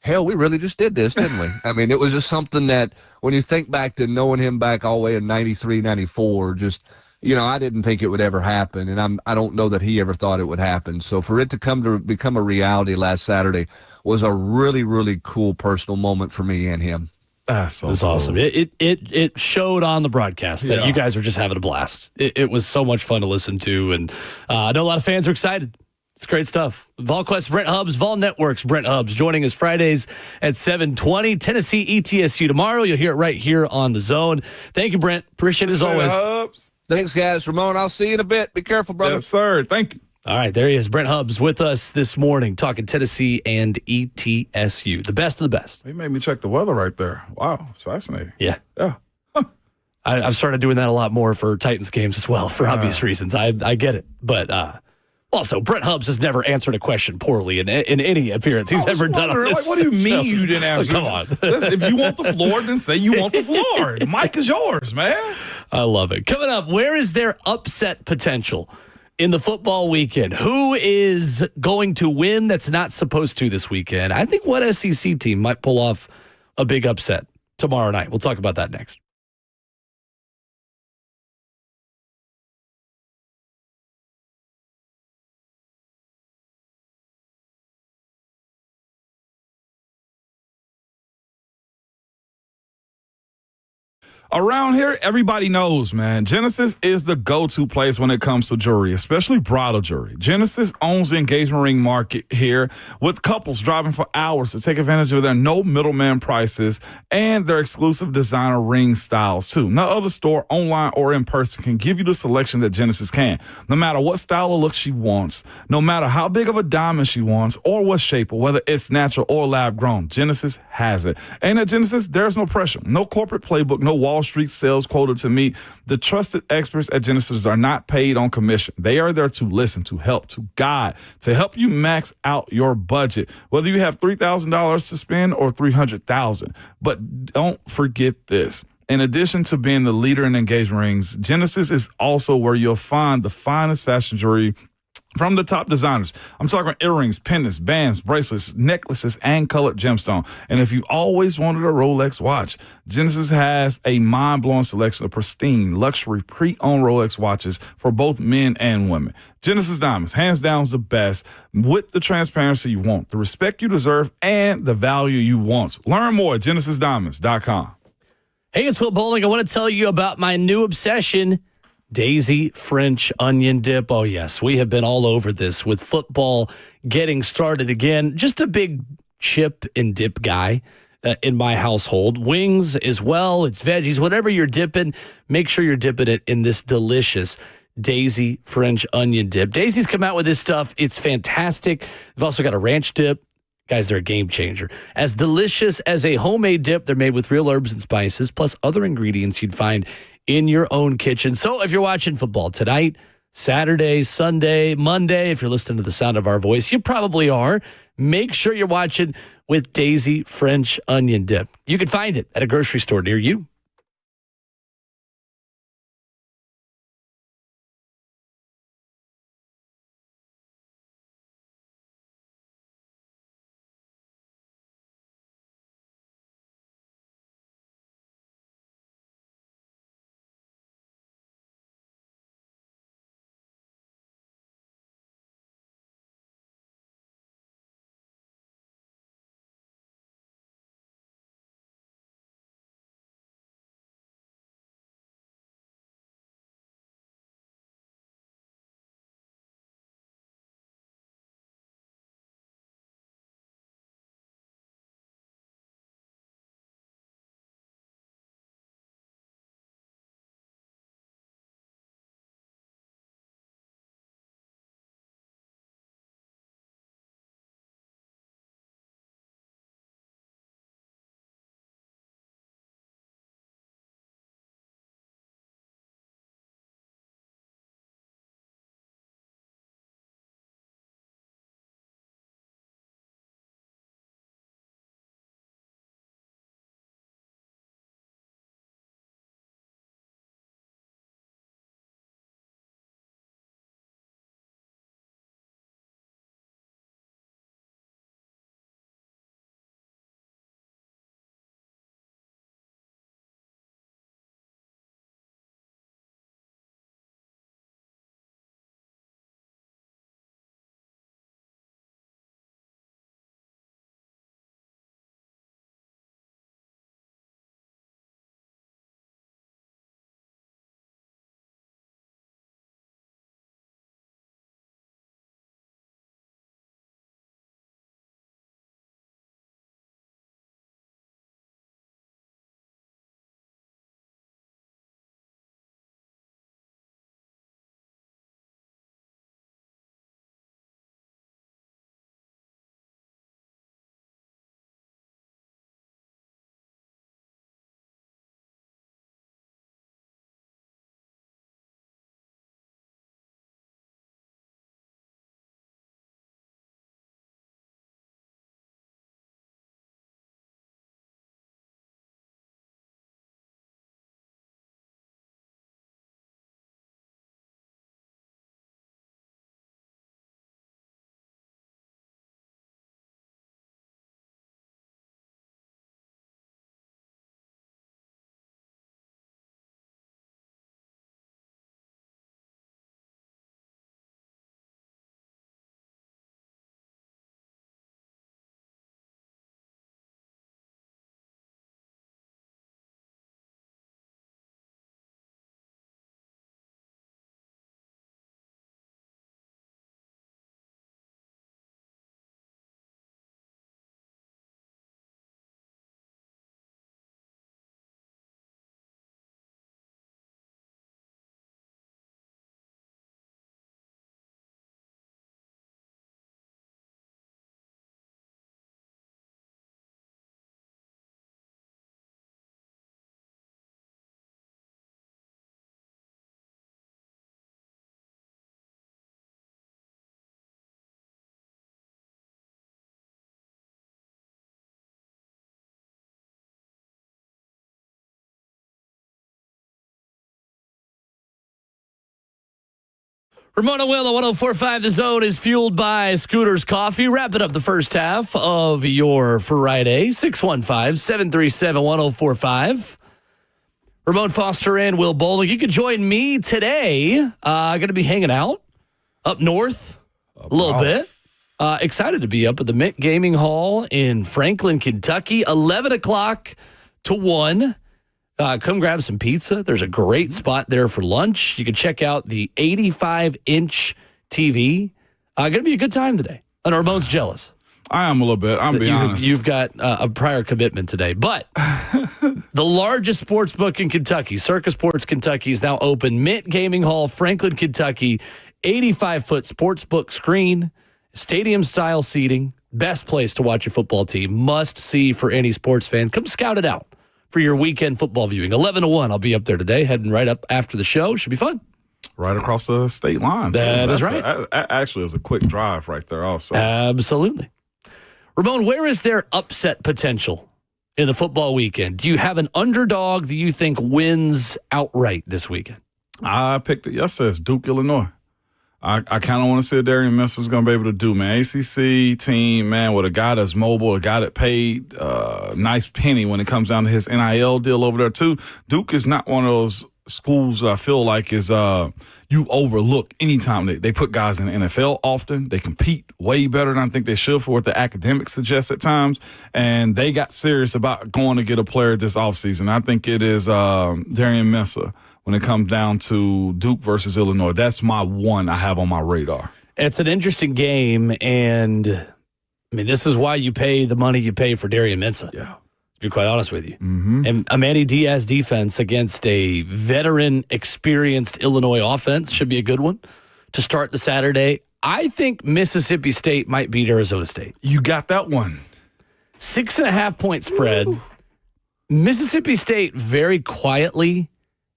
hell, we really just did this, didn't we? I mean, it was just something that when you think back to knowing him back all the way in 93, 94, just I didn't think it would ever happen, and I don't know that he ever thought it would happen. So for it to become a reality last Saturday was a really, really cool personal moment for me and him. It was awesome. It showed on the broadcast that you guys were just having a blast. It was so much fun to listen to, and I know a lot of fans are excited. It's great stuff. VolQuest, Brent Hubs, Vol Networks, Brent Hubs, joining us Fridays at 7:20. Tennessee ETSU tomorrow. You'll hear it right here on The Zone. Thank you, Brent. Appreciate it as always. Hubs. Thanks, guys. Ramon, I'll see you in a bit. Be careful, brother. Yes, sir. Thank you. All right, there he is. Brent Hubs with us this morning, talking Tennessee and ETSU. The best of the best. He made me check the weather right there. Wow, it's fascinating. Yeah. Yeah. I've started doing that a lot more for Titans games as well, for obvious reasons. I get it. But also, Brent Hubs has never answered a question poorly in any appearance he's ever done on this. Like, what do you mean you didn't answer? Come on. If you want the floor, then say you want the floor. The mic is yours, man. I love it. Coming up, where is there upset potential in the football weekend? Who is going to win that's not supposed to this weekend? I think what SEC team might pull off a big upset tomorrow night. We'll talk about that next. Around here, everybody knows, man. Genesis is the go-to place when it comes to jewelry, especially bridal jewelry. Genesis owns the engagement ring market here, with couples driving for hours to take advantage of their no middleman prices and their exclusive designer ring styles, too. No other store, online or in person, can give you the selection that Genesis can. No matter what style of look she wants, no matter how big of a diamond she wants, or what shape, or whether it's natural or lab-grown, Genesis has it. And at Genesis, there's no pressure, no corporate playbook, no Wall Street sales quota to meet. The trusted experts at Genesis are not paid on commission. They are there to listen, to help, to guide, to help you max out your budget, whether you have $3,000 to spend or $300,000. But don't forget this. In addition to being the leader in engagement rings, Genesis is also where you'll find the finest fashion jewelry from the top designers. I'm talking earrings, pendants, bands, bracelets, necklaces, and colored gemstone. And if you always wanted a Rolex watch, Genesis has a mind-blowing selection of pristine, luxury, pre-owned Rolex watches for both men and women. Genesis Diamonds, hands down, is the best, with the transparency you want, the respect you deserve, and the value you want. Learn more at genesisdiamonds.com. Hey, it's Will Bowling. I want to tell you about my new obsession, Daisy French onion dip. Oh, yes, we have been all over this with football getting started again. Just a big chip and dip guy in my household. Wings as well. It's veggies. Whatever you're dipping, make sure you're dipping it in this delicious Daisy French onion dip. Daisy's come out with this stuff. It's fantastic. They've also got a ranch dip. Guys, they're a game changer. As delicious as a homemade dip, they're made with real herbs and spices, plus other ingredients you'd find in your own kitchen. So if you're watching football tonight, Saturday, Sunday, Monday, if you're listening to the sound of our voice, you probably are. Make sure you're watching with Daisy French onion dip. You can find it at a grocery store near you. Ramona Will at 104.5 The Zone is fueled by Scooter's Coffee. Wrapping up the first half of your Friday, 615-737-1045. Ramon Foster and Will Bowling. You can join me today. Going to be hanging out up north a little bit. Excited to be up at the Mint Gaming Hall in Franklin, Kentucky, 11 o'clock to 1. Come grab some pizza. There's a great spot there for lunch. You can check out the 85-inch TV. Going to be a good time today. And Ramon's jealous. I am a little bit. I'm being honest. You've got a prior commitment today. But the largest sports book in Kentucky, Circus Sports Kentucky, is now open. Mint Gaming Hall, Franklin, Kentucky, 85-foot sports book screen, stadium-style seating. Best place to watch your football team. Must see for any sports fan. Come scout it out for your weekend football viewing. 11 to 1, I'll be up there today, heading right up after the show. Should be fun. Right across the state line. That is right. Actually, it's a quick drive right there also. Absolutely. Ramon, where is there upset potential in the football weekend? Do you have an underdog that you think wins outright this weekend? I picked it yesterday. It's Duke, Illinois. I kind of want to see what Darian Minster's going to be able to do, man. ACC team, man, with a guy that's mobile, a guy that paid nice penny when it comes down to his NIL deal over there, too. Duke is not one of those schools that I feel like is you overlook anytime they put guys in the NFL often. They compete way better than I think they should for what the academics suggest at times. And they got serious about going to get a player this offseason. I think it is Darian Minster. When it comes down to Duke versus Illinois, that's my one I have on my radar. It's an interesting game, and I mean, this is why you pay the money you pay for Darian Minster. Yeah. To be quite honest with you. Mm-hmm. And a Manny Diaz defense against a veteran, experienced Illinois offense should be a good one to start the Saturday. I think Mississippi State might beat Arizona State. You got that one. 6.5-point spread. Ooh. Mississippi State very quietly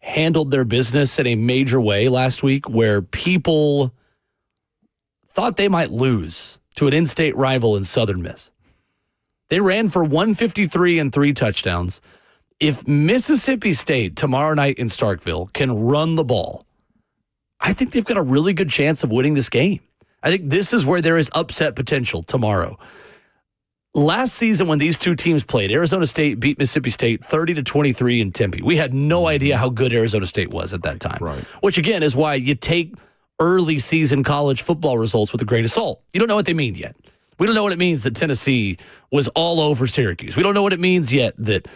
handled their business in a major way last week where people thought they might lose to an in-state rival in Southern Miss. They ran for 153 and 3 touchdowns. If Mississippi State tomorrow night in Starkville can run the ball, I think they've got a really good chance of winning this game. I think this is where there is upset potential tomorrow. Last season when these two teams played, Arizona State beat Mississippi State 30-23 in Tempe. We had no idea how good Arizona State was at that time. Right. Which, again, is why you take early season college football results with a grain of salt. You don't know what they mean yet. We don't know what it means that Tennessee was all over Syracuse. We don't know what it means yet that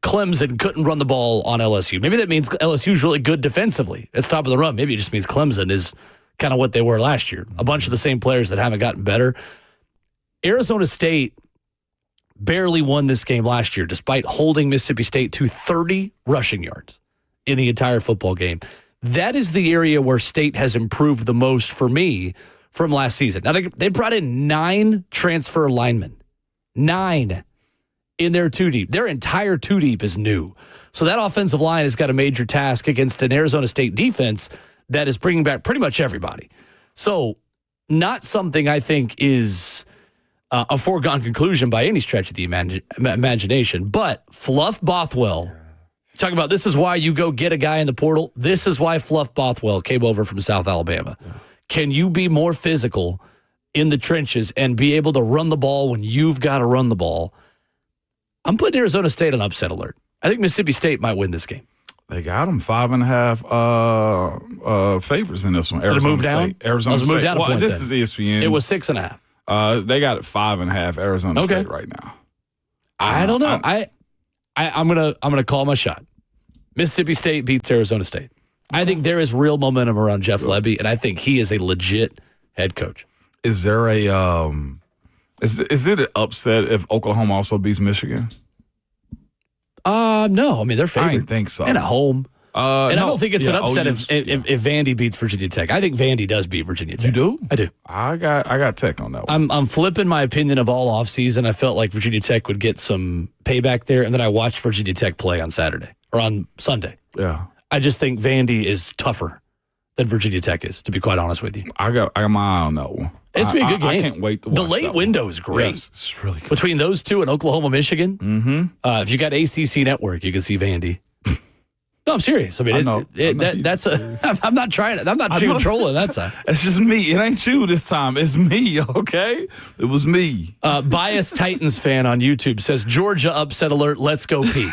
Clemson couldn't run the ball on LSU. Maybe that means LSU's really good defensively. It's top of the run. Maybe it just means Clemson is kind of what they were last year. A bunch of the same players that haven't gotten better. Arizona State barely won this game last year, despite holding Mississippi State to 30 rushing yards in the entire football game. That is the area where State has improved the most for me from last season. Now, they brought in 9 transfer linemen. 9 in their 2-deep. Their entire 2-deep is new. So that offensive line has got a major task against an Arizona State defense that is bringing back pretty much everybody. So not something I think is a foregone conclusion by any stretch of the imagination. But Fluff Bothwell, talk about this is why you go get a guy in the portal. This is why Fluff Bothwell came over from South Alabama. Yeah. Can you be more physical in the trenches and be able to run the ball when you've got to run the ball? I'm putting Arizona State on upset alert. I think Mississippi State might win this game. They got them 5.5 favorites in this one. Did it move down? State. Arizona State. Move down a point this then. is ESPN. It was 6.5. They got it 5.5 Arizona State right now. I don't know. I'm gonna call my shot. Mississippi State beats Arizona State. I think there is real momentum around Jeff Lebby, and I think he is a legit head coach. Is there a is it an upset if Oklahoma also beats Michigan? No. I mean, they're favored. I didn't think so. And at home. I don't think it's an upset if Vandy beats Virginia Tech. I think Vandy does beat Virginia Tech. You do? I do. I got Tech on that one. I'm flipping my opinion of all offseason. I felt like Virginia Tech would get some payback there, and then I watched Virginia Tech play on Saturday or on Sunday. Yeah. I just think Vandy is tougher than Virginia Tech is, to be quite honest with you. I got my eye on that one. It's been a good game. I can't wait to watch the late window is great. Yes, it's really good. Between those two and Oklahoma, Michigan, if you got ACC Network, you can see Vandy. No, I'm serious. I mean, that's I'm not trying to. I'm not trolling that time. It's just me. It ain't you this time. It's me, okay? It was me. Biased Titans fan on YouTube says, Georgia upset alert. Let's go pee.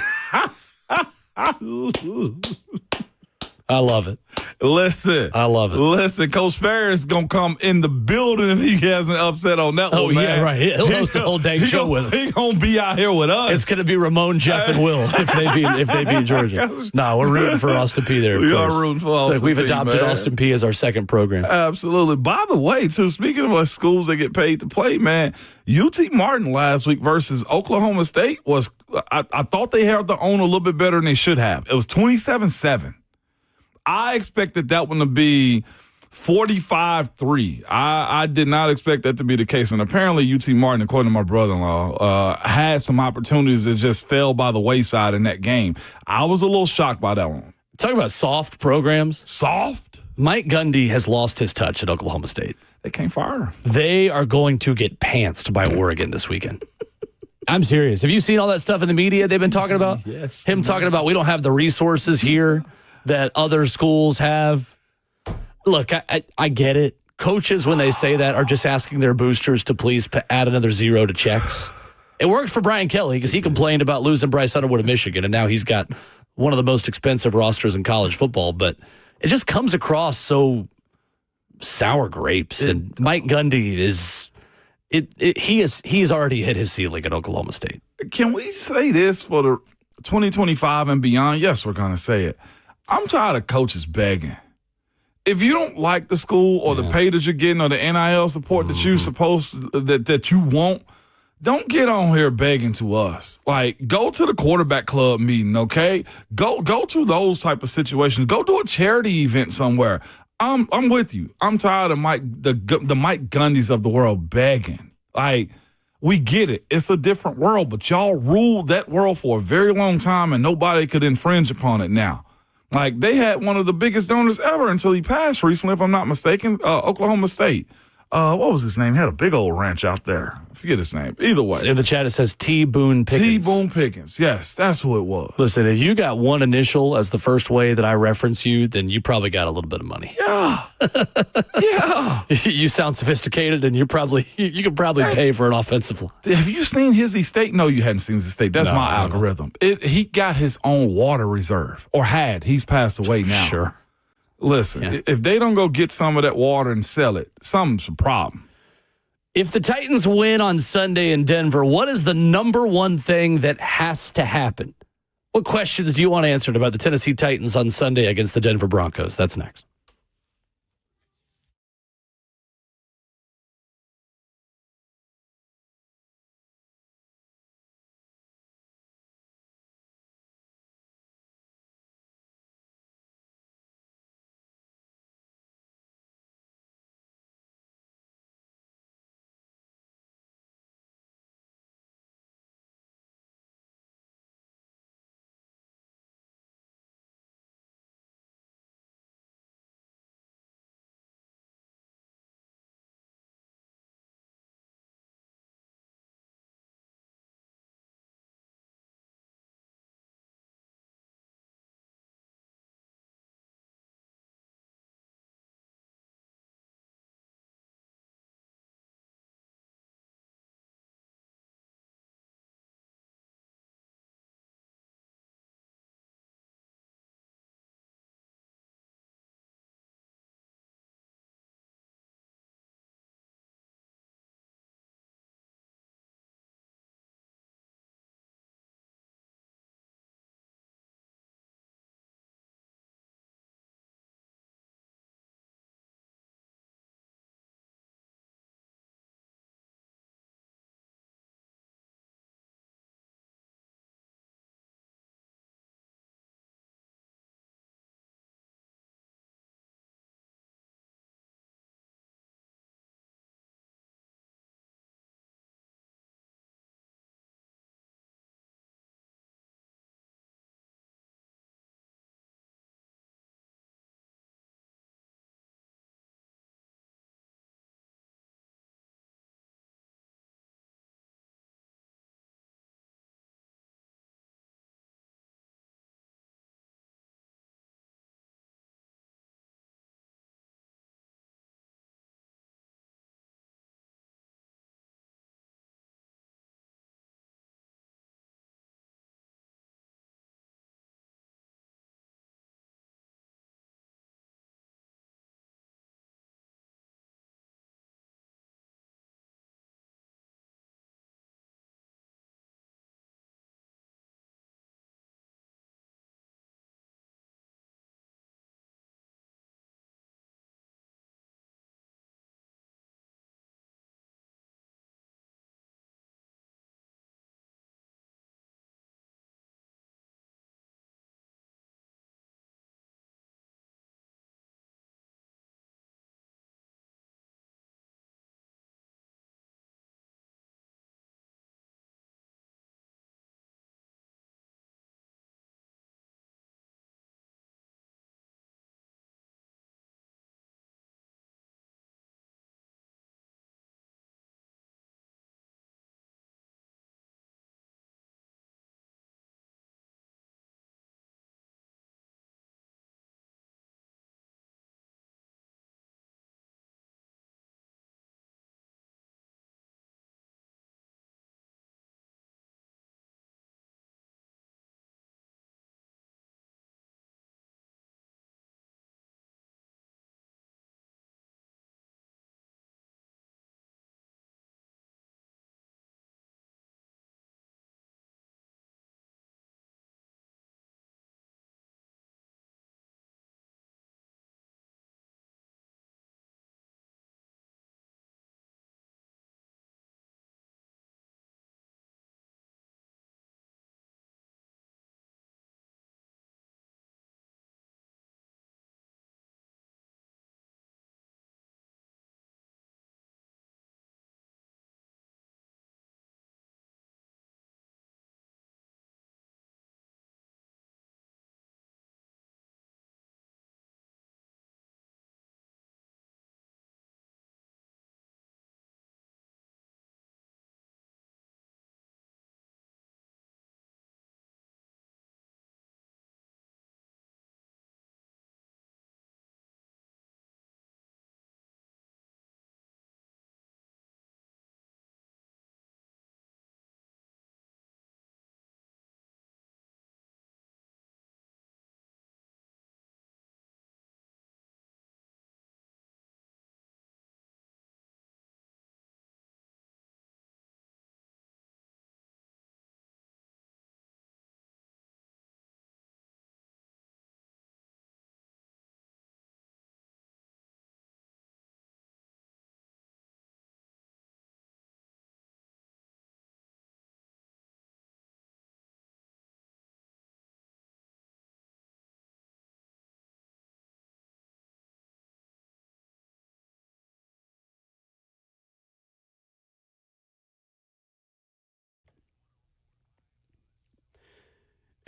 I love it. Listen. I love it. Listen, Coach Ferris is going to come in the building if he hasn't upset on that one, man. Yeah, right. He'll host the whole dang show with us. He's going to be out here with us. It's going to be Ramon, Jeff, and Will if they beat Georgia. No, we're rooting for Austin P there, of we course. are rooting for Austin P, We've adopted man. Austin P as our second program. Absolutely. By the way, too, speaking of schools that get paid to play, man, UT Martin last week versus Oklahoma State was, I thought they held their own a little bit better than they should have. It was 27-7. I expected that one to be 45-3. I did not expect that to be the case. And apparently UT Martin, according to my brother-in-law, had some opportunities that just fell by the wayside in that game. I was a little shocked by that one. Talking about soft programs. Soft? Mike Gundy has lost his touch at Oklahoma State. They can't fire him. They are going to get pantsed by Oregon this weekend. I'm serious. Have you seen all that stuff in the media they've been talking about? Yes. Him talking about we don't have the resources here that other schools have. Look, I get it. Coaches, when they say that, are just asking their boosters to please add another zero to checks. It worked for Brian Kelly because he complained about losing Bryce Underwood of Michigan, and now he's got one of the most expensive rosters in college football. But it just comes across so sour grapes. And Mike Gundy is he's already hit his ceiling at Oklahoma State. Can we say this for the 2025 and beyond? Yes, we're going to say it. I'm tired of coaches begging. If you don't like the school or the pay that you're getting or the NIL support that you're that you want, don't get on here begging to us. Like, go to the quarterback club meeting, okay? Go to those type of situations. Go do a charity event somewhere. I'm with you. I'm tired of the Mike Gundys of the world begging. Like, we get it. It's a different world, but y'all ruled that world for a very long time and nobody could infringe upon it now. Like, they had one of the biggest donors ever until he passed recently, if I'm not mistaken, Oklahoma State. What was his name? He had a big old ranch out there. I forget his name. Either way. In the chat, it says T. Boone Pickens. T. Boone Pickens. Yes, that's who it was. Listen, if you got one initial as the first way that I reference you, then you probably got a little bit of money. Yeah. Yeah. You sound sophisticated, and you could probably pay for an offensive line. Have you seen his estate? No, you hadn't seen his estate. That's my algorithm. He got his own water reserve, or had. He's passed away now. Sure. Listen, if they don't go get some of that water and sell it, something's a problem. If the Titans win on Sunday in Denver, what is the number one thing that has to happen? What questions do you want answered about the Tennessee Titans on Sunday against the Denver Broncos? That's next.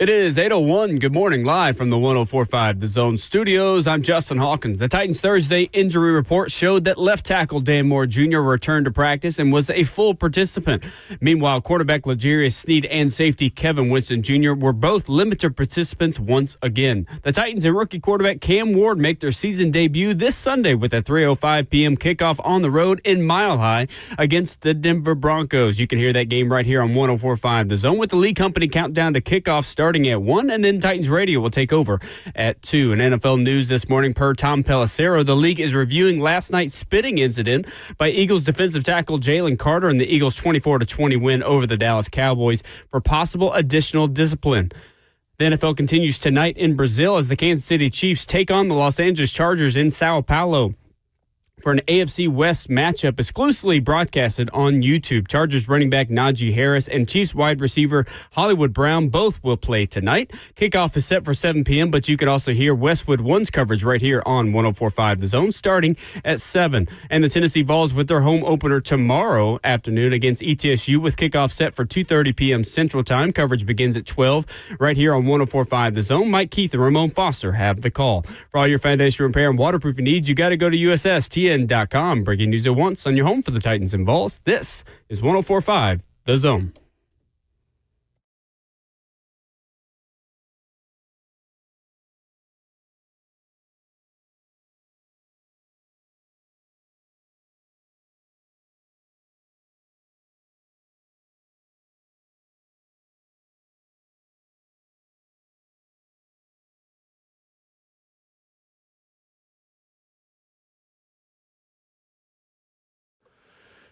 It is 8:01. Good morning, live from the 104.5 The Zone studios. I'm Justin Hawkins. The Titans' Thursday injury report showed that left tackle Dan Moore Jr. returned to practice and was a full participant. Meanwhile, quarterback L'Jarius Sneed and safety Kevin Winston Jr. were both limited participants once again. The Titans and rookie quarterback Cam Ward make their season debut this Sunday with a 3:05 p.m. kickoff on the road in Mile High against the Denver Broncos. You can hear that game right here on 104.5 The Zone with the Lee Company countdown to kickoff starting at 1, and then Titans Radio will take over at 2. In NFL news this morning, per Tom Pelissero, the league is reviewing last night's spitting incident by Eagles defensive tackle Jalen Carter and the Eagles' 24-20 win over the Dallas Cowboys for possible additional discipline. The NFL continues tonight in Brazil as the Kansas City Chiefs take on the Los Angeles Chargers in Sao Paulo for an AFC West matchup exclusively broadcasted on YouTube. Chargers running back Najee Harris and Chiefs wide receiver Hollywood Brown both will play tonight. Kickoff is set for 7 p.m., but you can also hear Westwood One's coverage right here on 104.5 The Zone starting at 7. And the Tennessee Vols with their home opener tomorrow afternoon against ETSU with kickoff set for 2:30 p.m. Central Time. Coverage begins at 12 right here on 104.5 The Zone. Mike Keith and Ramon Foster have the call. For all your foundation repair and waterproofing needs, you got to go to USSTN.com. Breaking news at once on your home for the Titans and Vols. This is 104.5 The Zone.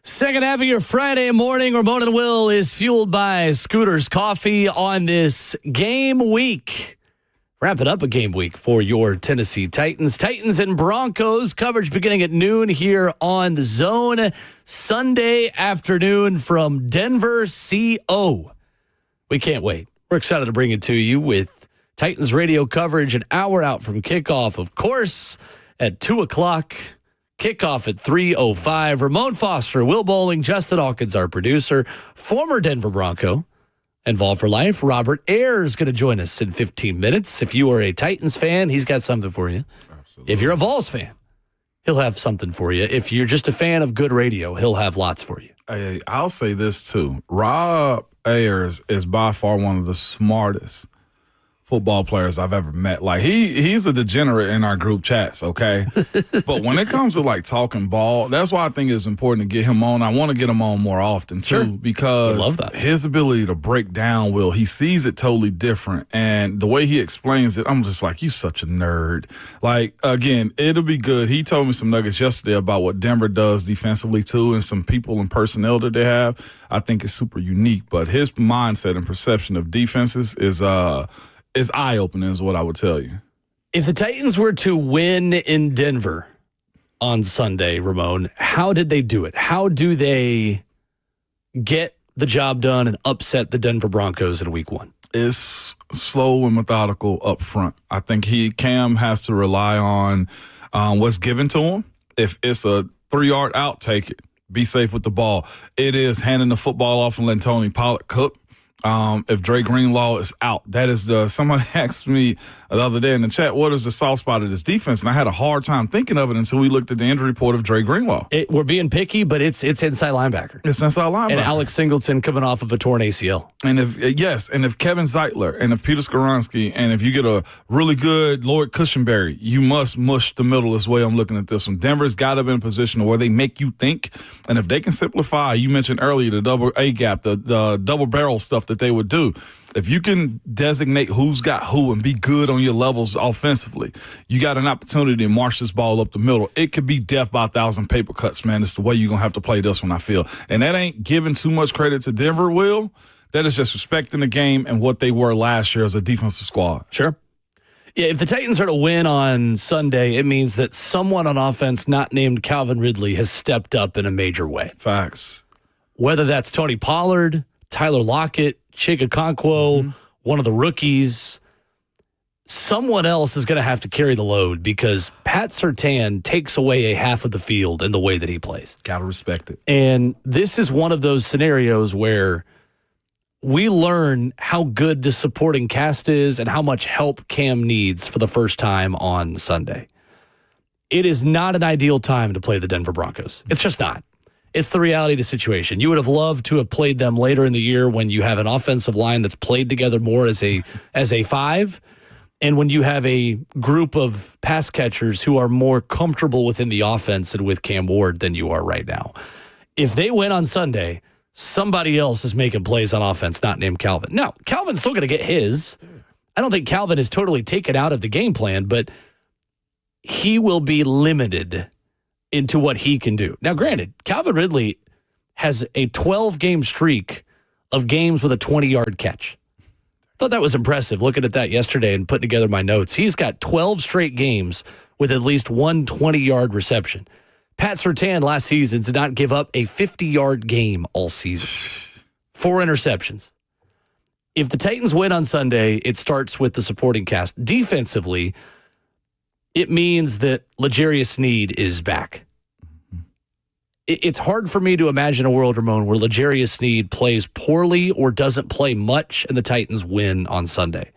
Second half of your Friday morning, Ramon and Will is fueled by Scooter's Coffee on this game week. Wrapping up a game week for your Tennessee Titans. Titans and Broncos coverage beginning at noon here on The Zone. Sunday afternoon from Denver, CO. We can't wait. We're excited to bring it to you with Titans radio coverage an hour out from kickoff, of course, at 2 o'clock. Kickoff at 3:05. Ramon Foster, Will Bowling, Justin Hawkins, our producer, former Denver Bronco, involved for life. Robert Ayers going to join us in 15 minutes. If you are a Titans fan, he's got something for you. Absolutely. If you're a Vols fan, he'll have something for you. If you're just a fan of good radio, he'll have lots for you. Hey, I'll say this too. Rob Ayers is by far one of the smartest football players I've ever met. Like he's a degenerate in our group chats, okay? But when it comes to like talking ball, that's why I think it's important to get him on. I want to get him on more often too, because his ability to break down, Will, he sees it totally different. And the way he explains it, I'm just like, you such a nerd. Like, again, it'll be good. He told me some nuggets yesterday about what Denver does defensively too, and some people and personnel that they have. I think it's super unique. But his mindset and perception of defenses is eye-opening is what I would tell you. If the Titans were to win in Denver on Sunday, Ramon, how did they do it? How do they get the job done and upset the Denver Broncos in week 1? It's slow and methodical up front. I think Cam has to rely on what's given to him. If it's a 3-yard out, take it. Be safe with the ball. It is handing the football off and letting Tony Pollard cook. If Dre Greenlaw is out, that is someone asked me the other day in the chat, what is the soft spot of this defense? And I had a hard time thinking of it until we looked at the injury report of Dre Greenlaw. We're being picky, but it's inside linebacker. It's inside linebacker. And Alex Singleton coming off of a torn ACL. And if Kevin Zeitler and if Peter Skoronski and if you get a really good Lloyd Cushenberry, you must mush the middle is the way I'm looking at this one. Denver's got to be in a position where they make you think. And if they can simplify, you mentioned earlier the double A gap, the double barrel stuff that they would do. If you can designate who's got who and be good on your levels offensively, you got an opportunity to march this ball up the middle. It could be death by 1,000 paper cuts, man. It's the way you're going to have to play this one, I feel. And that ain't giving too much credit to Denver, Will. That is just respecting the game and what they were last year as a defensive squad. Sure. Yeah, if the Titans are to win on Sunday, it means that someone on offense not named Calvin Ridley has stepped up in a major way. Facts. Whether that's Tony Pollard, Tyler Lockett, Chika Okonkwo, one of the rookies, someone else is going to have to carry the load because Pat Surtain takes away a half of the field in the way that he plays. Got to respect it. And this is one of those scenarios where we learn how good this supporting cast is and how much help Cam needs for the first time on Sunday. It is not an ideal time to play the Denver Broncos. It's just not. It's the reality of the situation. You would have loved to have played them later in the year when you have an offensive line that's played together more as a five, and when you have a group of pass catchers who are more comfortable within the offense and with Cam Ward than you are right now. If they win on Sunday, somebody else is making plays on offense, not named Calvin. Now, Calvin's still going to get his. I don't think Calvin is totally taken out of the game plan, but he will be limited into what he can do. Now, granted, Calvin Ridley has a 12-game streak of games with a 20-yard catch. Thought that was impressive looking at that yesterday and putting together my notes. He's got 12 straight games with at least one 20-yard reception. Pat Surtain last season did not give up a 50-yard game all season. 4 interceptions. If the Titans win on Sunday, it starts with the supporting cast. Defensively, it means that L'Jarius Sneed is back. It's hard for me to imagine a world, Ramon, where L'Jarius Sneed plays poorly or doesn't play much and the Titans win on Sunday.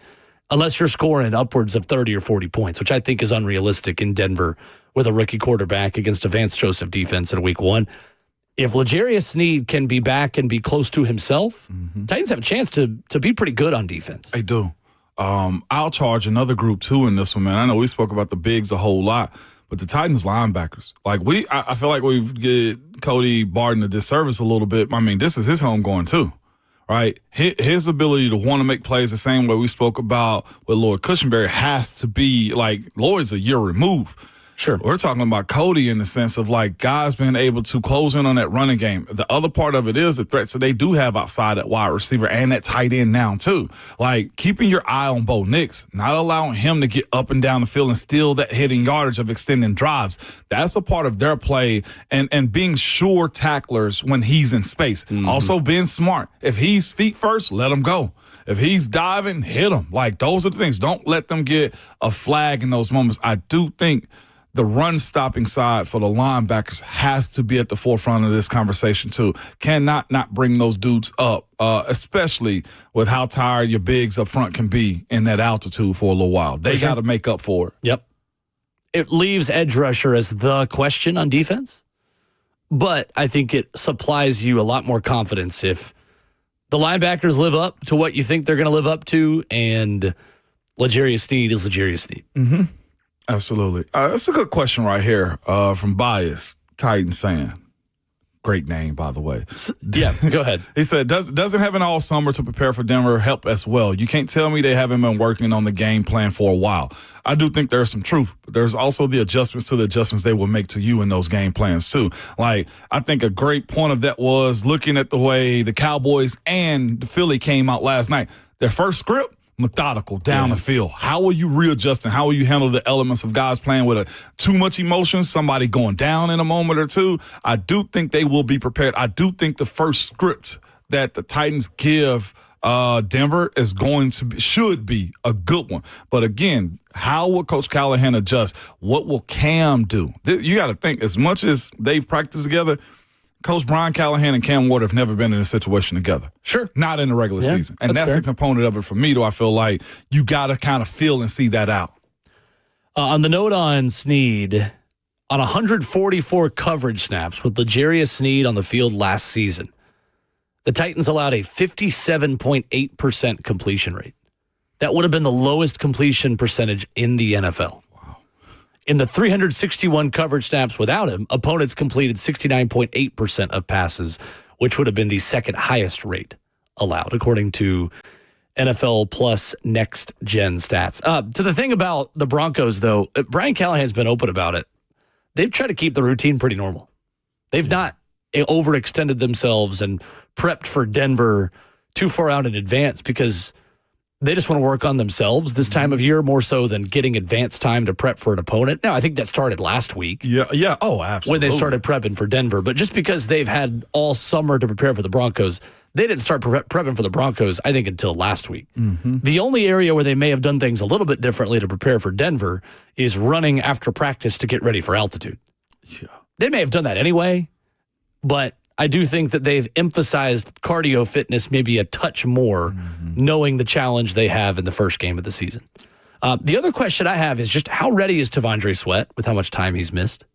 Unless you're scoring upwards of 30 or 40 points, which I think is unrealistic in Denver with a rookie quarterback against a Vance Joseph defense in week 1. If L'Jarius Sneed can be back and be close to himself, Titans have a chance to be pretty good on defense. They do. I'll charge another group too in this one, man. I know we spoke about the bigs a whole lot, but the Titans linebackers, I feel like we've get Cody Barton a disservice a little bit. I mean, this is his home going too, right? His ability to want to make plays the same way we spoke about with Lloyd Cushenberry has to be like Lloyd's a year removed. Sure. We're talking about Cody in the sense of like guys being able to close in on that running game. The other part of it is the threats that they do have outside at wide receiver and that tight end now too. Like keeping your eye on Bo Nix, not allowing him to get up and down the field and steal that hitting yardage of extending drives. That's a part of their play and being sure tacklers when he's in space. Also being smart. If he's feet first, let him go. If he's diving, hit him. Like those are the things. Don't let them get a flag in those moments. I do think the run-stopping side for the linebackers has to be at the forefront of this conversation, too. Cannot not bring those dudes up, especially with how tired your bigs up front can be in that altitude for a little while. They got to make up for it. Yep. It leaves edge rusher as the question on defense, but I think it supplies you a lot more confidence if the linebackers live up to what you think they're going to live up to, and L'Jarius Sneed is L'Jarius Sneed. Absolutely. That's a good question right here from Bias, Titans fan. Great name, by the way. Yeah, go ahead. He said, doesn't having all summer to prepare for Denver help as well? You can't tell me they haven't been working on the game plan for a while. I do think there's some truth, but there's also the adjustments to the adjustments they will make to you in those game plans too. Like, I think a great point of that was looking at the way the Cowboys and the Philly came out last night. Their first script, methodical down the field. How will you readjust and how will you handle the elements of guys playing with too much emotion, somebody going down in a moment or two? I do think they will be prepared. I do think the first script that the Titans give Denver is should be a good one. But again, how will Coach Callahan adjust? What will Cam do? You got to think, as much as they've practiced together, Coach Brian Callahan and Cam Ward have never been in a situation together. Sure. Not in the regular season. And that's a component of it for me, though. I feel like you got to kind of feel and see that out. On the note on Sneed, on 144 coverage snaps with L'Jarius Sneed on the field last season, the Titans allowed a 57.8% completion rate. That would have been the lowest completion percentage in the NFL. In the 361 coverage snaps without him, opponents completed 69.8% of passes, which would have been the second highest rate allowed, according to NFL Plus Next Gen stats. To the thing about the Broncos, though, Brian Callahan's been open about it. They've tried to keep the routine pretty normal. They've not overextended themselves and prepped for Denver too far out in advance because they just want to work on themselves this time of year more so than getting advanced time to prep for an opponent. Now, I think that started last week. Yeah. Oh, absolutely. When they started prepping for Denver. But just because they've had all summer to prepare for the Broncos, they didn't start prepping for the Broncos, I think, until last week. The only area where they may have done things a little bit differently to prepare for Denver is running after practice to get ready for altitude. Yeah. They may have done that anyway, but I do think that they've emphasized cardio fitness maybe a touch more, knowing the challenge they have in the first game of the season. The other question I have is just how ready is Tavondre Sweat with how much time he's missed?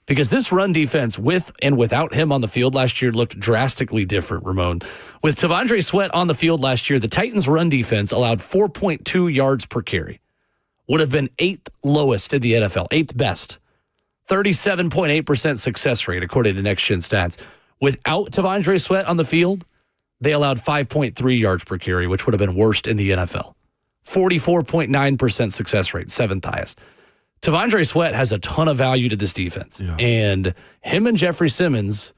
Because this run defense, with and without him on the field last year, looked drastically different, Ramon. With Tavondre Sweat on the field last year, the Titans' run defense allowed 4.2 yards per carry. Would have been 8th lowest in the NFL, 8th best. 37.8% success rate, according to Next Gen Stats. Without Tavondre Sweat on the field, they allowed 5.3 yards per carry, which would have been worst in the NFL. 44.9% success rate, 7th highest. Tavondre Sweat has a ton of value to this defense. Yeah. And him and Jeffrey Simmons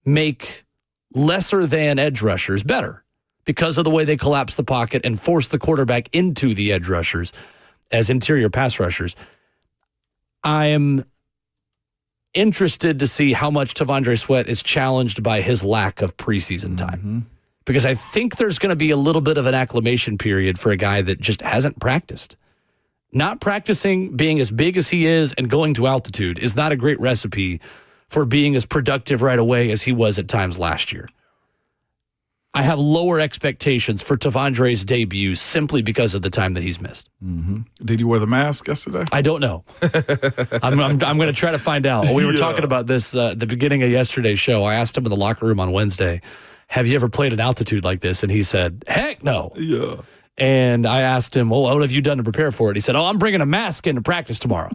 make lesser than edge rushers better because of the way they collapse the pocket and force the quarterback into the edge rushers as interior pass rushers. I am interested to see how much Tavondre Sweat is challenged by his lack of preseason time. Because I think there's going to be a little bit of an acclimation period for a guy that just hasn't practiced. Not practicing, being as big as he is, and going to altitude is not a great recipe for being as productive right away as he was at times last year. I have lower expectations for Tavondre's debut simply because of the time that he's missed. Did he wear the mask yesterday? I don't know. I'm going to try to find out. We were talking about this at the beginning of yesterday's show. I asked him in the locker room on Wednesday, have you ever played an altitude like this? And he said, heck no. Yeah. And I asked him, well, what have you done to prepare for it? He said, I'm bringing a mask into practice tomorrow.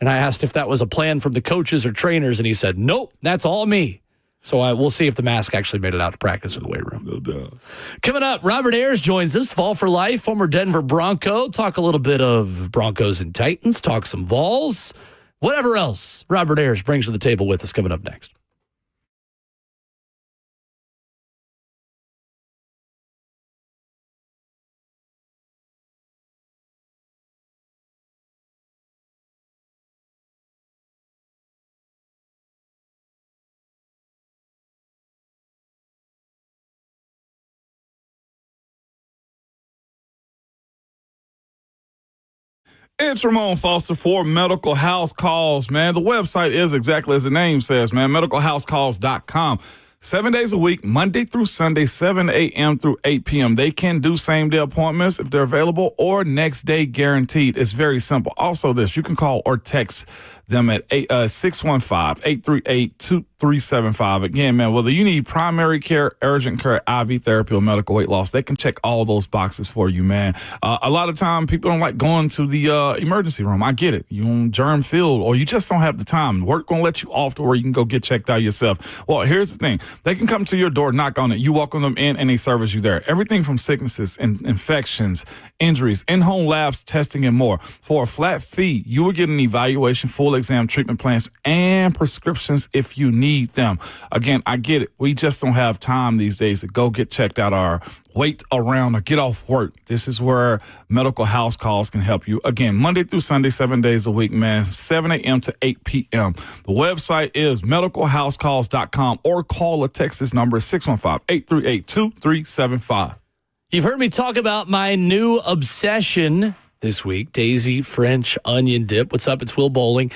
And I asked if that was a plan from the coaches or trainers, and he said, nope, that's all me. So we'll see if the mask actually made it out to practice in the weight room. No doubt. Coming up, Robert Ayers joins us, Fall for Life, former Denver Bronco. Talk a little bit of Broncos and Titans, talk some Vols, whatever else Robert Ayers brings to the table with us coming up next. It's Ramon Foster for Medical House Calls, man. The website is exactly as the name says, man, medicalhousecalls.com. 7 days a week, Monday through Sunday, 7 a.m. through 8 p.m. They can do same-day appointments if they're available or next day guaranteed. It's very simple. Also this, you can call or text them at 615-838-2375. Again, man, whether you need primary care, urgent care, IV therapy, or medical weight loss, they can check all those boxes for you, man. A lot of time, people don't like going to the emergency room. I get it. You on germ field, or you just don't have the time. Work gonna let you off to where you can go get checked out yourself. Well, here's the thing. They can come to your door, knock on it. You welcome them in, and they service you there. Everything from sicknesses and infections, injuries, in-home labs, testing, and more. For a flat fee, you will get an evaluation, full exam, treatment plans, and prescriptions if you need them. Again, I get it. We just don't have time these days to go get checked out or wait around or get off work. This is where Medical House Calls can help you. Again, Monday through Sunday, 7 days a week, man, 7 a.m. to 8 p.m. The website is medicalhousecalls.com or call or text this number 615-838-2375. You've heard me talk about my new obsession this week, Daisy French onion dip. What's up? It's Will Bowling.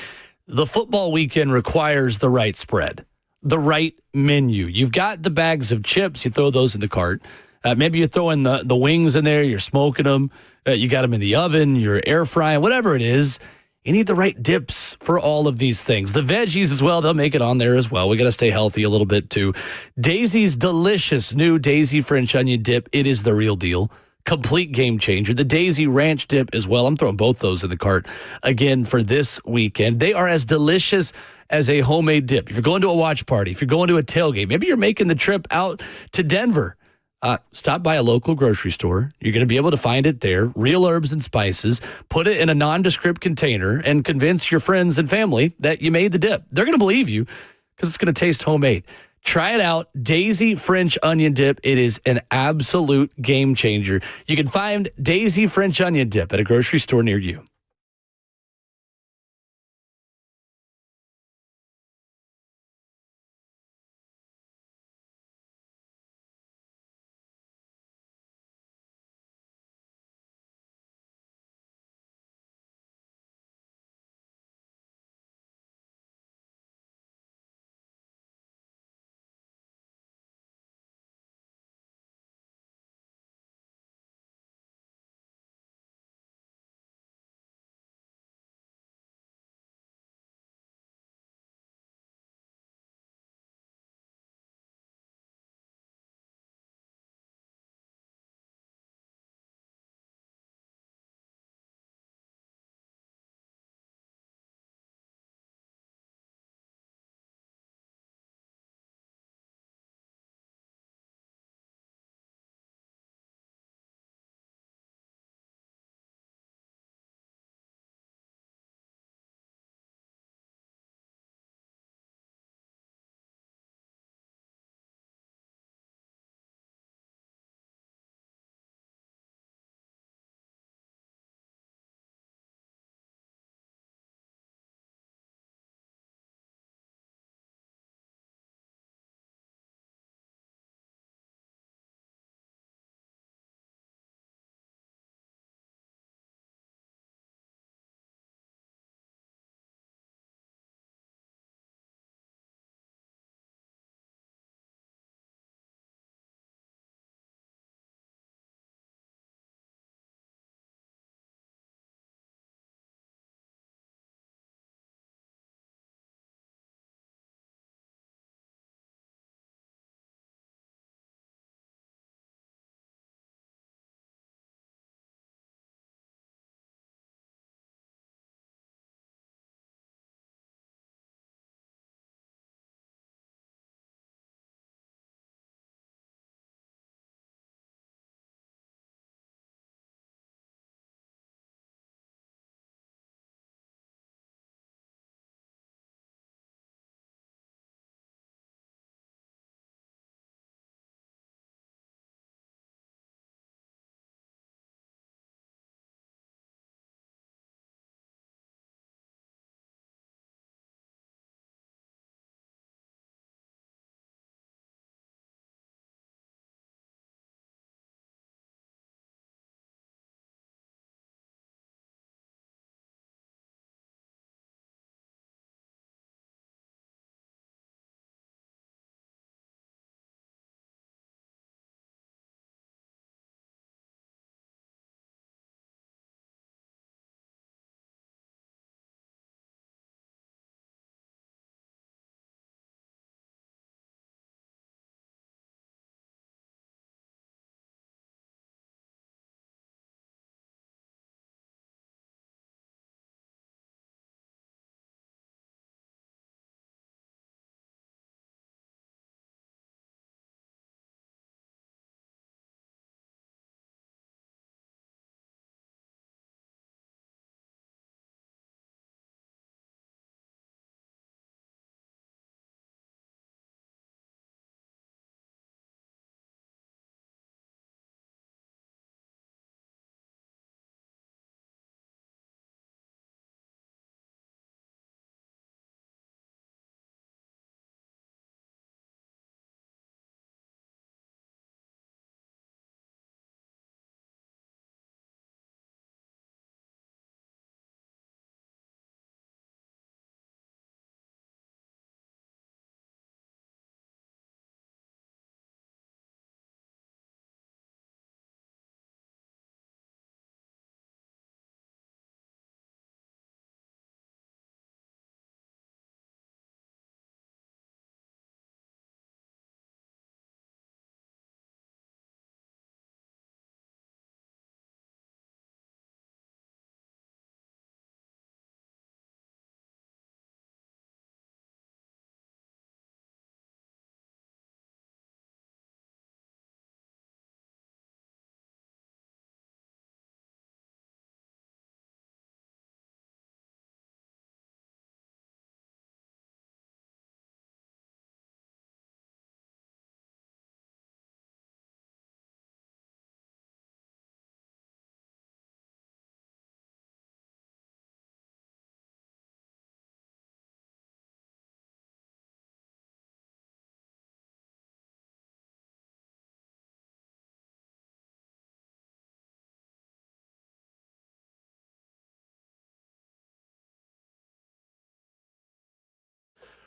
The football weekend requires the right spread, the right menu. You've got the bags of chips. You throw those in the cart. Maybe you're throwing the wings in there. You're smoking them. You got them in the oven. You're air frying, whatever it is. You need the right dips for all of these things. The veggies as well, they'll make it on there as well. We got to stay healthy a little bit too. Daisy's delicious new Daisy French onion dip. It is the real deal. Complete game changer. The Daisy Ranch dip as well. I'm throwing both those in the cart again for this weekend. They are as delicious as a homemade dip. If you're going to a watch party, if you're going to a tailgate, maybe you're making the trip out to Denver, stop by a local grocery store. You're going to be able to find it there. Real herbs and spices. Put it in a nondescript container and convince your friends and family that you made the dip. They're going to believe you because it's going to taste homemade. Try it out. Daisy French onion dip. It is an absolute game changer. You can find Daisy French onion dip at a grocery store near you.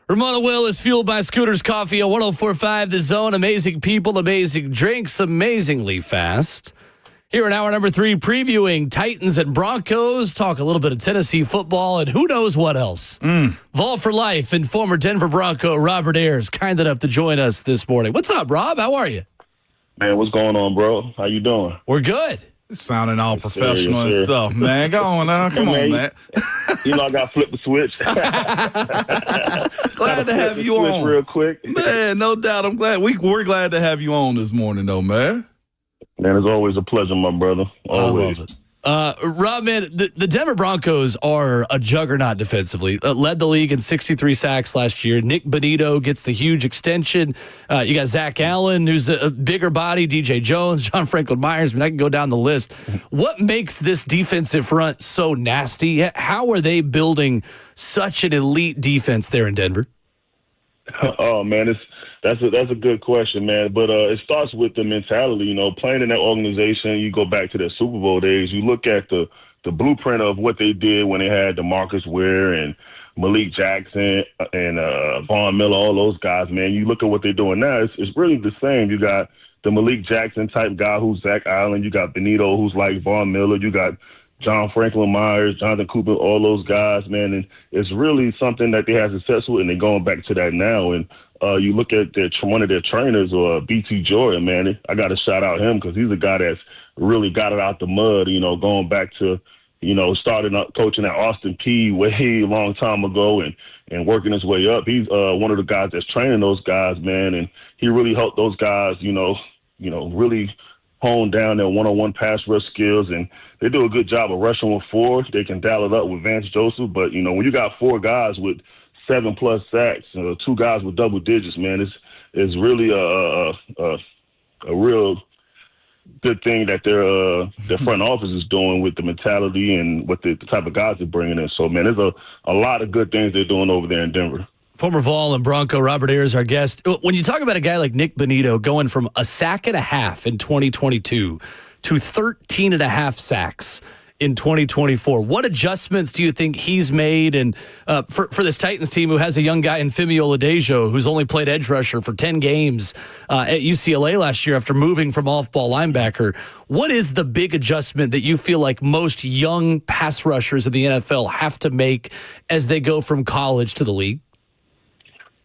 Ramona Will is fueled by Scooters Coffee on 104.5 The Zone. Amazing people, amazing drinks, amazingly fast. Here in hour number 3, previewing Titans and Broncos, talk a little bit of Tennessee football, and who knows what else. Vol for life and former Denver Bronco Robert Ayers, kind enough to join us this morning. What's up, Rob? How are you? Man, what's going on, bro? How you doing? We're good. It's sounding all professional and stuff, man. Go on now. Come on, man. You know I got to flip the switch. Glad to have you on. Real quick. Man, no doubt. I'm glad. We're glad to have you on this morning, though, man. Man, it's always a pleasure, my brother. Always. I love it. Rob, man, the Denver Broncos are a juggernaut defensively. Led the league in 63 sacks last year. Nick Bonito gets the huge extension. You got Zach Allen, who's a bigger body, DJ Jones, John Franklin Myers. I mean, I can go down the list. What makes this defensive front so nasty? How are they building such an elite defense there in Denver? Oh, man, that's a good question, man. But it starts with the mentality. You know, playing in that organization, you go back to their Super Bowl days. You look at the blueprint of what they did when they had DeMarcus Ware and Malik Jackson and Von Miller, all those guys, man. You look at what they're doing now, it's really the same. You got the Malik Jackson type guy who's Zach Allen. You got Benito who's like Von Miller. You got John Franklin Myers, Jonathan Cooper, all those guys, man. And it's really something that they have success with, and they're going back to that now. And you look at one of their trainers, or BT Jordan, man. I got to shout out him because he's a guy that's really got it out the mud, you know, going back to, you know, starting up coaching at Austin Peay way a long time ago and working his way up. He's one of the guys that's training those guys, man. And he really helped those guys, you know, really hone down their one-on-one pass rush skills. And they do a good job of rushing with 4. They can dial it up with Vance Joseph. But, you know, when you got 4 guys with 7+ sacks, 2 guys with double digits, man, it's really a real good thing that their front office is doing with the mentality and what the type of guys they're bringing in. So, man, there's a lot of good things they're doing over there in Denver. Former Vol and Bronco Robert Ayers, our guest. When you talk about a guy like Nick Bonito going from a sack and a half in 2022 to 13.5 sacks in 2024, what adjustments do you think he's made? And for this Titans team, who has a young guy in Femi Oladejo, who's only played edge rusher for 10 games at UCLA last year after moving from off-ball linebacker, what is the big adjustment that you feel like most young pass rushers in the NFL have to make as they go from college to the league?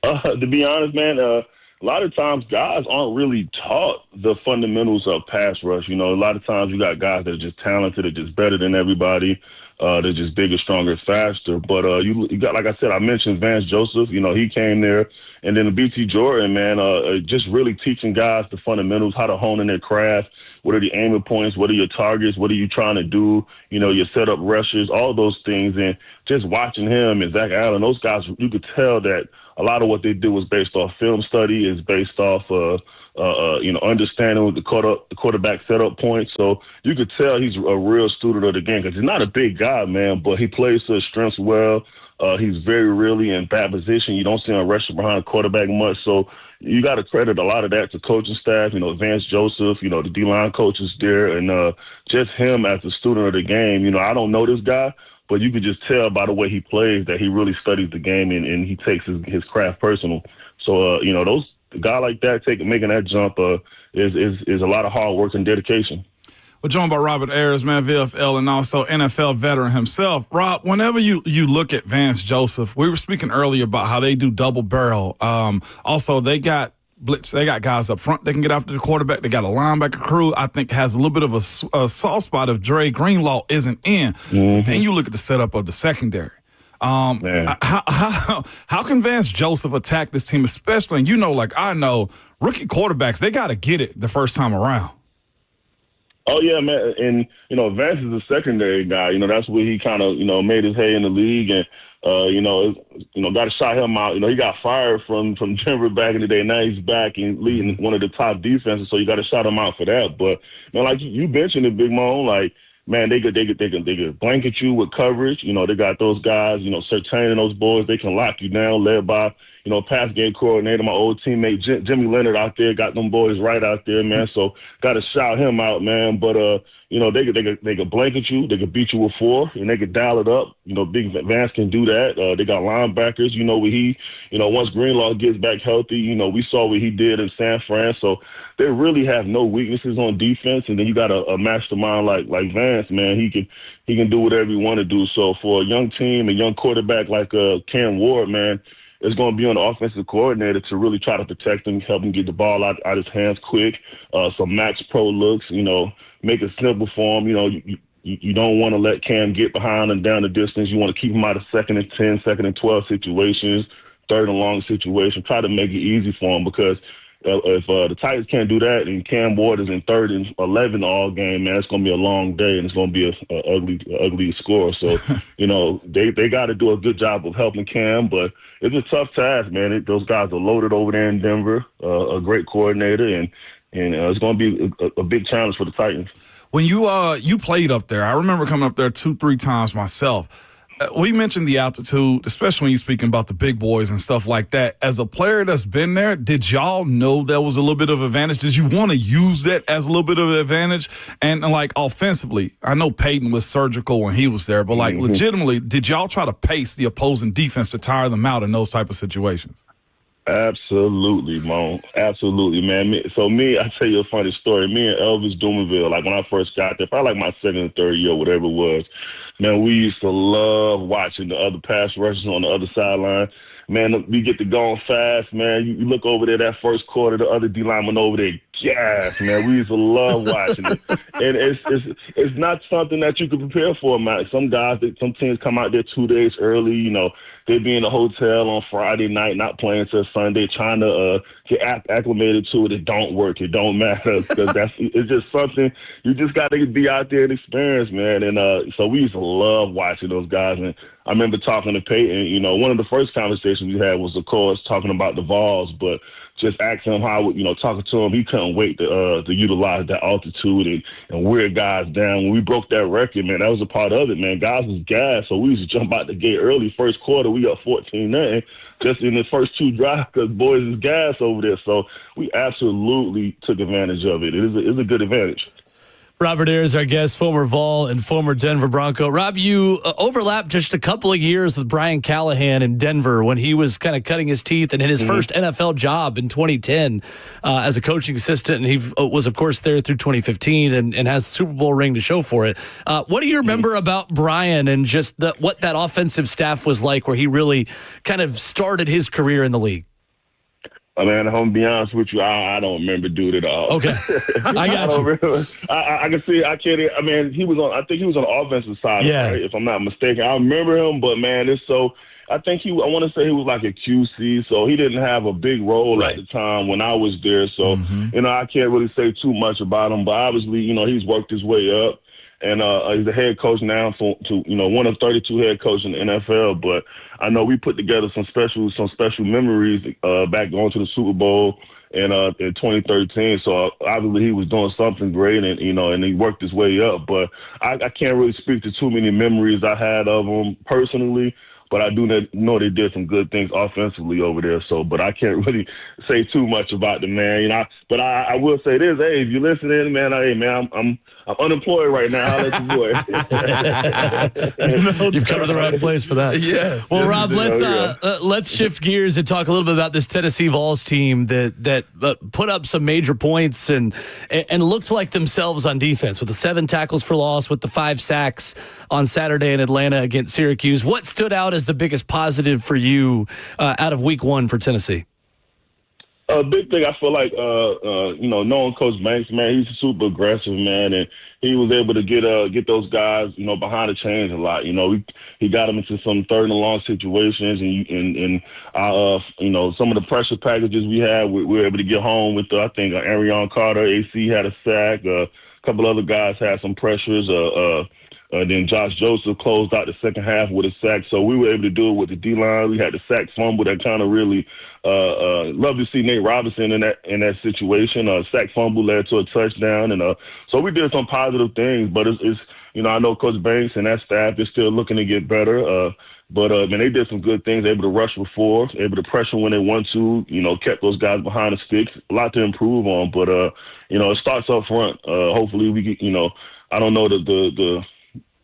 To be honest, man, a lot of times guys aren't really taught the fundamentals of pass rush. You know, a lot of times you got guys that are just talented, they're just better than everybody. They're just bigger, stronger, faster. But you got, like I said, I mentioned Vance Joseph. You know, he came there. And then the BT Jordan, man, just really teaching guys the fundamentals, how to hone in their craft. What are the aiming points? What are your targets? What are you trying to do? You know, your setup rushes, all those things. And just watching him and Zach Allen, those guys, you could tell that a lot of what they do is based off film study, is based off, understanding the quarterback setup points. So you could tell he's a real student of the game because he's not a big guy, man, but he plays to his strengths well. He's very really in bad position. You don't see him rushing behind the quarterback much. So you got to credit a lot of that to coaching staff, you know, Vance Joseph, you know, the D-line coaches there, and just him as a student of the game. You know, I don't know this guy, but you could just tell by the way he plays that he really studies the game and he takes his craft personal. So, a guy like that making that jump is a lot of hard work and dedication. We're joined by Robert Ayers, man, VFL, and also NFL veteran himself. Rob, whenever you look at Vance Joseph, we were speaking earlier about how they do double barrel. Also, they got blitz. They got guys up front that can get after the quarterback. They got a linebacker crew, I think, has a little bit of a soft spot if Dre Greenlaw isn't in. Mm-hmm. Then you look at the setup of the secondary. How can Vance Joseph attack this team, especially, and I know, rookie quarterbacks, they got to get it the first time around. Oh, yeah, man. And, Vance is a secondary guy. That's where he kind of, made his hay in the league and, got to shout him out. He got fired from Denver back in the day. Now he's back and leading one of the top defenses, so you got to shout him out for that. But, man, like you mentioned it, Big Mo, like, man, they could blanket you with coverage. They got those guys, Surtain and those boys, they can lock you down, led by, pass game coordinator, my old teammate Jimmy Leonard out there, got them boys right out there, man. So got to shout him out, man. But they could blanket you, they could beat you with 4, and they could dial it up. Big Vance can do that. They got linebackers. Once Greenlaw gets back healthy, we saw what he did in San Fran. So they really have no weaknesses on defense. And then you got a mastermind like Vance, man. He can do whatever he want to do. So for a young team, a young quarterback like Cam Ward, man, it's going to be on the offensive coordinator to really try to protect him, help him get the ball out his hands quick. Some max pro looks, make it simple for him. You don't want to let Cam get behind and down the distance. You want to keep him out of 2nd and 10, 2nd and 12 situations, 3rd and long situation. Try to make it easy for him because if the Titans can't do that and Cam Ward is in 3rd and 11 all game, man, it's going to be a long day and it's going to be an ugly score. So, they got to do a good job of helping Cam, but it's a tough task, man. Those guys are loaded over there in Denver, a great coordinator, and it's going to be a big challenge for the Titans. When you played up there, I remember coming up there 2-3 times myself. We mentioned the altitude, especially when you're speaking about the big boys and stuff like that. As a player that's been there, did y'all know that was a little bit of advantage? Did you want to use that as a little bit of an advantage? And like offensively, I know Peyton was surgical when he was there, but like legitimately, did y'all try to pace the opposing defense to tire them out in those type of situations? Absolutely, Mo. Absolutely, man. I'll tell you a funny story. Me and Elvis Dumerville, like when I first got there, probably like my 2nd or 3rd year, whatever it was, man, we used to love watching the other pass rushers on the other sideline. Man, we get to going fast, man. You look over there that first quarter, the other D lineman over there, gas, man. We used to love watching it. And it's not something that you can prepare for, man. Some teams come out there 2 days early, they be in a hotel on Friday night, not playing till Sunday, trying to get acclimated to it. It don't work. It don't matter because it's just something you just got to be out there and experience, man. And so we used to love watching those guys. And I remember talking to Peyton. One of the first conversations we had was, of course, talking about the Vols, but just asking him how, talking to him, he couldn't wait to utilize that altitude and wear guys down. When we broke that record, man, that was a part of it, man. Guys was gas, so we used to jump out the gate early. First quarter, we up 14-0 just in the first 2 drives because boys is gas over there. So we absolutely took advantage of it. It's a good advantage. Robert Ayers, our guest, former Vol and former Denver Bronco. Rob, you overlapped just a couple of years with Brian Callahan in Denver when he was kind of cutting his teeth and in his first NFL job in 2010 as a coaching assistant. And he was, of course, there through 2015 and has the Super Bowl ring to show for it. What do you remember about Brian and just what that offensive staff was like where he really kind of started his career in the league? Man, I'm gonna be honest with you. I don't remember dude at all. Okay, I got you. I can see. I can't. I mean, he was on. I think he was on the offensive side. Yeah. Right, if I'm not mistaken, I remember him. But man, it's so. I think I want to say he was like a QC, so he didn't have a big role at the time when I was there. So I can't really say too much about him. But obviously, he's worked his way up. And he's a head coach now to one of 32 head coaches in the NFL. But I know we put together some special memories back going to the Super Bowl in 2013. So obviously he was doing something great, and and he worked his way up. But I can't really speak to too many memories I had of him personally. But I do know they did some good things offensively over there. So, but I can't really say too much about the man. But I will say this: hey, if you're listening, man, I'm unemployed right now. I'll let you boy. You've covered the right place for that. Yes. Well, Rob, let's shift gears and talk a little bit about this Tennessee Vols team that put up some major points and looked like themselves on defense with the 7 tackles for loss, with the 5 sacks on Saturday in Atlanta against Syracuse. What stood out as the biggest positive for you out of Week 1 for Tennessee? A big thing, I feel like, knowing Coach Banks, man, he's super aggressive, man, and he was able to get those guys, behind the chains a lot. He got them into some 3rd and long situations, and some of the pressure packages we had, we were able to get home with. I think Arion Carter, AC had a sack. A couple other guys had some pressures. Then Josh Joseph closed out the second half with a sack. So we were able to do it with the D-line. We had the sack fumble that kind of really love to see Nate Robinson in that situation. Sack fumble led to a touchdown. And so we did some positive things. But it's I know Coach Banks and that staff is still looking to get better. But they did some good things. Able to rush before, able to pressure when they want to. Kept those guys behind the sticks. A lot to improve on. But it starts up front. Hopefully we get. I don't know the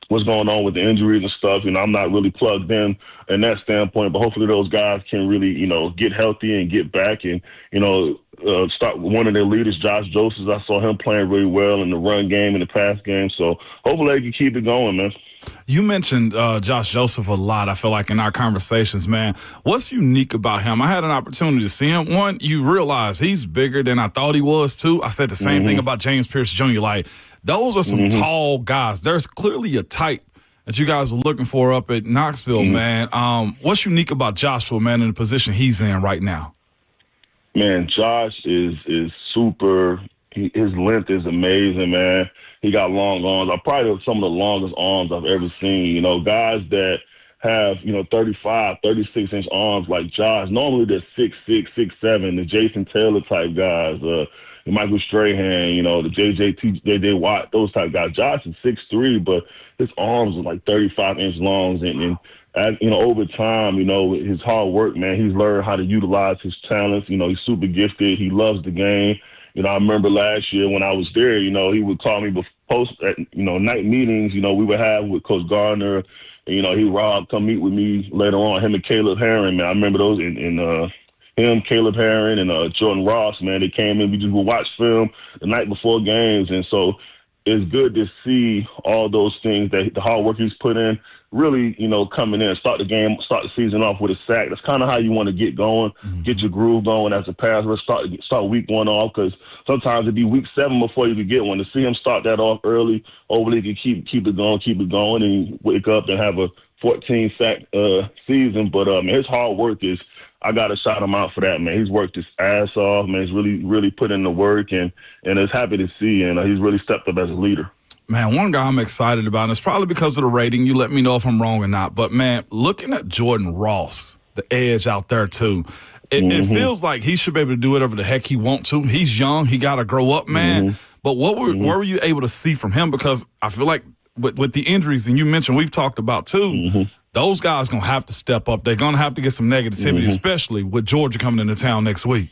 what's going on with the injuries and stuff. I'm not really plugged in that standpoint. But hopefully those guys can really get healthy and get back and start with one of their leaders, Josh Joseph. I saw him playing really well in the run game and the pass game. So hopefully they can keep it going, man. You mentioned Josh Joseph a lot, I feel like, in our conversations, man. What's unique about him? I had an opportunity to see him. One, you realize he's bigger than I thought he was, too. I said the same thing about James Pierce Jr. Like, those are some tall guys. There's clearly a type that you guys are looking for up at Knoxville, man. What's unique about Joshua, man, in the position he's in right now? Man, Josh is super. His length is amazing, man. He got long arms. Probably some of the longest arms I've ever seen. Guys that have, 35, 36-inch arms like Josh. Normally they're 6'6", 6'7", the Jason Taylor type guys, the Michael Strahan, the J.J. Watt, those type guys. Josh is 6'3", but his arms are like 35-inch longs. And as, over time, his hard work, man, he's learned how to utilize his talents. He's super gifted. He loves the game. I remember last year when I was there, he would call me post at, night meetings, we would have with Coach Gardner. And, Rob come meet with me later on, him and Caleb Herring, man. I remember those him, Caleb Herring, and Jordan Ross, man. They came in, we just would watch film the night before games. And so it's good to see all those things, that the hard work he's put in, really, coming in, start the season off with a sack. That's kind of how you want to get going, get your groove going as a passer, start week one off, because sometimes it'd be week 7 before you could get one. To see him start that off early, hopefully he can keep it going, and wake up and have a 14-sack season. But his hard work is, I got to shout him out for that, man. He's worked his ass off, man. He's really, really put in the work, and it's happy to see, and he's really stepped up as a leader. Man, one guy I'm excited about, and it's probably because of the rating. You let me know if I'm wrong or not. But, man, looking at Jordan Ross, the edge out there, too, it feels like he should be able to do whatever the heck he wants to. He's young. He got to grow up, man. But what were you able to see from him? Because I feel like with the injuries, and you mentioned we've talked about, too, those guys going to have to step up. They're going to have to get some negativity, especially with Georgia coming into town next week.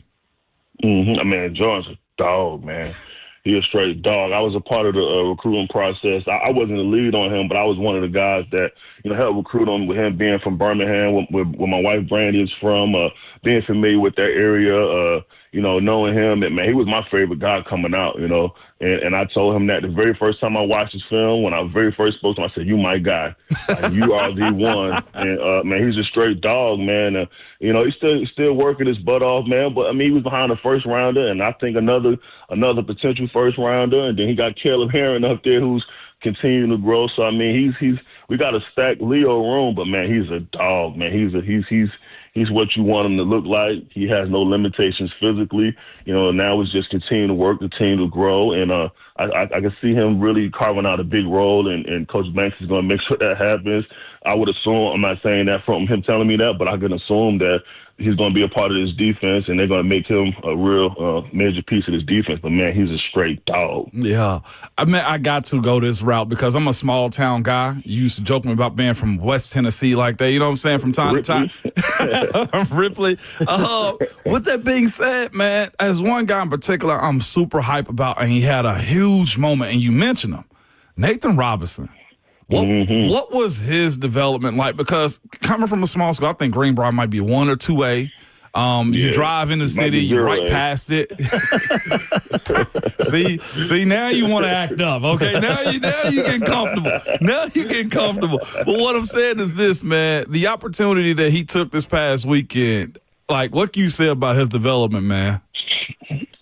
I mean, Jordan's a dog, man. He's a straight dog. I was a part of the recruiting process. I wasn't the lead on him, but I was one of the guys that, helped recruit him, with him being from Birmingham, where my wife Brandy is from, being familiar with that area, knowing him. And, man, he was my favorite guy coming out, And I told him that the very first time I watched his film, when I very first spoke to him, I said, "You my guy. You are the one." And, man, he's a straight dog, man. He's still working his butt off, man. But, I mean, he was behind the first rounder, and I think another potential first rounder. And then he got Caleb Herring up there, who's continuing to grow. So, I mean, we got a stacked Leo room, but, man, he's a dog, man. He's what you want him to look like. He has no limitations physically. Now it's just continue to work, continue to grow. And I can see him really carving out a big role, and Coach Banks is going to make sure that happens. I would assume, I'm not saying that from him telling me that, but I can assume that he's going to be a part of this defense, and they're going to make him a real major piece of this defense. But, man, he's a straight dog. Yeah. I got to go this route because I'm a small-town guy. You used to joke me about being from West Tennessee like that. You know what I'm saying? From time to time. Ripley. With that being said, man, as one guy in particular I'm super hype about, and he had a huge moment, and you mentioned him, Nathan Robinson. What was his development like? Because coming from a small school, I think Greenbrier might be 1 or 2A. You drive in the city, you right past it. see, now you want to act up, okay? Now you get comfortable. Now you get comfortable. But what I'm saying is this, man, the opportunity that he took this past weekend, like, what can you say about his development, man?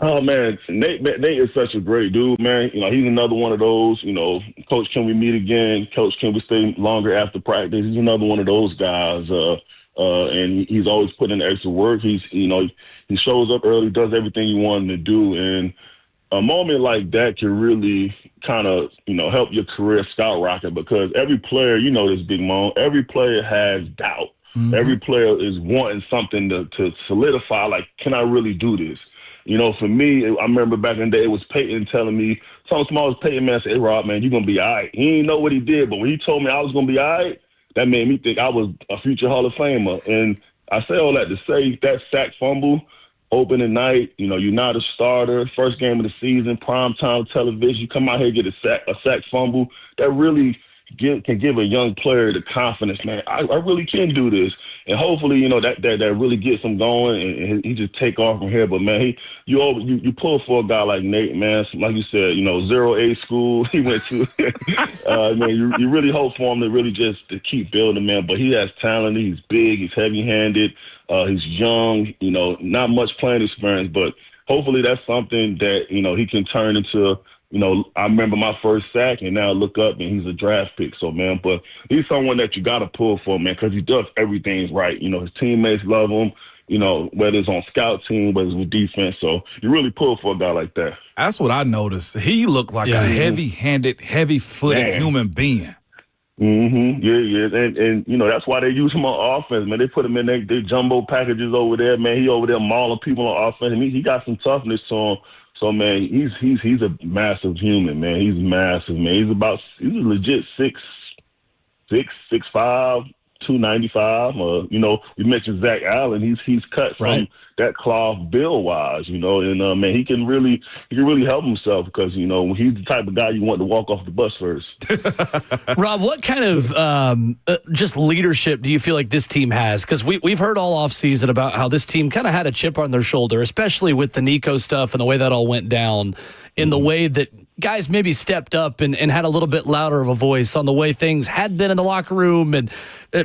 Oh, man, Nate is such a great dude, man. He's another one of those, Coach, can we meet again? Coach, can we stay longer after practice? He's another one of those guys, and he's always putting in the extra work. He shows up early, does everything you want him to do, and a moment like that can really kind of, help your career skyrocket because every player, this Big Mo, every player has doubt. Mm-hmm. Every player is wanting something to solidify, like, can I really do this? For me, I remember back in the day, it was Peyton telling me, something small as Peyton, man, said, hey, Rob, man, you're going to be all right. He didn't know what he did, but when he told me I was going to be all right, that made me think I was a future Hall of Famer. And I say all that to say that sack fumble, opening night, you're not a starter, first game of the season, primetime television, you come out here and get a sack fumble, that really can give a young player the confidence, man, I really can do this. And hopefully, that really gets him going and he just take off from here. But, man, you pull for a guy like Nate, man, like you said, 0A school he went to. Man, you really hope for him to really just to keep building, man. But he has talent. He's big. He's heavy-handed. He's young, not much playing experience. But hopefully that's something that, he can turn into – I remember my first sack, and now I look up, and he's a draft pick. So, man, but he's someone that you got to pull for, man, because he does everything right. His teammates love him, whether it's on scout team, whether it's with defense. So you really pull for a guy like that. That's what I noticed. He looked like a heavy-handed, heavy-footed human being. Mm-hmm. Yeah. And that's why they use him on offense, man. They put him in their jumbo packages over there, man. He over there mauling people on offense. And he got some toughness to him. So, man, he's a massive human, man. He's massive, man. He's a legit 6'5", 295. You mentioned Zach Allen. He's cut from that cloth bill-wise, and man, he can really help himself because he's the type of guy you want to walk off the bus first. Rob, what kind of just leadership do you feel like this team has? Because we've heard all offseason about how this team kind of had a chip on their shoulder, especially with the Nico stuff and the way that all went down, in the way that guys maybe stepped up and had a little bit louder of a voice on the way things had been in the locker room, and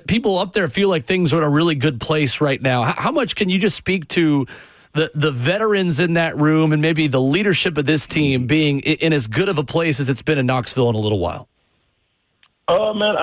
people up there feel like things are in a really good place right now. How much can you just speak to the veterans in that room and maybe the leadership of this team being in as good of a place as it's been in Knoxville in a little while? Man,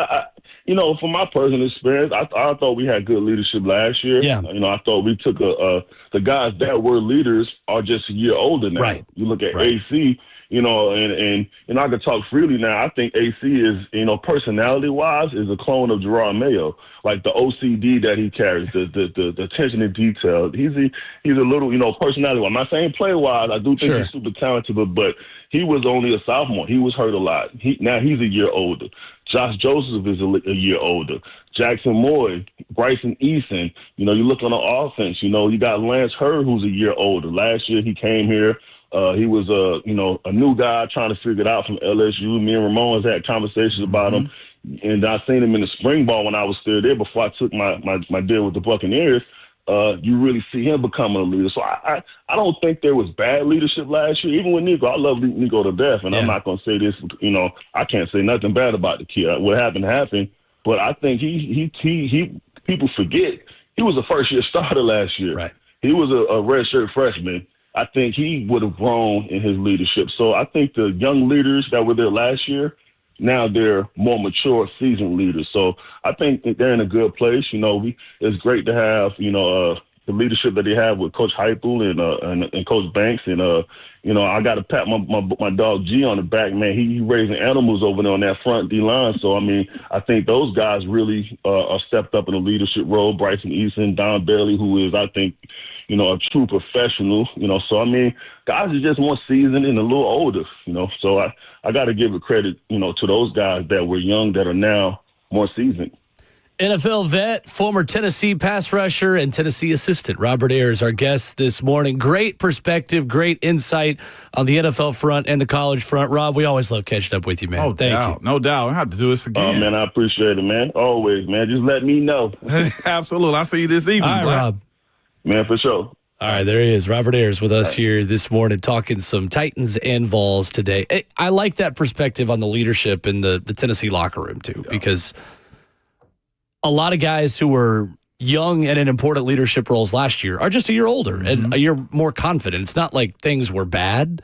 from my personal experience, I thought we had good leadership last year. Yeah. I thought we took the guys that were leaders are just a year older now. Right. You look at AC, and I can talk freely now. I think AC is, personality-wise, is a clone of Gerard Mayo. Like the OCD that he carries, the attention to detail. He's a little, personality-wise. I'm not saying play-wise. I do think he's super talented, but he was only a sophomore. He was hurt a lot. Now he's a year older. Josh Joseph is a year older. Jackson Moy, Bryson Eason. You look on the offense. You got Lance Hurd, who's a year older. Last year he came here. He was a new guy trying to figure it out from LSU. Me and Ramon has had conversations about him, and I seen him in the spring ball when I was still there before I took my deal with the Buccaneers. You really see him becoming a leader. So I don't think there was bad leadership last year. Even with Nico, I love Nico to death, and I'm not going to say this. I can't say nothing bad about the kid. What happened. But I think he people forget he was a first year starter last year. Right. He was a redshirt freshman. I think he would have grown in his leadership. So I think the young leaders that were there last year, now they're more mature, seasoned leaders. So I think they're in a good place. It's great to have, the leadership that they have with Coach Heupel and Coach Banks. And, I got to pat my dog G on the back, man. He raising animals over there on that front D-line. So, I think those guys really are stepped up in a leadership role. Bryson Eason, Don Bailey, who is, I think, a true professional, so guys are just more seasoned and a little older, so I got to give it credit, to those guys that were young that are now more seasoned. NFL vet, former Tennessee pass rusher, and Tennessee assistant Robert Ayers, our guest this morning. Great perspective, great insight on the NFL front and the college front. Rob, we always love catching up with you, man. Thank you. No doubt. I have to do this again. Oh, man, I appreciate it, man. Always, man. Just let me know. Absolutely. I'll see you this evening. All right, Rob. Man, for sure. All right, there he is. Robert Ayers with us here this morning talking some Titans and Vols today. I like that perspective on the leadership in the Tennessee locker room, too, because a lot of guys who were young and in important leadership roles last year are just a year older and a year more confident. It's not like things were bad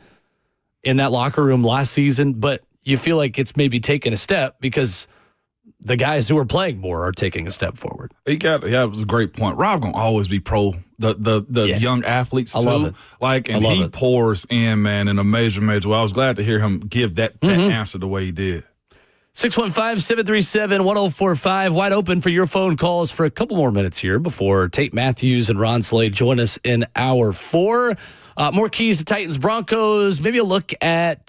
in that locker room last season, but you feel like it's maybe taken a step because the guys who are playing more are taking a step forward. It was a great point. Rob gonna always be pro the young athletes too. I love it. And he pours in, man, in a major way. I was glad to hear him give that answer the way he did. 615-737-1045. Wide open for your phone calls for a couple more minutes here before Tate Matthews and Ron Slade join us in hour 4. More keys to Titans-Broncos. Maybe a look at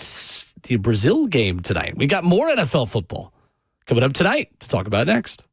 the Brazil game tonight. We got more NFL football coming up tonight to talk about next.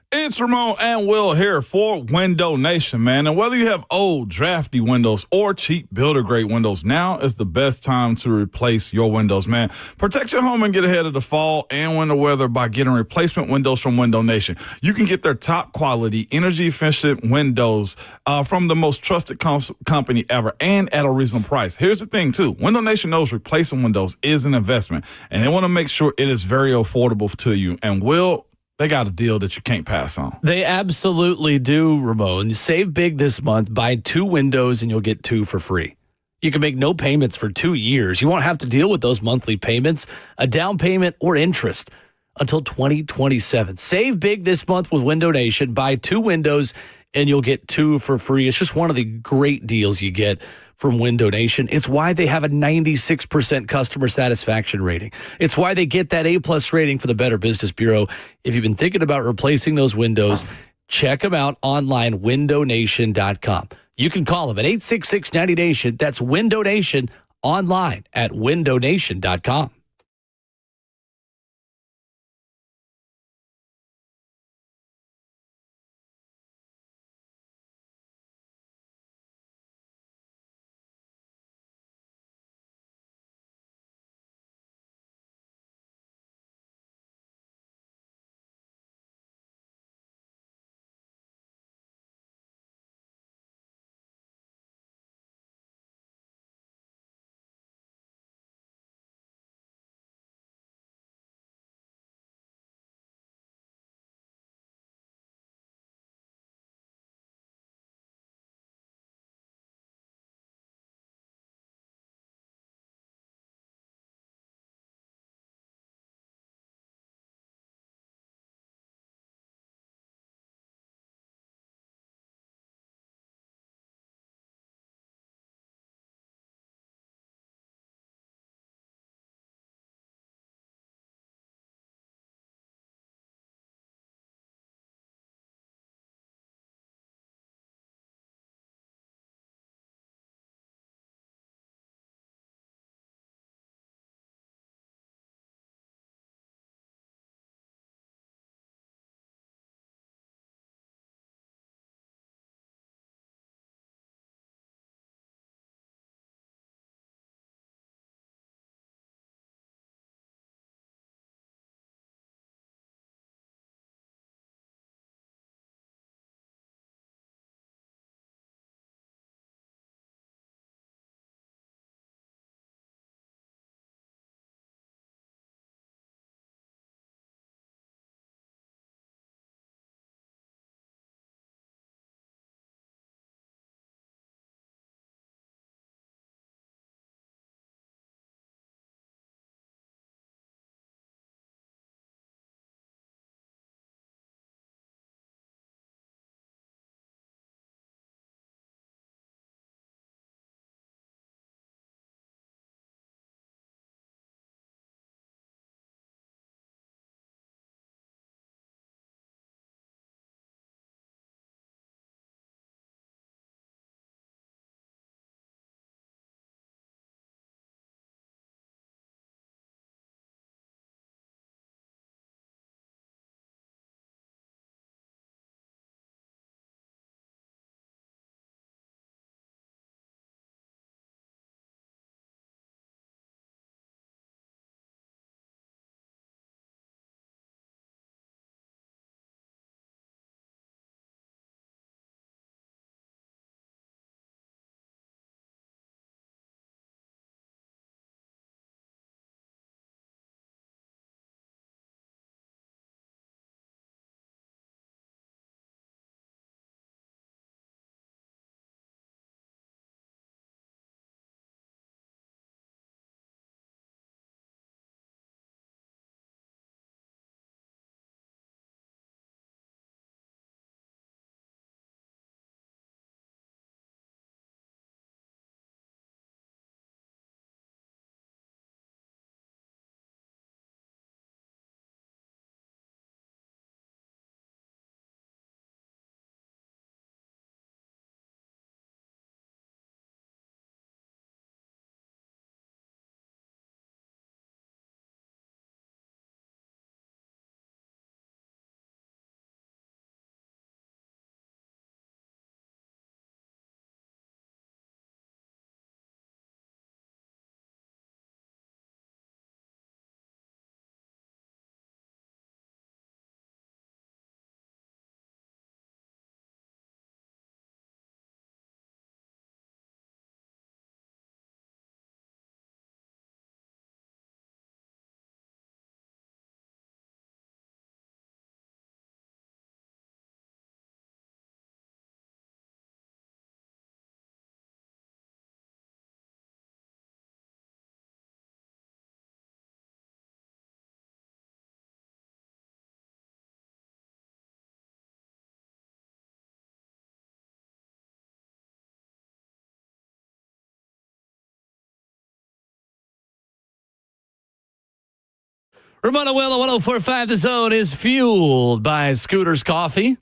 It's Ramon and Will here for Window Nation, man. And whether you have old, drafty windows or cheap builder-grade windows, now is the best time to replace your windows, man. Protect your home and get ahead of the fall and winter weather by getting replacement windows from Window Nation. You can get their top-quality, energy-efficient windows from the most trusted company ever and at a reasonable price. Here's the thing, too. Window Nation knows replacing windows is an investment, and they want to make sure it is very affordable to you. And they got a deal that you can't pass on. They absolutely do, Ramon. Save big this month. Buy 2 windows and you'll get 2 for free. You can make no payments for 2 years. You won't have to deal with those monthly payments, a down payment, or interest until 2027. Save big this month with Window Nation. Buy 2 windows and you'll get 2 for free. It's just one of the great deals you get from Window Nation. It's why they have a 96% customer satisfaction rating. It's why they get that A+ rating for the Better Business Bureau. If you've been thinking about replacing those windows, check them out online, windownation.com. You can call them at 866-90NATION. That's Window Nation online at windownation.com. Ramona Willow, 104.5 The Zone is fueled by Scooter's Coffee.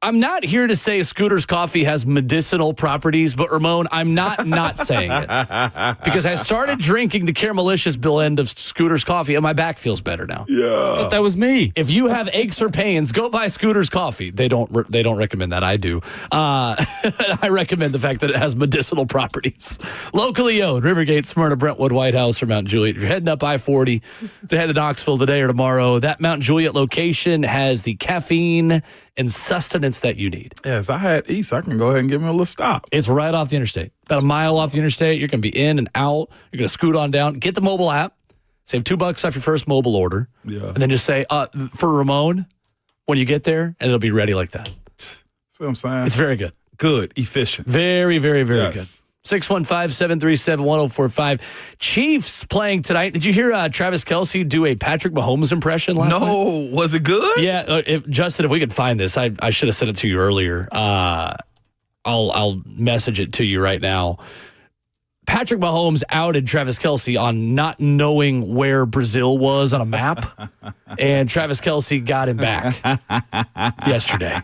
I'm not here to say Scooter's Coffee has medicinal properties, but Ramon, I'm not saying it. Because I started drinking the Caramelicious blend of Scooter's Coffee, and my back feels better now. Yeah. But that was me. If you have aches or pains, go buy Scooter's Coffee. They don't recommend that. I do. I recommend the fact that it has medicinal properties. Locally owned, Rivergate, Smyrna, Brentwood, White House, or Mount Juliet. If you're heading up I-40 to head to Knoxville today or tomorrow, that Mount Juliet location has the caffeine and sustenance that you need. Yes, I had East. I can go ahead and give me a little stop. It's right off the interstate. About a mile off the interstate. You're going to be in and out. You're going to scoot on down. Get the mobile app. Save $2 off your first mobile order. Yeah. And then just say, for Ramon, when you get there, and it'll be ready like that. See what I'm saying? It's very good. Good, efficient. Very, very, very Yes. good. 615-737-1045. Chiefs playing tonight. Did you hear Travis Kelce do a Patrick Mahomes impression last night? No, was it good? Yeah, Justin, if we could find this, I should have sent it to you earlier. I'll message it to you right now. Patrick Mahomes outed Travis Kelce on not knowing where Brazil was on a map, and Travis Kelce got him back yesterday.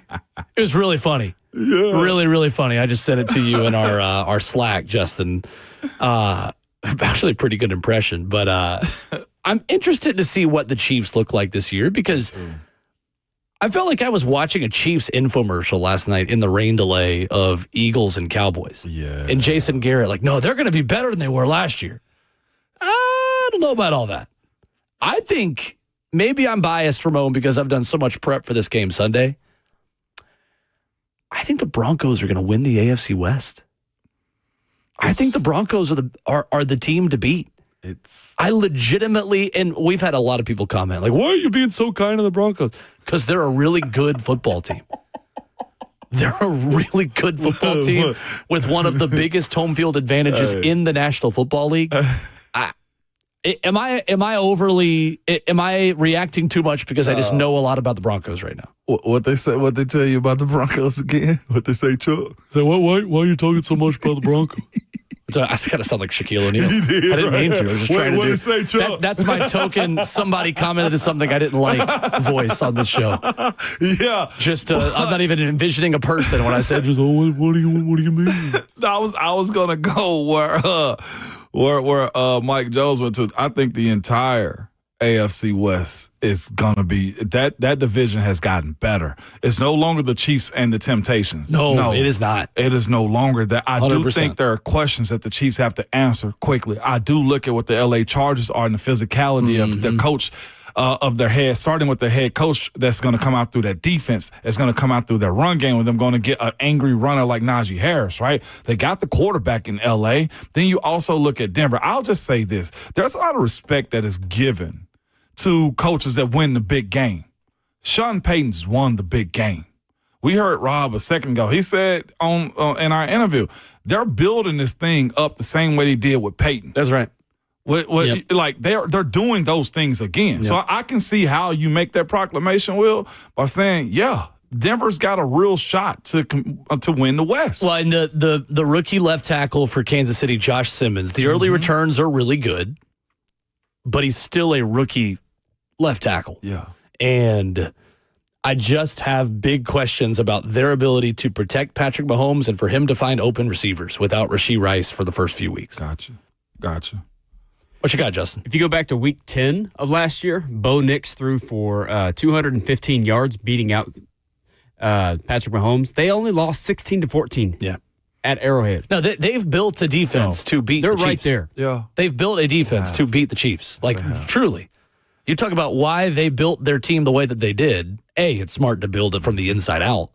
It was really funny. Yeah. Really, really funny. I just sent it to you in our Slack, Justin. Actually, a pretty good impression, but I'm interested to see what the Chiefs look like this year because I felt like I was watching a Chiefs infomercial last night in the rain delay of Eagles and Cowboys. Yeah. And Jason Garrett, like, no, they're going to be better than they were last year. I don't know about all that. I think maybe I'm biased, Ramon, because I've done so much prep for this game Sunday. I think the Broncos are going to win the AFC West. I think the Broncos are the team to beat. I legitimately, and we've had a lot of people comment, like, why are you being so kind to the Broncos? Because they're a really good football team. They're a really good football team with one of the biggest home field advantages in the National Football League. Am I reacting too much because I just know a lot about the Broncos right now? What they say? What they tell you about the Broncos again? What they say, Chuck? So why are you talking so much about the Broncos? I kind of sound like Shaquille O'Neal. I didn't mean to. I was just trying to do. What did say, Chuck? That's my token. Somebody commented to something I didn't like voice on this show. Yeah. Just I'm not even envisioning a person when I said, just, what do you mean? I was gonna go where Mike Jones went to. I think the entire AFC West is going to be that division has gotten better. It's no longer the Chiefs and the Temptations. No, it is not. It is no longer that. I 100%. Do think there are questions that the Chiefs have to answer quickly. I do look at what the LA Chargers are and the physicality of the coach of their head, starting with the head coach that's going to come out through that defense. It's going to come out through their run game with them going to get an angry runner like Najee Harris, right? They got the quarterback in LA. Then you also look at Denver. I'll just say this. There's a lot of respect that is given to coaches that win the big game. Sean Payton's won the big game. We heard Rob a second ago. He said in our interview, they're building this thing up the same way they did with Payton. That's right. Yep. Like they're doing those things again. Yep. So I can see how you make that proclamation, Will, by saying, yeah, Denver's got a real shot to win the West. Well, and the rookie left tackle for Kansas City, Josh Simmons, the early returns are really good, but he's still a rookie left tackle. Yeah. And I just have big questions about their ability to protect Patrick Mahomes and for him to find open receivers without Rashee Rice for the first few weeks. Gotcha. What you got, Justin? If you go back to week 10 of last year, Bo Nix threw for 215 yards, beating out Patrick Mahomes. They only lost 16-14. Yeah. At Arrowhead. No, they've built a defense to beat the Chiefs. They're right there. Yeah. They've built a defense to beat the Chiefs. Like, truly. You talk about why they built their team the way that they did. It's smart to build it from the inside out.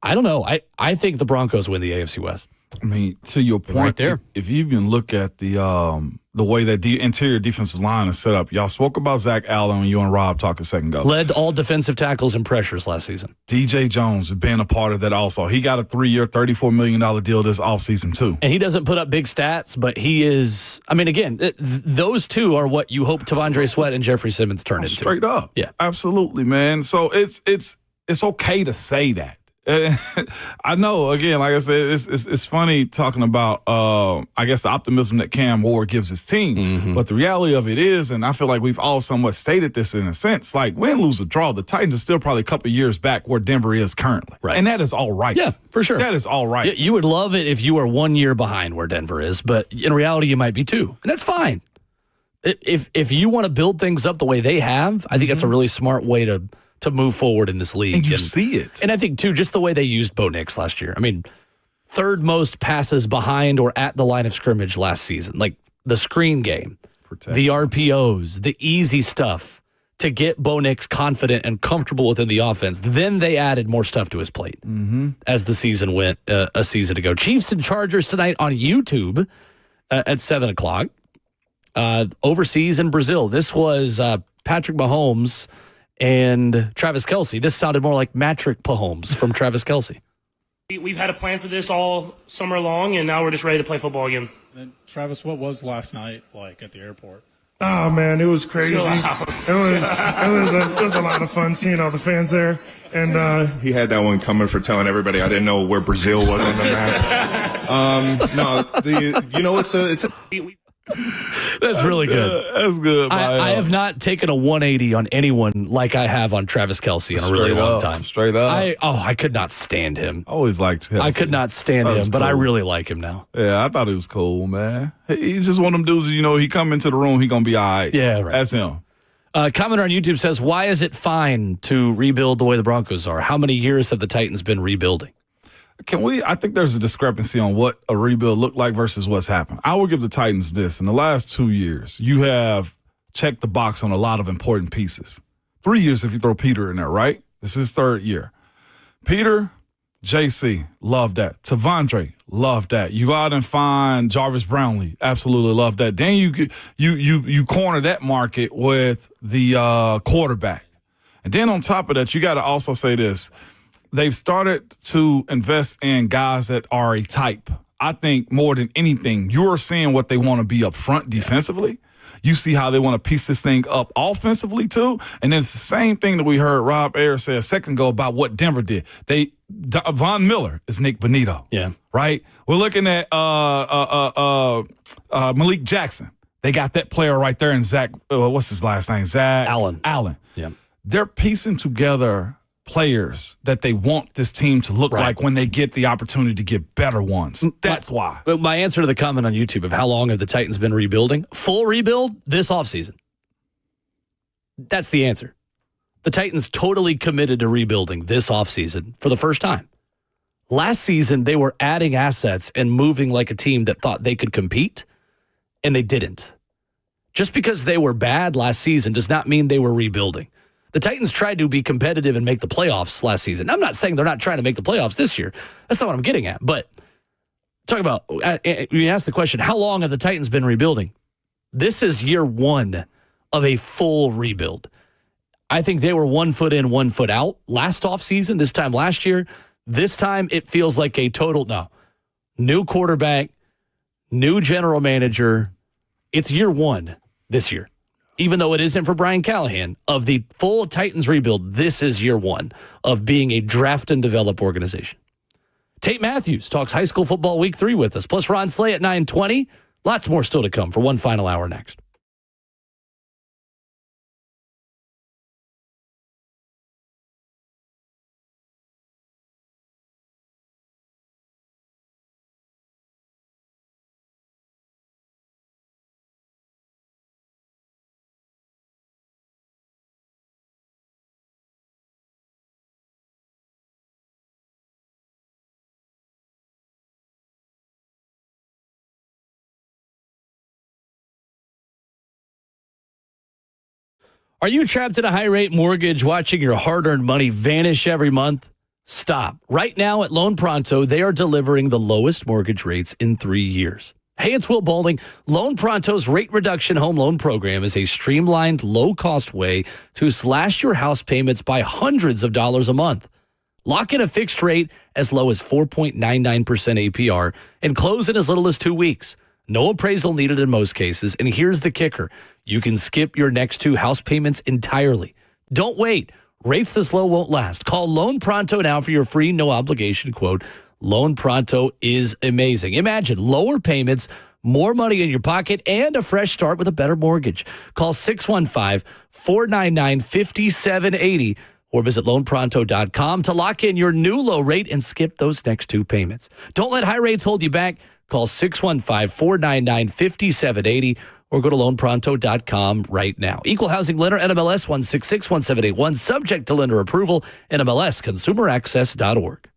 I don't know. I think the Broncos win the AFC West. I mean, to your point, right there. If you even look at the way that the interior defensive line is set up, y'all spoke about Zach Allen when you and Rob talked a second ago. Led all defensive tackles and pressures last season. DJ Jones has been a part of that also. He got a 3-year, $34 million deal this offseason too. And he doesn't put up big stats, but he is, I mean, again, those two are what you hope T'Vondre Sweat and Jeffrey Simmons turn into. Straight up. Yeah. Absolutely, man. So it's okay to say that. I know. Again, like I said, it's funny talking about, I guess, the optimism that Cam Ward gives his team. Mm-hmm. But the reality of it is, and I feel like we've all somewhat stated this in a sense, like win, lose, or draw, the Titans are still probably a couple of years back where Denver is currently. Right. And that is all right. Yeah, for sure. That is all right. You would love it if you were 1 year behind where Denver is, but in reality, you might be 2. And that's fine. If you want to build things up the way they have, I think that's a really smart way to move forward in this league. And you see it. And I think, too, just the way they used Bo Nix last year. I mean, third most passes behind or at the line of scrimmage last season. Like the screen game, the RPOs, the easy stuff to get Bo Nix confident and comfortable within the offense. Then they added more stuff to his plate as the season went a season ago. Chiefs and Chargers tonight on YouTube at 7 o'clock. Overseas in Brazil. This was Patrick Mahomes and Travis Kelce. This sounded more like Matrick Mahomes from Travis Kelce. We've had a plan for this all summer long, and now we're just ready to play football again. And Travis, what was last night like at the airport? Oh man, it was crazy. It was a lot of fun seeing all the fans there, and he had that one coming for telling everybody I didn't know where Brazil was on the map. It's a. That's really good. That's good. I have not taken a 180 on anyone like I have on Travis Kelce in a really long time. Straight up. I could not stand him. Always liked him. I could not stand him, but I really like him now. Yeah, I thought he was cool, man. He's just one of them dudes, he come into the room, he going to be all right. Yeah, right. That's him. Commenter on YouTube says, why is it fine to rebuild the way the Broncos are? How many years have the Titans been rebuilding? I think there's a discrepancy on what a rebuild looked like versus what's happened. I will give the Titans this. In the last 2 years, you have checked the box on a lot of important pieces. 3 years if you throw Peter in there, right? This is his third year. Peter, JC, love that. Tavondre, love that. You go out and find Jarvis Brownlee, absolutely love that. Then you corner that market with the quarterback. And then on top of that, you got to also say this. They've started to invest in guys that are a type. I think more than anything, you're seeing what they want to be up front defensively. You see how they want to piece this thing up offensively, too. And then it's the same thing that we heard Rob Ayers say a second ago about what Denver did. Von Miller is Nick Bonito. Yeah. Right? We're looking at Malik Jackson. They got that player right there in Zach, what's his last name? Zach Allen. Yeah. They're piecing together players that they want this team to look like when they get the opportunity to get better ones. That's why. My answer to the comment on YouTube of how long have the Titans been rebuilding? Full rebuild this offseason. That's the answer. The Titans totally committed to rebuilding this offseason for the first time. Last season, they were adding assets and moving like a team that thought they could compete, and they didn't. Just because they were bad last season does not mean they were rebuilding. The Titans tried to be competitive and make the playoffs last season. I'm not saying they're not trying to make the playoffs this year. That's not what I'm getting at. But talk about, you asked the question, how long have the Titans been rebuilding? This is year one of a full rebuild. I think they were 1 foot in, 1 foot out last offseason, this time last year. This time it feels like a total, new quarterback, new general manager. It's year one this year. Even though it isn't for Brian Callahan, of the full Titans rebuild, this is year one of being a draft and develop organization. Tate Matthews talks high school football week 3 with us, plus Ron Slay at 9:20. Lots more still to come for one final hour next. Are you trapped in a high-rate mortgage watching your hard-earned money vanish every month? Stop. Right now at Loan Pronto, they are delivering the lowest mortgage rates in 3 years. Hey, it's Will Bowling. Loan Pronto's rate reduction home loan program is a streamlined, low-cost way to slash your house payments by hundreds of dollars a month. Lock in a fixed rate as low as 4.99% APR and close in as little as 2 weeks. No appraisal needed in most cases. And here's the kicker. You can skip your next 2 house payments entirely. Don't wait. Rates this low won't last. Call Loan Pronto now for your free, no obligation quote. Loan Pronto is amazing. Imagine lower payments, more money in your pocket, and a fresh start with a better mortgage. Call 615-499-5780 or visit loanpronto.com to lock in your new low rate and skip those next 2 payments. Don't let high rates hold you back. Call 615-499-5780 or go to loanpronto.com right now. Equal housing lender, NMLS 1661781, subject to lender approval, NMLS consumeraccess.org.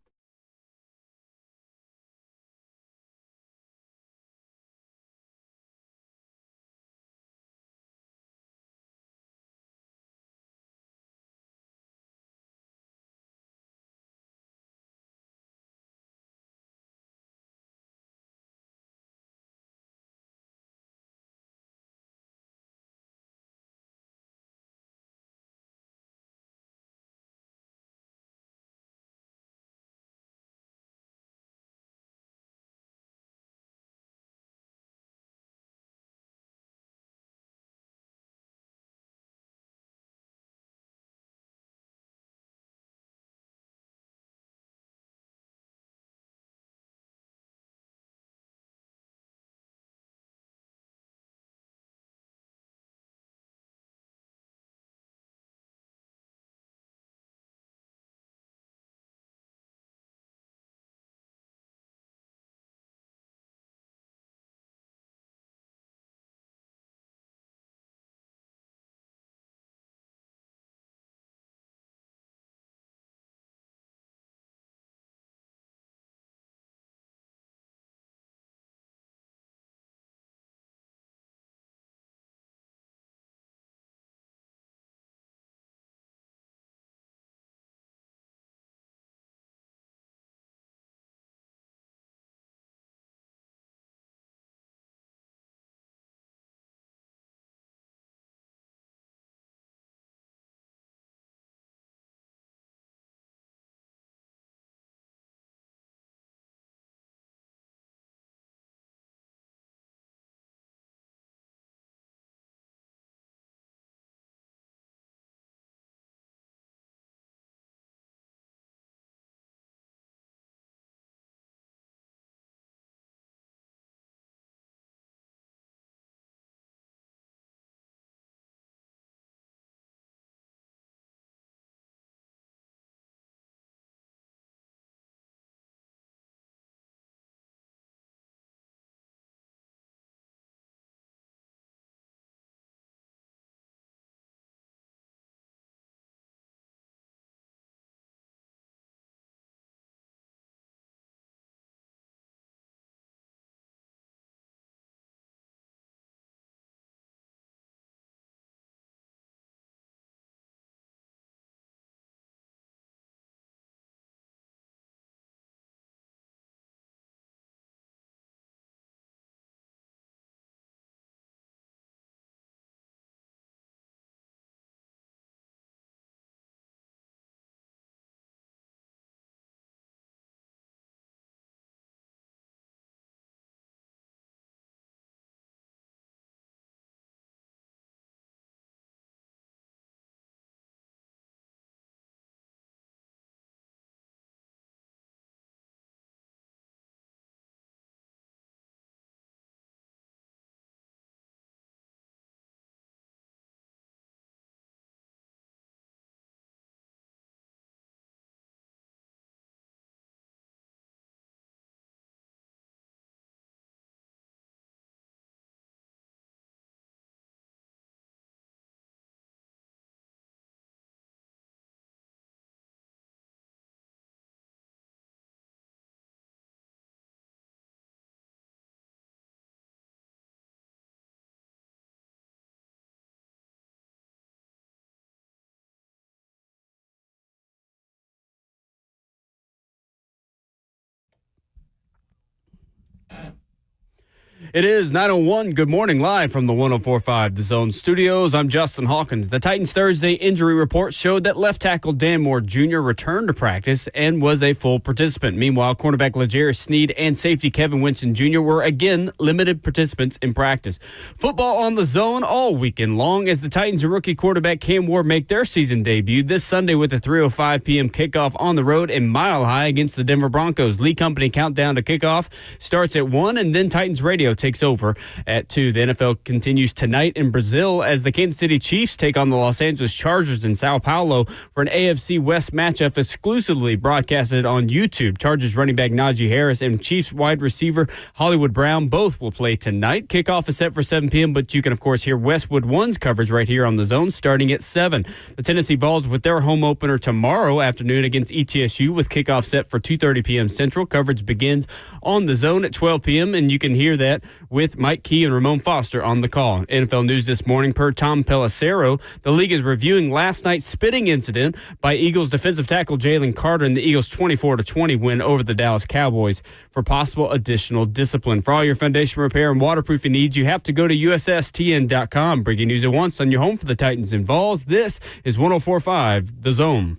It is 9:01. Good morning, live from the 104.5 The Zone studios. I'm Justin Hawkins. The Titans Thursday injury report showed that left tackle Dan Moore Jr. returned to practice and was a full participant. Meanwhile, cornerback L'Jarius Sneed and safety Kevin Winston Jr. were again limited participants in practice. Football on the Zone all weekend long as the Titans and rookie quarterback Cam Ward make their season debut this Sunday with a 3:05 p.m. kickoff on the road in Mile High against the Denver Broncos. Lee Company countdown to kickoff starts at 1, and then Titans Radio takes over at 2. The NFL continues tonight in Brazil as the Kansas City Chiefs take on the Los Angeles Chargers in Sao Paulo for an AFC West matchup exclusively broadcasted on YouTube. Chargers running back Najee Harris and Chiefs wide receiver Hollywood Brown both will play tonight. Kickoff is set for 7 p.m., but you can, of course, hear Westwood One's coverage right here on the Zone starting at 7. The Tennessee Vols with their home opener tomorrow afternoon against ETSU with kickoff set for 2:30 p.m. Central. Coverage begins on the Zone at 12 p.m., and you can hear that with Mike Key and Ramon Foster on the call. NFL news this morning per Tom Pelissero. The league is reviewing last night's spitting incident by Eagles defensive tackle Jalen Carter and the Eagles' 24-20 win over the Dallas Cowboys for possible additional discipline. For all your foundation repair and waterproofing needs, you have to go to USSTN.com. Breaking news at once on your home for the Titans and Vols. This is 104.5 The Zone.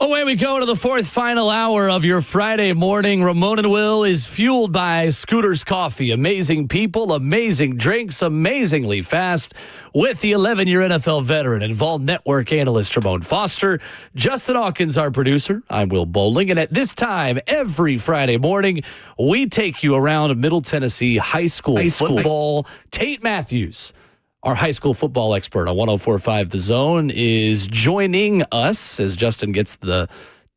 Away we go to the fourth final hour of your Friday morning. Ramon and Will is fueled by Scooter's Coffee. Amazing people, amazing drinks, amazingly fast. With the 11-year NFL veteran and Vol Network analyst Ramon Foster, Justin Hawkins, our producer. I'm Will Bowling. And at this time, every Friday morning, we take you around Middle Tennessee high school football. Tate Matthews, our high school football expert on 104.5 The Zone, is joining us as Justin gets the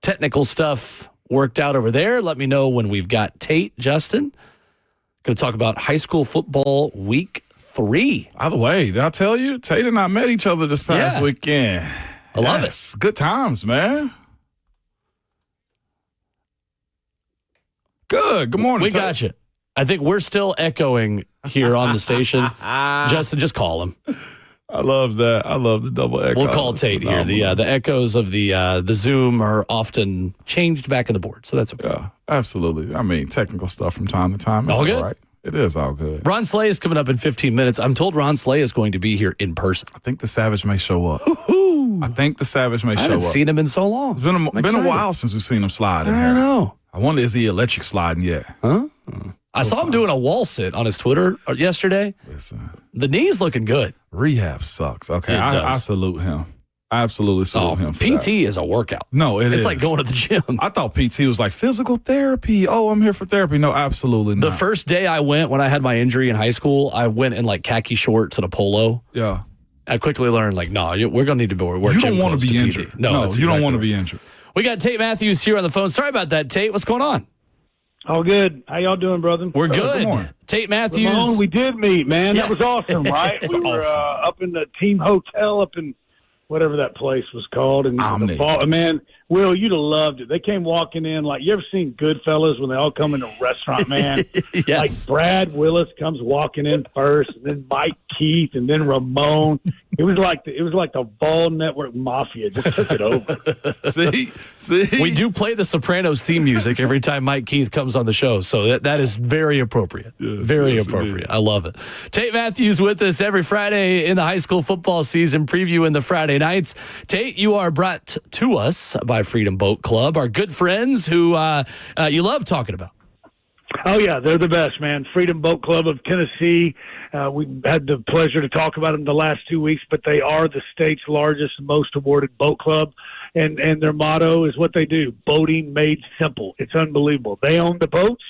technical stuff worked out over there. Let me know when we've got Tate. Justin, going to talk about high school football week 3. By the way, did I tell you? Tate and I met each other this past weekend. I love it. Good times, man. Good morning, We Tate. got you. I think we're still echoing here on the station. Justin, just call him. I love that. I love the double echo. We'll call Tate here. The echoes of the Zoom are often changed back in the board, so that's okay. Yeah, absolutely. I mean, technical stuff from time to time. It's all good. right. It is all good. Ron Slay is coming up in 15 minutes. I'm told Ron Slay is going to be here in person. I think the Savage may show up. I think the Savage may show up. I haven't seen him in so long. It's been a while since we've seen him slide in here. I know. I wonder, is he electric sliding yet? Huh? I saw him doing a wall sit on his Twitter yesterday. Listen, the knee's looking good. Rehab sucks. Okay, I salute him. I absolutely salute him. For PT that. is a workout. No, it's like going to the gym. I thought PT was like physical therapy. Oh, I'm here for therapy. No, absolutely not. The first day I went when I had my injury in high school, I went in like khaki shorts and a polo. Yeah. I quickly learned we're going to need to wear You gym don't want to clothes be PT. injured. No, you don't want to be injured. We got Tate Matthews here on the phone. Sorry about that, Tate. What's going on? All good. How y'all doing, brother? We're good. Tate Matthews. Ramon, we did meet, man. That was awesome, right? We were up in the team hotel up in whatever that place was called. And man, Will, you'd have loved it. They came walking in like, you ever seen Goodfellas when they all come in a restaurant, man? Yes. Like Brad Willis comes walking in first, and then Mike Keith, and then Ramon. It was like the Vol Network Mafia just took it over. See, we do play the Sopranos theme music every time Mike Keith comes on the show, so that is very appropriate. Very appropriate. Indeed. I love it. Tate Matthews with us every Friday in the high school football season, previewing the Friday nights. Tate, you are brought to us by Freedom Boat Club, our good friends who you love talking about. Oh, yeah, they're the best, man. Freedom Boat Club of Tennessee. We had the pleasure to talk about them the last 2 weeks, but they are the state's largest and most awarded boat club. And their motto is what they do, boating made simple. It's unbelievable. They own the boats.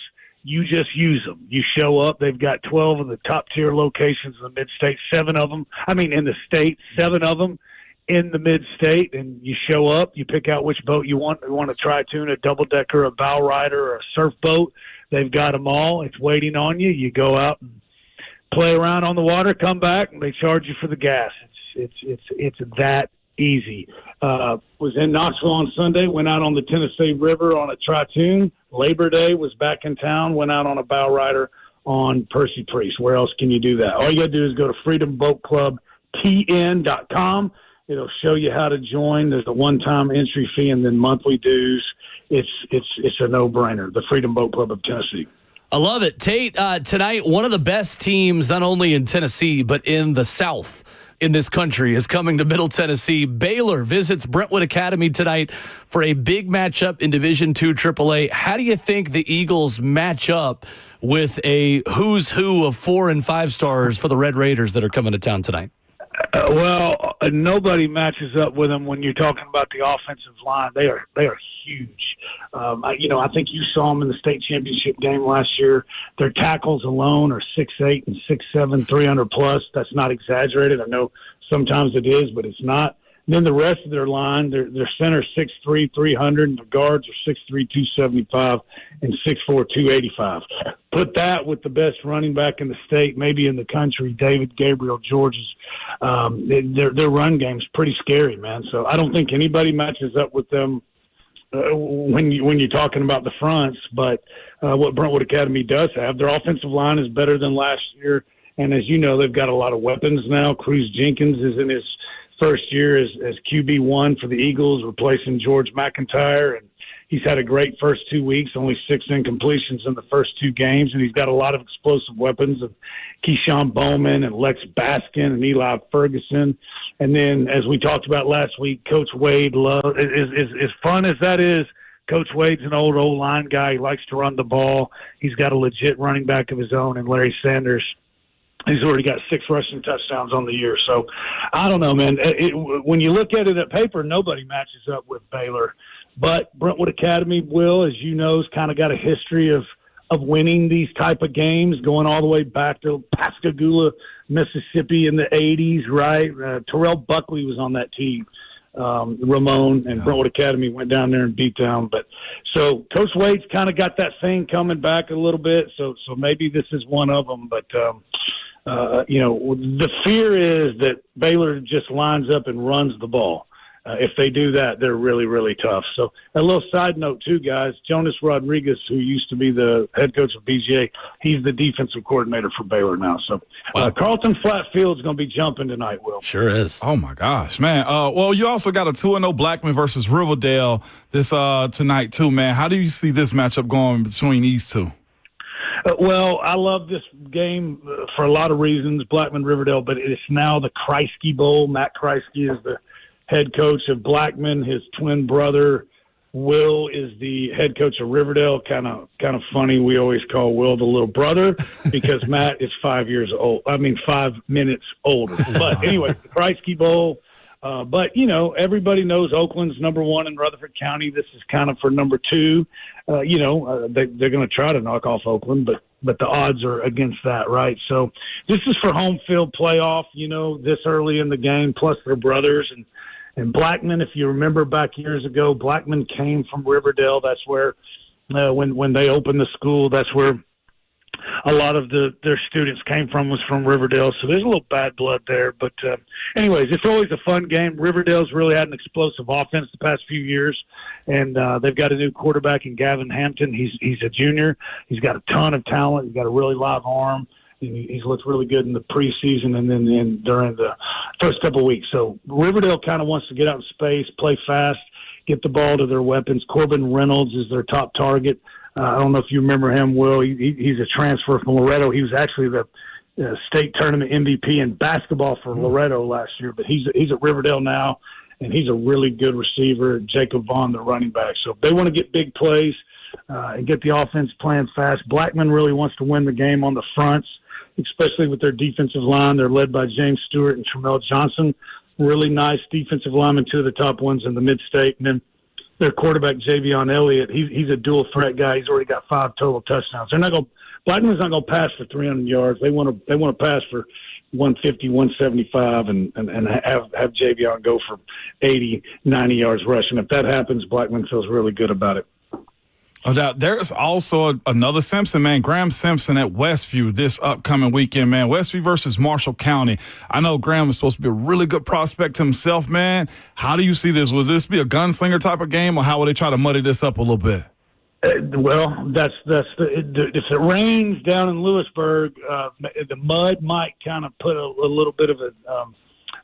You just use them. You show up. They've got 12 of the top-tier locations in the mid-state, 7 of them. in the state, 7 of them in the mid-state, and you show up. You pick out which boat you want. You want a tri-tune, a double-decker, a bow rider, or a surf boat. They've got them all. It's waiting on you. You go out and play around on the water, come back, and they charge you for the gas. It's that easy. Was in Knoxville on Sunday, went out on the Tennessee River on a Tritoon. Labor Day was back in town, went out on a bow rider on Percy Priest. Where else can you do that? All you got to do is go to freedomboatclubtn.com. It'll show you how to join. There's a one-time entry fee and then monthly dues. It's a no-brainer. The Freedom Boat Club of Tennessee. I love it. Tate, tonight, one of the best teams, not only in Tennessee, but in the South in this country, is coming to Middle Tennessee. Baylor visits Brentwood Academy tonight for a big matchup in Division II AAA. How do you think the Eagles match up with a who's who of 4 and 5 stars for the Red Raiders that are coming to town tonight? Nobody matches up with them when you're talking about the offensive line. They are huge. I think you saw them in the state championship game last year. Their tackles alone are 6'8" and 6'7", 300 plus. That's not exaggerated. I know sometimes it is, but it's not. And then the rest of their line, their center 6'3", 300, and the guards are 6'3", 275, and 6'4", 285. Put that with the best running back in the state, maybe in the country, David Gabriel George's. Their run game's pretty scary, man. So I don't think anybody matches up with them when you're talking about the fronts. But what Brentwood Academy does have, their offensive line is better than last year. And as you know, they've got a lot of weapons now. Cruz Jenkins is in his first year as QB1 for the Eagles, replacing George McIntyre. And he's had a great first 2 weeks, only 6 incompletions in the first 2 games. And he's got a lot of explosive weapons of Keyshawn Bowman and Lex Baskin and Eli Ferguson. And then, as we talked about last week, Coach Wade is as fun as that is. Coach Wade's an old line guy. He likes to run the ball. He's got a legit running back of his own in Larry Sanders. He's already got 6 rushing touchdowns on the year. So, I don't know, man. When you look at it at paper, nobody matches up with Baylor. But Brentwood Academy, Will, as you know, has kind of got a history of winning these type of games, going all the way back to Pascagoula, Mississippi in the 80s, right? Terrell Buckley was on that team. Ramon and Brentwood Academy went down there and beat them. But so Coach Wade's kind of got that thing coming back a little bit. So maybe this is one of them. But the fear is that Baylor just lines up and runs the ball. If they do that, they're really, really tough. So a little side note, too, guys. Jonas Rodriguez, who used to be the head coach of BGA, he's the defensive coordinator for Baylor now. So Carlton Flatfield's going to be jumping tonight, Will. Sure is. Oh, my gosh, man. Well, you also got a 2-0 Blackman versus Riverdale this tonight, too, man. How do you see this matchup going between these two? Well, I love this game for a lot of reasons, Blackman-Riverdale, but it's now the Kreisky Bowl. Matt Kreisky is the head coach of Blackman. His twin brother, Will, is the head coach of Riverdale. Kind of funny. We always call Will the little brother because Matt is 5 minutes older. But anyway, the Kreisky Bowl. But, everybody knows Oakland's number 1 in Rutherford County. This is kind of for number 2. They're going to try to knock off Oakland, but the odds are against that, right? So this is for home field playoff, this early in the game, plus their brothers. And Blackman, if you remember back years ago, Blackman came from Riverdale. That's where, when they opened the school, that's where a lot of their students came from, was from Riverdale. So there's a little bad blood there. But anyways, it's always a fun game. Riverdale's really had an explosive offense the past few years. And they've got a new quarterback in Gavin Hampton. He's a junior. He's got a ton of talent. He's got a really live arm. He's looked really good in the preseason and then during the first couple of weeks. So Riverdale kind of wants to get out in space, play fast, get the ball to their weapons. Corbin Reynolds is their top target. I don't know if you remember him, Will. He's a transfer from Loretto. He was actually the state tournament MVP in basketball for Loretto last year, but he's at Riverdale now, and he's a really good receiver. Jacob Vaughn, the running back. So if they want to get big plays and get the offense playing fast, Blackman really wants to win the game on the fronts, especially with their defensive line. They're led by James Stewart and Tramel Johnson. Really nice defensive linemen, 2 of the top ones in the mid-state. And then their quarterback, Javion Elliott, he's a dual threat guy. He's already got 5 total touchdowns. Blackman's not going to pass for 300 yards. They want to pass for 150, 175, and have Javion go for 80, 90 yards rushing. If that happens, Blackman feels really good about it. No doubt. There's also another Simpson, man, Graham Simpson at Westview this upcoming weekend, man. Westview versus Marshall County. I know Graham is supposed to be a really good prospect himself, man. How do you see this? Will this be a gunslinger type of game, or how will they try to muddy this up a little bit? Well, if it rains down in Lewisburg, the mud might kind of put a little bit of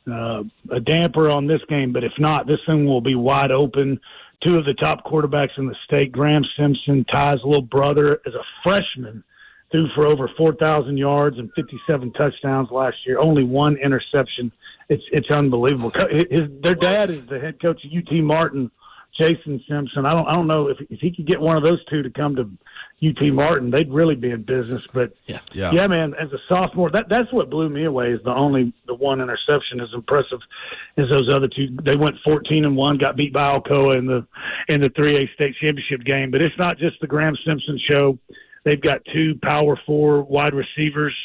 a damper on this game. But if not, this thing will be wide open. Two of the top quarterbacks in the state, Graham Simpson, Ty's little brother, as a freshman, threw for over 4,000 yards and 57 touchdowns last year. Only one interception. It's unbelievable. Their dad is the head coach of UT Martin, Jason Simpson. I don't know if he could get one of those two to come to UT Martin, they'd really be in business. But yeah, man, as a sophomore, that's what blew me away. Is the one interception. As impressive as those other two. They went 14-1, got beat by Alcoa in the 3A state championship game. But it's not just the Graham Simpson show. They've got two Power 4 wide receivers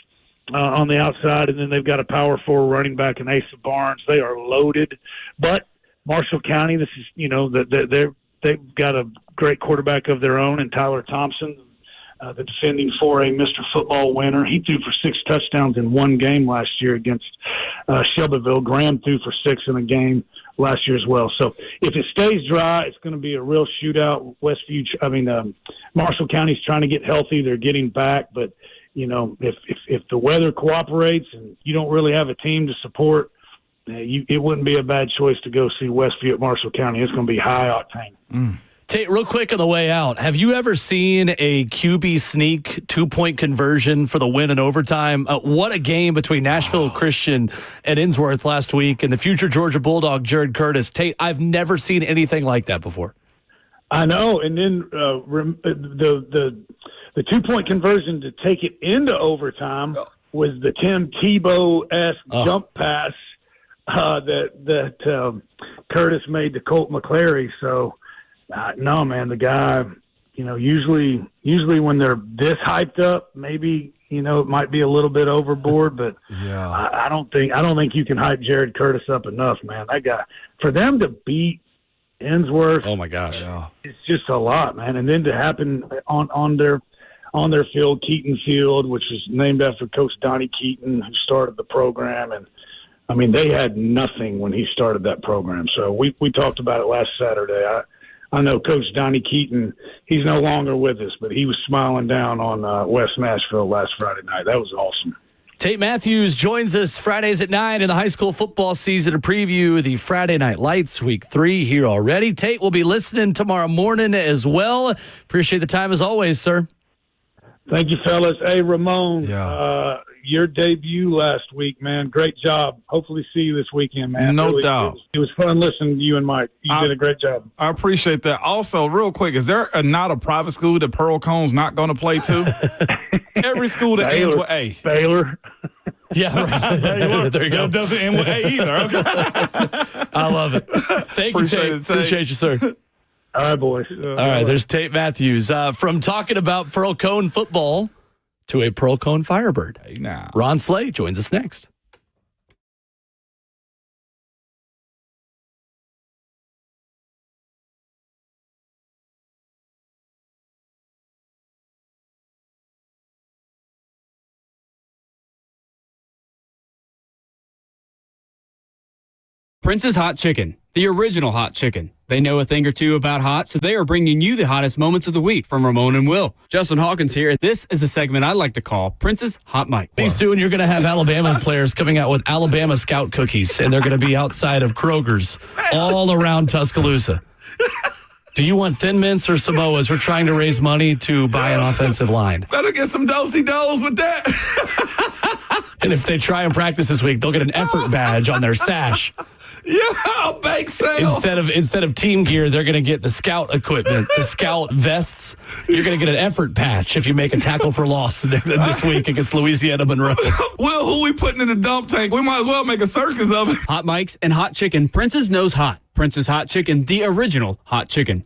on the outside, and then they've got a Power 4 running back in Asa Barnes. They are loaded. But Marshall County, this is they've got a great quarterback of their own, and Tyler Thompson, the defending 4A Mr. Football winner. He threw for 6 touchdowns in one game last year against Shelbyville. Graham threw for 6 in a game last year as well. So if it stays dry, it's going to be a real shootout. Marshall County's trying to get healthy. They're getting back, but if the weather cooperates and you don't really have a team to support, it wouldn't be a bad choice to go see Westview at Marshall County. It's going to be high octane. Tate, real quick on the way out, have you ever seen a QB sneak 2-point conversion for the win in overtime? What a game between Nashville Christian and Innsworth last week, and the future Georgia Bulldog, Jared Curtis. Tate, I've never seen anything like that before. I know, and then the 2-point conversion to take it into overtime was the Tim Tebow-esque jump pass that Curtis made to Colt McClary. So, no, man, the guy, usually when they're this hyped up, maybe, it might be a little bit overboard, but I don't think you can hype Jared Curtis up enough, man. That guy, for them to beat Innsworth, oh my gosh, it's just a lot, man. And then to happen on their field, Keaton Field, which is named after Coach Donnie Keaton, who started the program, and I mean, they had nothing when he started that program. So we talked about it last Saturday. I know Coach Donnie Keaton, he's no longer with us, but he was smiling down on West Nashville last Friday night. That was awesome. Tate Matthews joins us Fridays at 9 in the high school football season to preview the Friday Night Lights Week 3 here already. Tate will be listening tomorrow morning as well. Appreciate the time as always, sir. Thank you, fellas. Hey, Ramon, your debut last week, man. Great job. Hopefully see you this weekend, man. No doubt. It was fun listening to you and Mike. You did a great job. I appreciate that. Also, real quick, is there not a private school that Pearl Cone's not going to play to? Every school that ends with A. Baylor. Yeah, right. There you go. That doesn't end with A either. Okay. I love it. Thank you, Tate. Appreciate you, sir. All right, boys. All right, there's Tate Matthews. From talking about Pearl Cone football to a Pearl Cone Firebird. Hey, now. Ron Slay joins us next. Prince's Hot Chicken, the original hot chicken. They know a thing or two about hot, so they are bringing you the hottest moments of the week from Ramon and Will. Justin Hawkins here. This is a segment I like to call Prince's Hot Mic. Pretty soon you're going to have Alabama players coming out with Alabama Scout cookies, and they're going to be outside of Kroger's all around Tuscaloosa. Do you want Thin Mints or Samoas? We're trying to raise money to buy an offensive line. Better get some do-si-dos with that. And if they try and practice this week, they'll get an effort badge on their sash. Yeah, a bake sale. Instead of team gear, they're going to get the scout equipment, the scout vests. You're going to get an effort patch if you make a tackle for loss this week against Louisiana Monroe. Will, who we putting in the dump tank? We might as well make a circus of it. Hot mics and hot chicken. Prince's knows hot. Prince's Hot Chicken, the original hot chicken.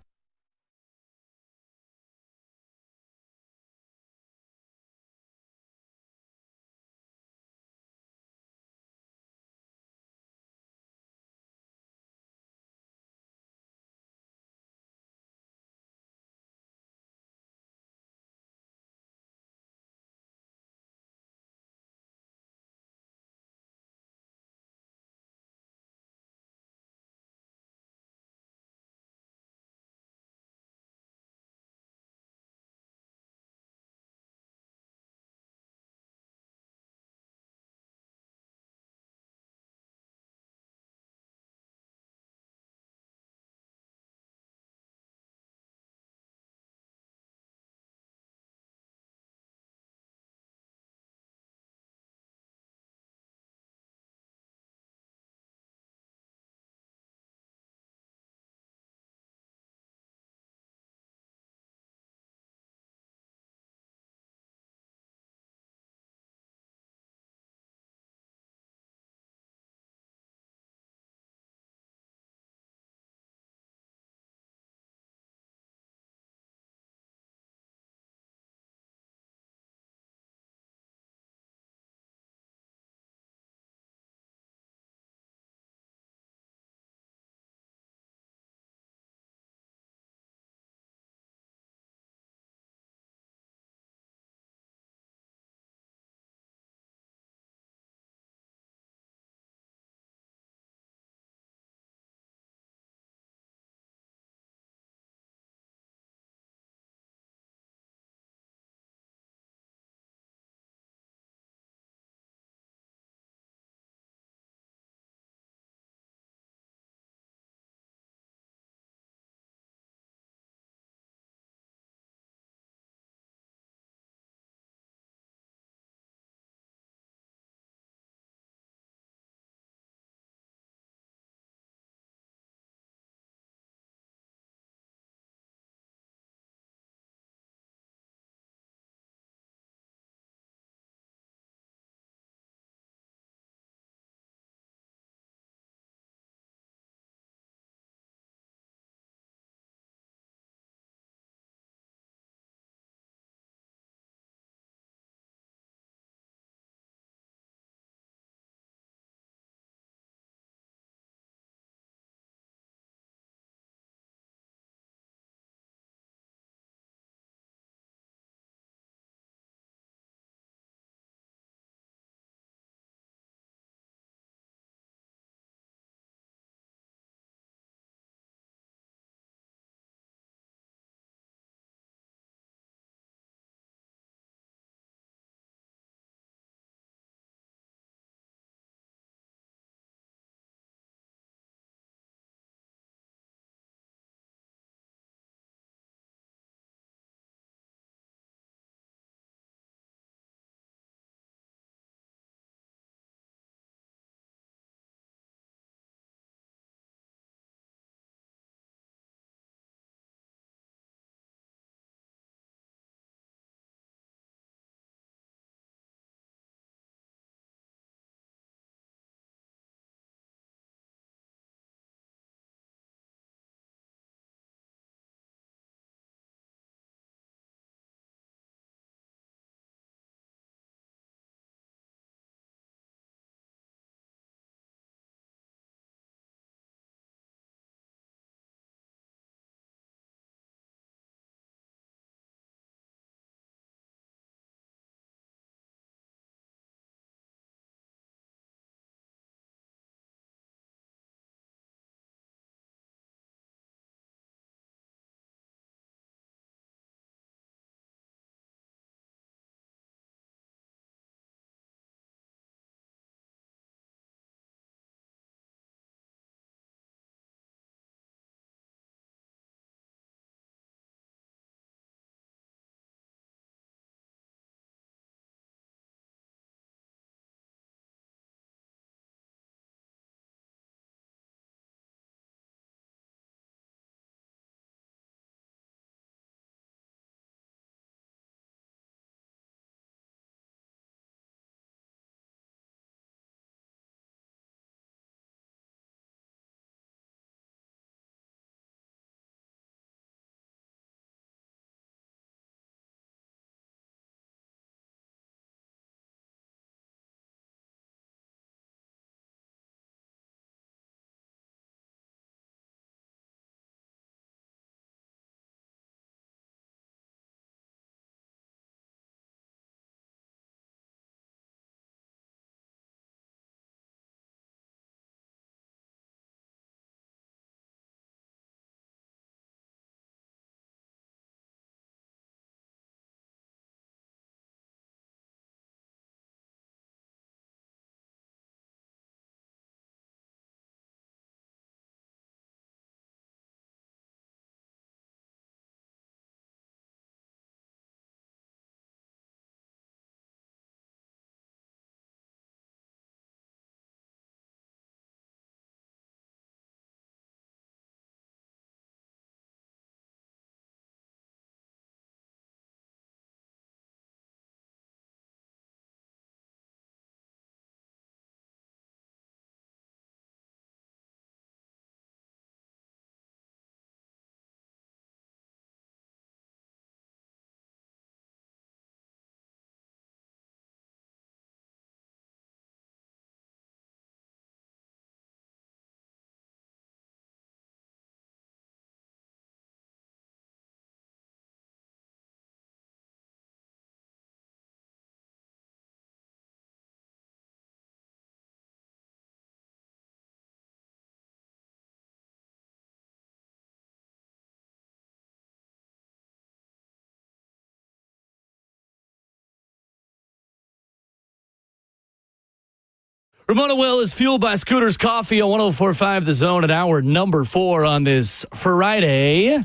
Ramona Will is fueled by Scooter's Coffee on 104.5 The Zone at hour number 4 on this Friday.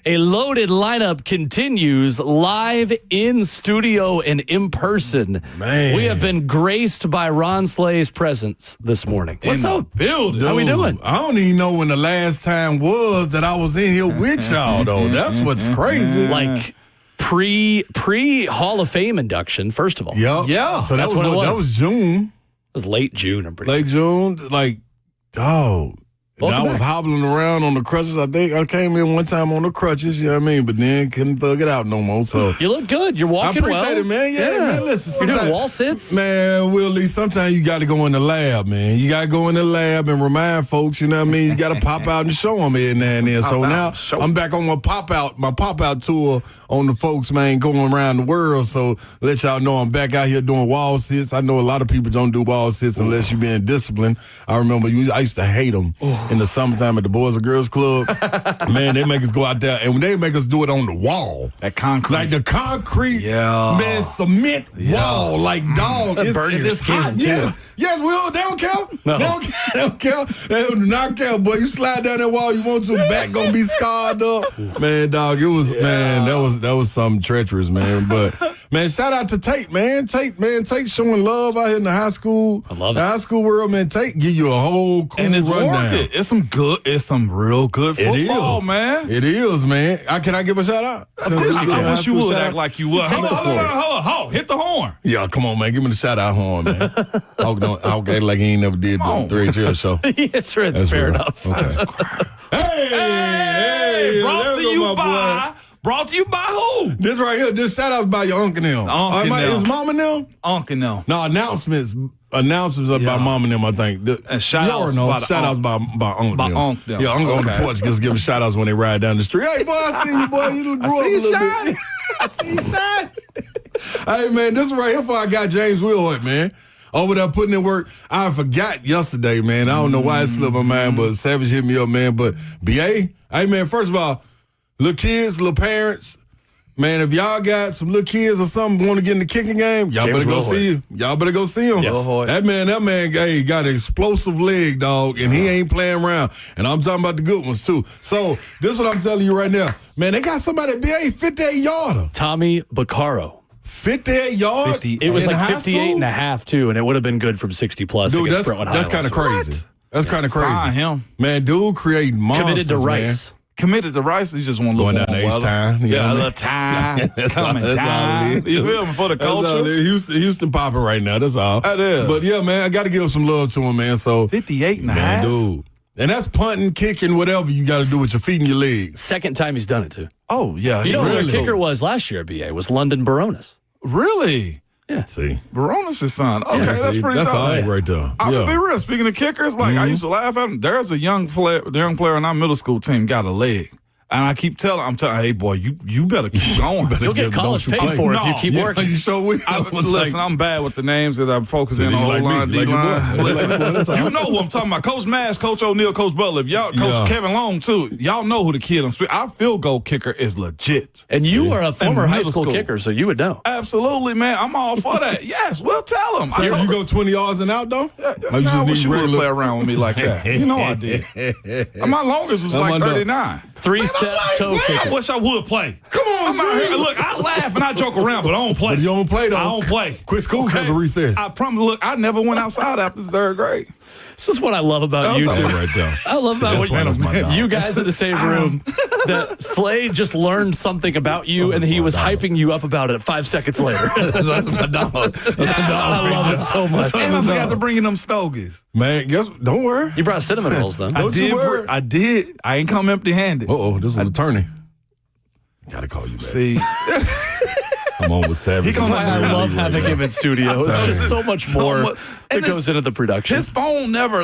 A loaded lineup continues live in studio and in person. Man. We have been graced by Ron Slay's presence this morning. What's up? Building. How we doing? I don't even know when the last time was that I was in here with y'all, though. That's what's crazy. Like pre Hall of Fame induction, first of all. Yep. Yeah. So that's what it was. That was June. It was late June, I'm pretty Late June, like, dog. And I was hobbling around on the crutches. I think I came in one time on the crutches, you know what I mean? But then couldn't thug it out no more. So You look good. You're walking well. I appreciate it, man. Yeah, man. Listen, You're doing wall sits? Man, Willie, sometimes you got to go in the lab, man. You got to go in the lab and remind folks, you know what I mean? You got to pop out and show them every now and then. So now I'm back on my pop-out tour on the folks, man, going around the world. So let y'all know I'm back out here doing wall sits. I know a lot of people don't do wall sits unless you're being disciplined. I remember I used to hate them in the summertime at the Boys and Girls Club. Man, they make us go out there, and when they make us do it on the wall. That concrete. Like the concrete, man, cement wall. Like, dog. It's hot. Yes, Will, they don't care. No. They don't care. They don't not care, boy. You slide down that wall you want to, back gonna be scarred up. Man, dog, it was, man, that was something treacherous, man. But, man, shout out to Tate, man. Tate showing love out here in the high school. I love it. The high school world, man. Tate give you a whole cool And it's rundown. warranted. It's some real good football, man. It is, man. Can I give a shout out? Of course you can. I wish you would act like you would. Take the floor. Hold on. Hit the horn. Yeah, come on, man. Give me the shout out horn, man. Hawk act like he ain't never did the 3HL show. It's fair enough. Okay. Hey, Brought to you by who? This right here, this shout out by your uncle now. Is mom and them? Uncle now. No, announcements are by mom and them, I think. And shout outs by uncle. By uncle them. Yeah, uncle on the porch just giving shout outs when they ride down the street. Hey, boy, I see you, boy. You grew up a little bit. I see you shine. Hey, man, this right here before I got James Wilhoit, man. Over there putting in work. I forgot yesterday, man. I don't know why it slipped my mind, but Savage hit me up, man. But BA, hey, man, first of all, little kids, little parents, man, if y'all got some little kids or something want to get in the kicking game, y'all better go see him. Y'all better go see him. Yes. That man, hey, got an explosive leg, dog, and he ain't playing around. And I'm talking about the good ones, too. So this is what I'm telling you right now. Man, they got somebody at BA 58-yarder. Tommy Baccaro. 58 yards? It was like 58 and a half, too, and it would have been good from 60 plus. Dude, against Brentwood that's High kind of crazy. That's kind of crazy. Sign him. Man, dude creating monsters, Committed to Rice. Committed to Rice, you just want a little going down to H-Town. Yeah, a little time coming down. You feel me? For the culture. Houston popping right now. That's all. That is. But yeah, man, I got to give some love to him, man. So 58 and a half. Dude. And that's punting, kicking, whatever you got to do with your feet and your legs. Second time he's done it, too. Oh, yeah. You know who his kicker was last year at BA? Was London Baronis. Really? Yeah. See. Baronis' son. Okay, that's pretty That's dope. all right there. I'll be real. Speaking of kickers, like I used to laugh at him. There's a young player on our middle school team got a leg. And I keep telling, hey, boy, you better keep going. You'll get college paid for it if you keep working. You sure will. Listen, I'm bad with the names because I'm focusing on O-line, D-line. Listen, you know who I'm talking about. Coach Mass, Coach O'Neal, Coach Butler. Coach Kevin Long, too. Y'all know who the kid I'm speaking. Our field goal kicker is legit. And you are a former high school kicker, so you would know. Absolutely, man. I'm all for that. Yes, we'll tell him. So if you go 20 yards and out, though? I wish you would play around with me like that. You know I did. My longest was like 39. Three-step toe kicker. I wish I would play. Come on, Drew. Look, I laugh and I joke around, but I don't play. But you don't play, though. I don't play. Quit school because of recess. I promise. Look, I never went outside after the third grade. This is what I love about you two. Right there. I love about you guys in the same room. That Slade just learned something about you, and he was hyping you up about it 5 seconds later. That's my dog. I love it so much. And I forgot to bring in them stogies. Man, don't worry. You brought cinnamon rolls, though. I did. I ain't come empty-handed. Uh-oh, this is an attorney. Gotta call you back. See. I'm on with Savage. That's why I love having him in studio. There's just so much more that goes into the production. His phone never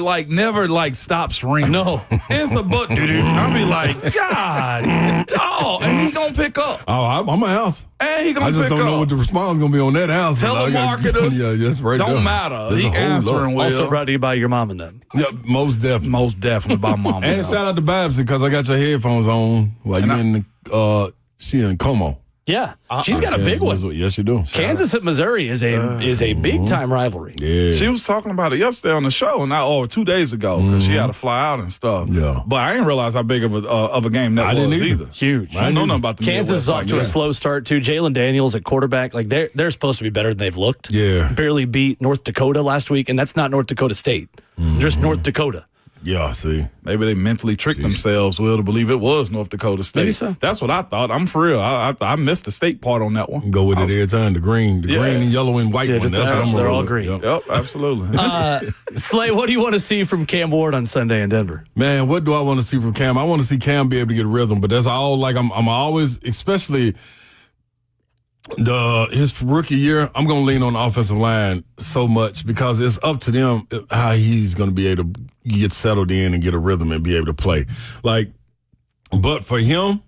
stops ringing. No. It's a but. I be like, God, dog, and he gonna pick up. Oh, I'm a house. And he gonna pick up. I just don't know what the response is gonna be on that house. Telemarketers. Yeah, that's right. Don't matter. He answering well. Also brought to you by your mom and them. Yeah, most definitely. Most definitely by mom. And shout out to Babs because I got your headphones on while you in the she in Como. Yeah, she's got a big one. Yes, you do. Kansas at Missouri is a big time rivalry. Yeah. She was talking about it yesterday on the show, or 2 days ago, because she had to fly out and stuff. Yeah. But I didn't realize how big of a game that was either. Huge. I don't know nothing about the Kansas is off to a slow start too. Jalen Daniels at quarterback, like they're supposed to be better than they've looked. Yeah. Barely beat North Dakota last week, and that's not North Dakota State. Just North Dakota. Yeah, see. Maybe they mentally tricked themselves, Will, to believe it was North Dakota State. Maybe so. That's what I thought. I'm for real. I missed the state part on that one. Go with it every time. The green and yellow and white one. That's what I'm they're all with. green. Yep, absolutely. Slay, what do you want to see from Cam Ward on Sunday in Denver? Man, what do I want to see from Cam? I want to see Cam be able to get a rhythm, but that's all. Like I'm always, especially his rookie year, I'm going to lean on the offensive line so much because it's up to them how he's going to be able to get settled in and get a rhythm and be able to play. But for him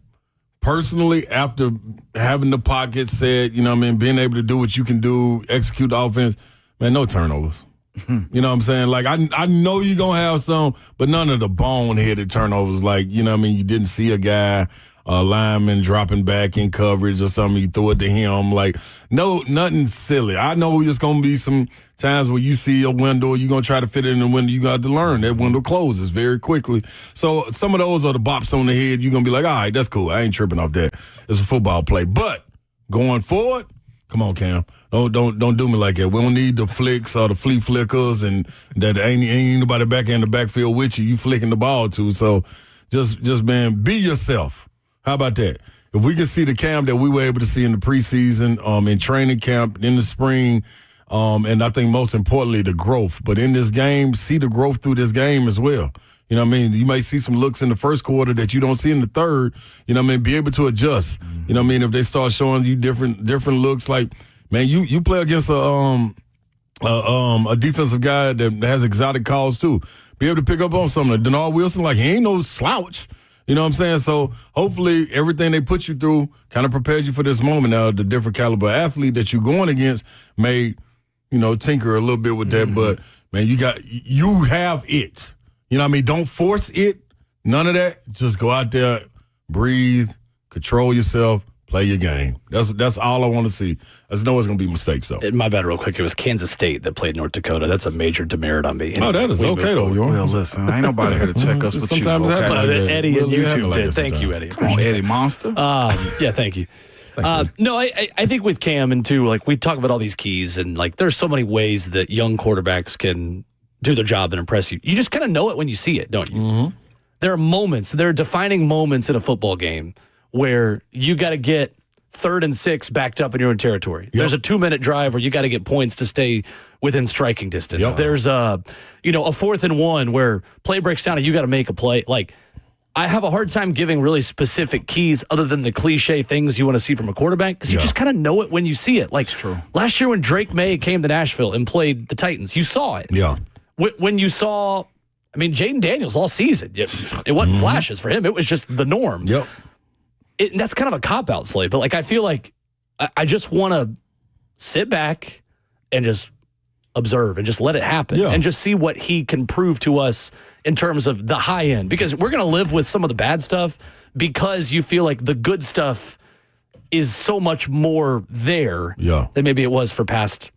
personally, after having the pocket set, being able to do what you can do, execute the offense, man, no turnovers. You know what I'm saying? Like, I know you're going to have some, but none of the boneheaded turnovers. Like, you didn't see a guy, a lineman dropping back in coverage or something. You throw it to him. Like, no, nothing silly. I know it's going to be some times where you see a window, you're going to try to fit it in the window. You got to learn that window closes very quickly. So some of those are the bops on the head. You're going to be like, all right, that's cool. I ain't tripping off that. It's a football play. But going forward, come on, Cam. Don't do me like that. We don't need the flicks or the flea flickers and that ain't nobody back in the backfield with you. You flicking the ball to. So just man, be yourself. How about that? If we can see the Cam that we were able to see in the preseason, in training camp, in the spring, and I think most importantly, the growth. But in this game, see the growth through this game as well. You know what I mean? You may see some looks in the first quarter that you don't see in the third. You know what I mean? Be able to adjust. You know what I mean? If they start showing you different looks, like, man, you play against a defensive guy that has exotic calls too. Be able to pick up on something. Denard Wilson, like, he ain't no slouch. You know what I'm saying? So hopefully everything they put you through kind of prepares you for this moment. Now, the different caliber athlete that you're going against may, tinker a little bit with that. But, man, you have it. You know what I mean? Don't force it. None of that. Just go out there, breathe, control yourself, play your game. That's all I want to see. I just know it's going to be mistakes, though. My bad, real quick. It was Kansas State that played North Dakota. That's a major demerit on me. That is okay, though. Well, listen, ain't nobody here to check us but sometimes you. Okay? Eddie and YouTube did. Thank you, Eddie. Eddie Monster. Yeah, thank you. No, I think with Cam and too, like, we talk about all these keys and like there's so many ways that young quarterbacks can do their job and impress you. You just kind of know it when you see it, don't you? Mm-hmm. There are defining moments in a football game where you got to get 3rd and 6 backed up in your own territory. Yep. There's a 2-minute drive where you got to get points to stay within striking distance. Yep. There's a 4th and 1 where play breaks down and you got to make a play. Like, I have a hard time giving really specific keys other than the cliche things you want to see from a quarterback because you just kind of know it when you see it. Like, last year when Drake May came to Nashville and played the Titans, you saw it. Yeah. When you saw, Jaden Daniels all season, it wasn't flashes for him. It was just the norm. Yep. That's kind of a cop-out, Slade, but like I feel like I just want to sit back and just observe and just let it happen and just see what he can prove to us in terms of the high end. Because we're going to live with some of the bad stuff because you feel like the good stuff is so much more there than maybe it was for past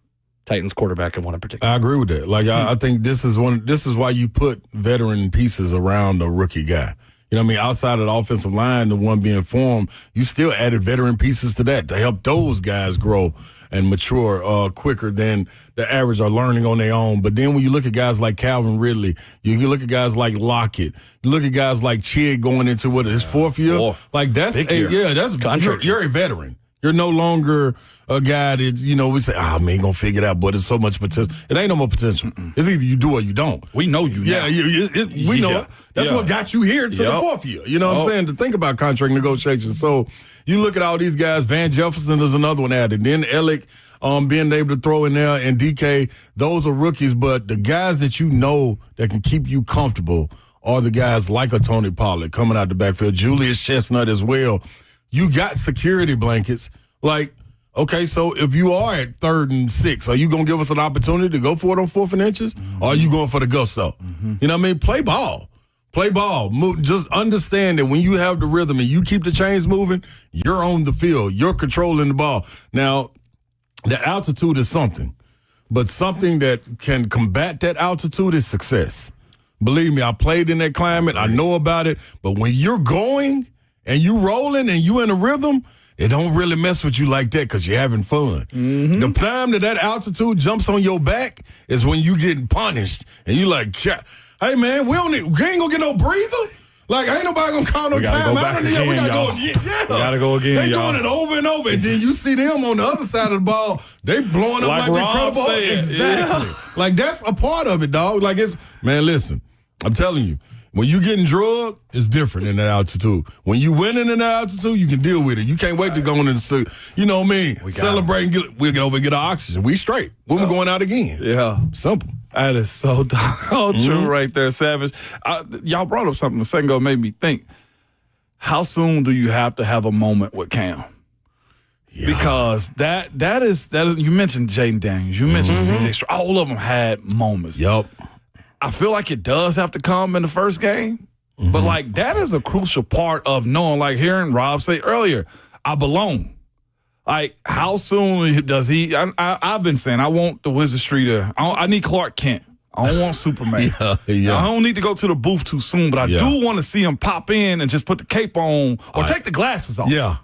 Titans quarterback and one in particular. I agree with that. Like I think this is why you put veteran pieces around a rookie guy. You know what I mean? Outside of the offensive line, the one being formed, you still added veteran pieces to that to help those guys grow and mature quicker than the average are learning on their own. But then when you look at guys like Calvin Ridley, you look at guys like Lockett, you look at guys like Chig going into his 4th year. Like that's you're a veteran. You're no longer a guy that, we say, man, gonna figure it out, but it's so much potential. It ain't no more potential. It's either you do or you don't. We know you now. We know it. That's what got you here to the 4th year. You know what I'm saying? To think about contract negotiations. So you look at all these guys. Van Jefferson is another one added. Then Ellick being able to throw in there and DK, those are rookies. But the guys that you know that can keep you comfortable are the guys like a Tony Pollard coming out the backfield. Julius Chestnut as well. You got security blankets. Like, okay, so if you are at 3rd and 6, are you going to give us an opportunity to go for it on 4th and inches? Or are you going for the gusto? You know what I mean? Play ball. Play ball. Move. Just understand that when you have the rhythm and you keep the chains moving, you're on the field. You're controlling the ball. Now, the altitude is something, but something that can combat that altitude is success. Believe me, I played in that climate. I know about it. But when you're going and you rolling and you in a rhythm, it don't really mess with you like that because you're having fun. Mm-hmm. The time that altitude jumps on your back is when you getting punished. And you like, hey, man, we ain't gonna get no breather. Like, ain't nobody gonna call no time out in the again, We gotta y'all. go again. Yeah. We gotta go again, They y'all. doing it over and over. And then you see them on the other side of the ball, they blowing up like the Rob incredible. said, Exactly. yeah. Like, that's a part of it, dog. Like, man, listen, I'm telling you, when you getting drugged, it's different in that altitude. When you winning in that altitude, you can deal with it. You can't wait to go into the suit. You know what I mean? Celebrate and we'll get over and get our oxygen. We straight. When we going out again. Yeah. Simple. That is so true right there, Savage. Y'all brought up something a second ago made me think. How soon do you have to have a moment with Cam? Yeah. Because that is you mentioned Jaden Daniels, you mentioned CJ Stroud. All of them had moments. Yup. I feel like it does have to come in the first game, but like that is a crucial part of knowing, like hearing Rob say earlier, I belong. Like, how soon does he? I've been saying I want the wizardry to. I need Clark Kent. I don't want Superman. Yeah. I don't need to go to the booth too soon, but I do want to see him pop in and just put the cape on or take the glasses off. Yeah.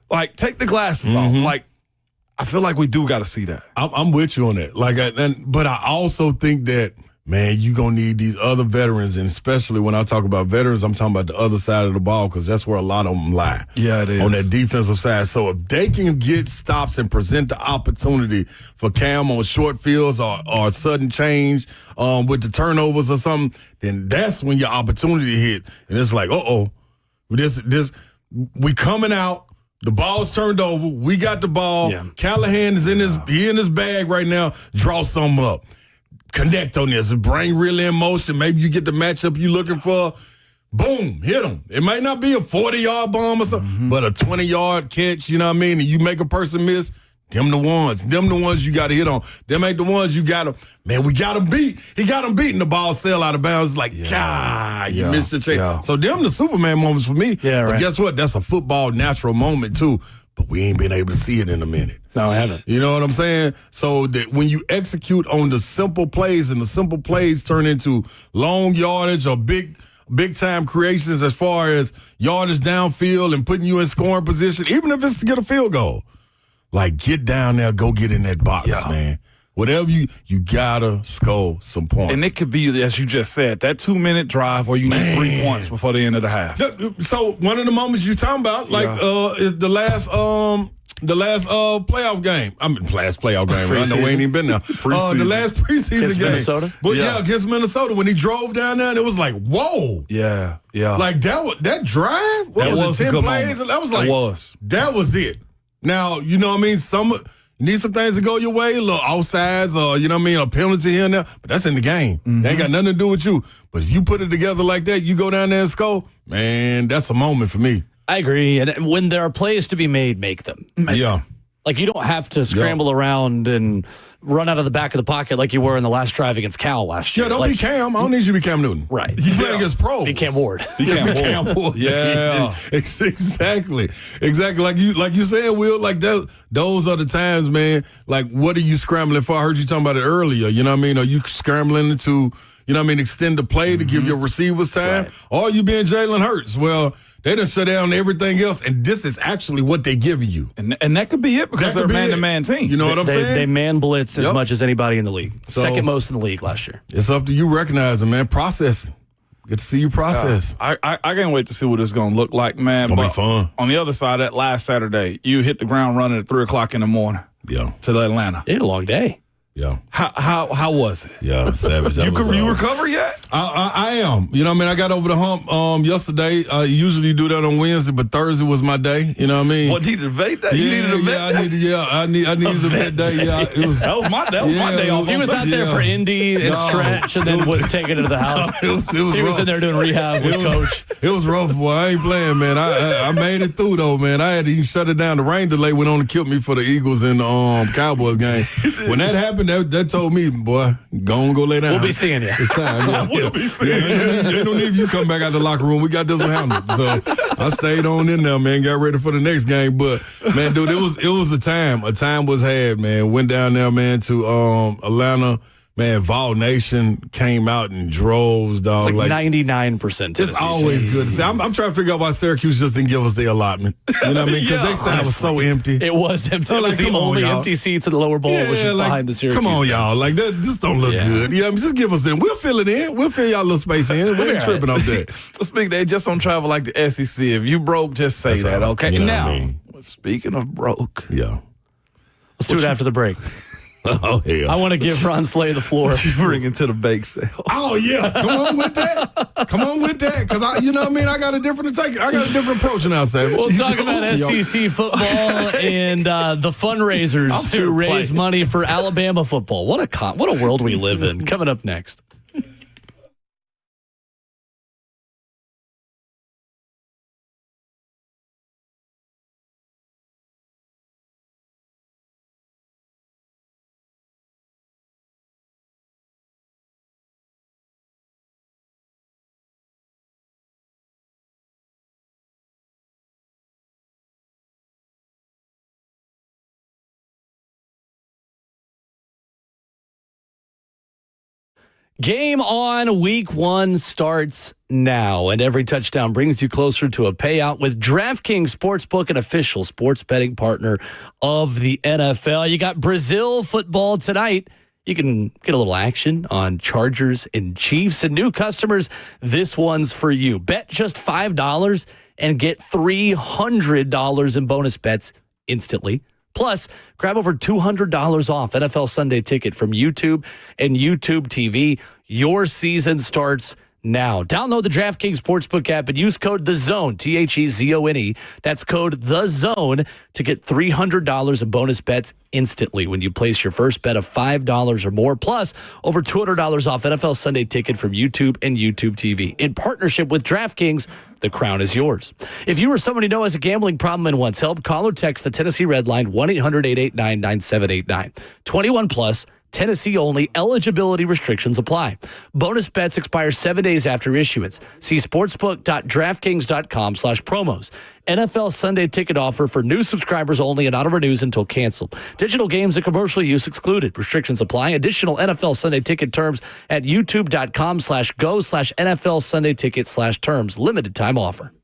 Like, take the glasses off. Like, I feel like we do got to see that. I'm with you on that. Like, but I also think that, man, you gonna need these other veterans, and especially when I talk about veterans, I'm talking about the other side of the ball because that's where a lot of them lie. Yeah, it is. On that defensive side. So if they can get stops and present the opportunity for Cam on short fields or sudden change with the turnovers or something, then that's when your opportunity hit. And it's like, this we coming out. The ball's turned over. We got the ball. Yeah. Callahan is in his bag right now. Draw something up. Connect on this. Brain really in motion. Maybe you get the matchup you looking for. Boom, hit him. It might not be a 40-yard bomb or something, but a 20-yard catch, you know what I mean? And you make a person miss, them the ones. Them the ones you got to hit on. Them ain't the ones you got to, man, we got him beat. He got him beat, and the ball sail out of bounds. It's like, you missed the chance. Yeah. So them the Superman moments for me. Yeah, right. But guess what? That's a football natural moment, too. But we ain't been able to see it in a minute. No, I haven't. You know what I'm saying? So that when you execute on the simple plays and the simple plays turn into long yardage or big time creations as far as yardage downfield and putting you in scoring position, even if it's to get a field goal, like get down there, go get in that box, man. Whatever you gotta score some points. And it could be, as you just said, that 2-minute drive where you need 3 points before the end of the half. So one of the moments you talking about, like is the last playoff game. I mean, last playoff game. I know we ain't even been there. The last preseason against game. Minnesota? But against Minnesota when he drove down there, and it was like, whoa. Yeah. Like that drive. What was it? 10 plays. Moment. That was like That was it. Now you know what I mean. You need some things to go your way, a little offsides or, you know what I mean, a penalty here and there, but that's in the game. They ain't got nothing to do with you. But if you put it together like that, you go down there and score, man, that's a moment for me. I agree. And when there are plays to be made, make them. Yeah. Like, you don't have to scramble around and run out of the back of the pocket like you were in the last drive against Cal last year. Yeah, don't be Cam. I don't need you to be Cam Newton. Right. You play against pros. Be Cam Ward. Be Cam Ward. Yeah. Exactly. Like you said, Will, like those are the times, man. Like, what are you scrambling for? I heard you talking about it earlier. You know what I mean? Are you scrambling to, you know what I mean, extend the play to give your receivers time? Right. Or are you being Jalen Hurts? Well, they done shut down everything else, and this is actually what they give you. And that could be it because they're a man-to-man team. You know what I'm saying? They man blitz as much as anybody in the league. So, second most in the league last year. It's up to you recognizing, man. Processing. Get to see you process. I can't wait to see what it's going to look like, man. It's going to be fun. On the other side, that last Saturday, you hit the ground running at 3 o'clock in the morning to Atlanta. It had a long day. Yeah. How was it? Yeah, savage. You recover yet? I am. You know what I mean? I got over the hump yesterday. I usually do that on Wednesday, but Thursday was my day. You know what I mean? What, needed a vet day? You needed a vet day? I needed a vet day. Yeah, it was. That was my day off. He was out there for Indy and stretch, and then was taken to the house. It was he rough. was in there doing rehab with Coach. It was rough, boy. I ain't playing, man. I made it through though, man. I had to shut it down. The rain delay went on to kill me for the Eagles and Cowboys game. When that happened, that told me, boy, go lay down. We'll be seeing you. It's time. Yeah, We'll be seeing you. Ain't no need you come back out the locker room. We got this one handled. So I stayed on in there, man. Got ready for the next game. But man, dude, it was a time. A time was had, man. Went down there, man, to Atlanta. Man, Vol Nation came out in droves, dog. It's like 99%. It's always good to see. I'm trying to figure out why Syracuse just didn't give us the allotment. You know what I mean? Because they side was so empty. It was empty. It was the only empty seats in the lower bowl, which is behind the Syracuse. Come on, y'all. Like, that just don't look good. You know what I mean? Just give us them. We'll fill it in. We'll fill y'all little space in. We ain't tripping off that. Speak, they just don't travel like the SEC. If you broke, just say that, okay? You know now, what I mean? speaking of broke. Yeah. Let's do it after the break. Oh, hell. I want to give Ron Slay the floor. What you bringing to the bake sale? Oh, yeah. Come on with that. Come on with that. Because, you know what I mean? I got a different approach now, Sam. We'll talk about SEC football and the fundraisers to raise money for Alabama football. What a world we live in. Coming up next. Game on. Week 1 starts now, and every touchdown brings you closer to a payout with DraftKings Sportsbook, an official sports betting partner of the NFL. You got Brazil football tonight. You can get a little action on Chargers and Chiefs. And new customers, this one's for you. Bet just $5 and get $300 in bonus bets instantly. Plus, grab over $200 off NFL Sunday Ticket from YouTube and YouTube TV. Your season starts now. Download the DraftKings Sportsbook app and use code THEZONE, THEZONE. That's code THEZONE to get $300 in bonus bets instantly when you place your first bet of $5 or more. Plus, over $200 off NFL Sunday Ticket from YouTube and YouTube TV. In partnership with DraftKings, the crown is yours. If you or someone you know has a gambling problem and wants help, call or text the Tennessee Red Line, 1-800-889-9789. 21 plus. Tennessee only. Eligibility restrictions apply. Bonus bets expire 7 days after issuance. See sportsbook.draftkings.com/promos. NFL Sunday Ticket offer for new subscribers only and auto-renews until canceled. Digital games and commercial use excluded. Restrictions apply. Additional NFL Sunday Ticket terms at youtube.com/go/NFL Sunday Ticket/terms. Limited time offer.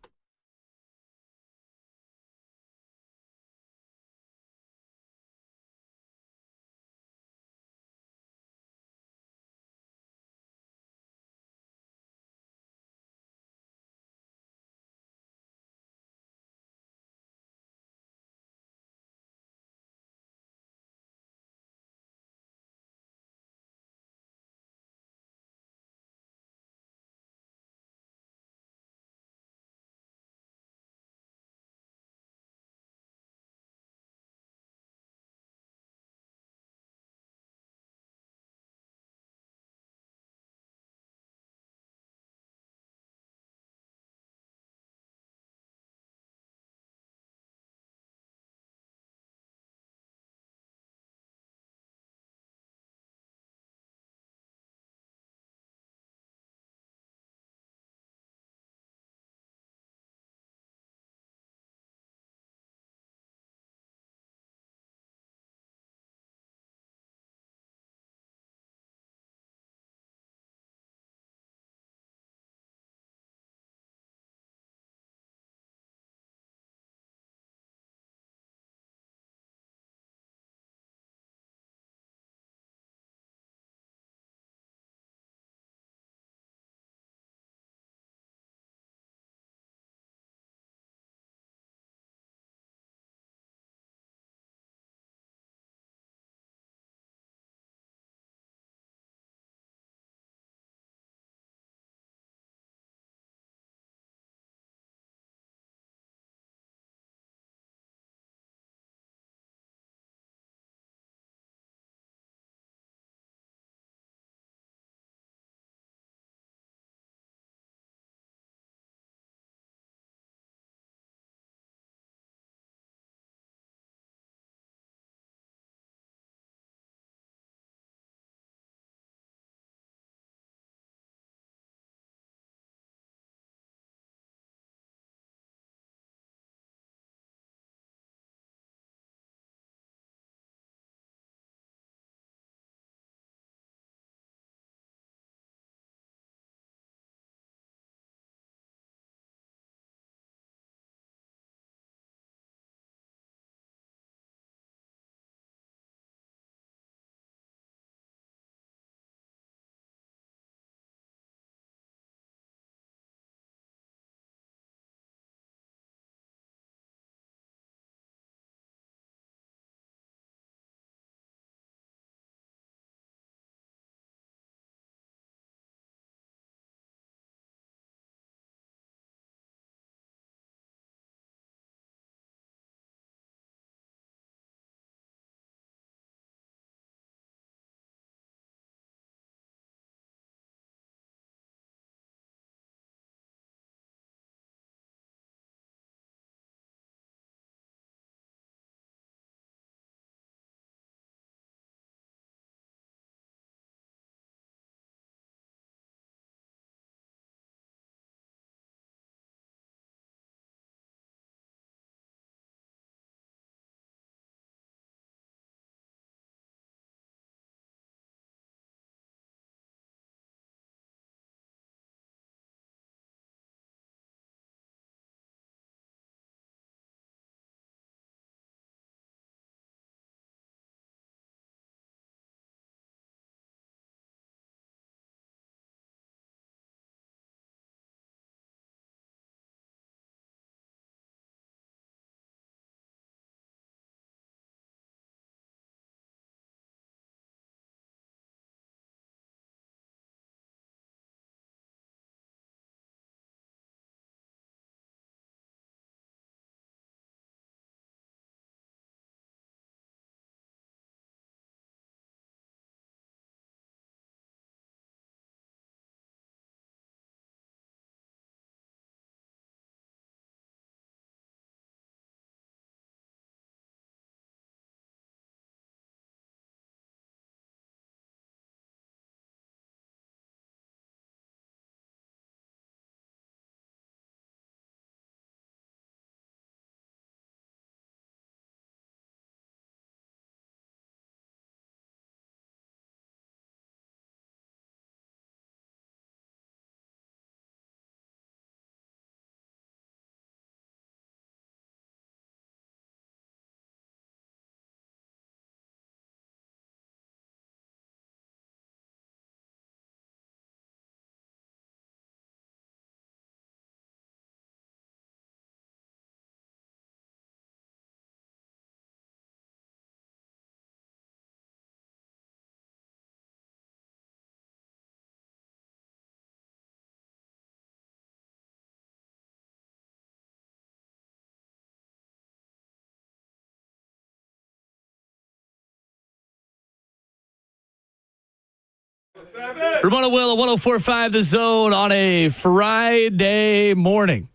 Ramona Will at 104.5 The Zone on a Friday morning.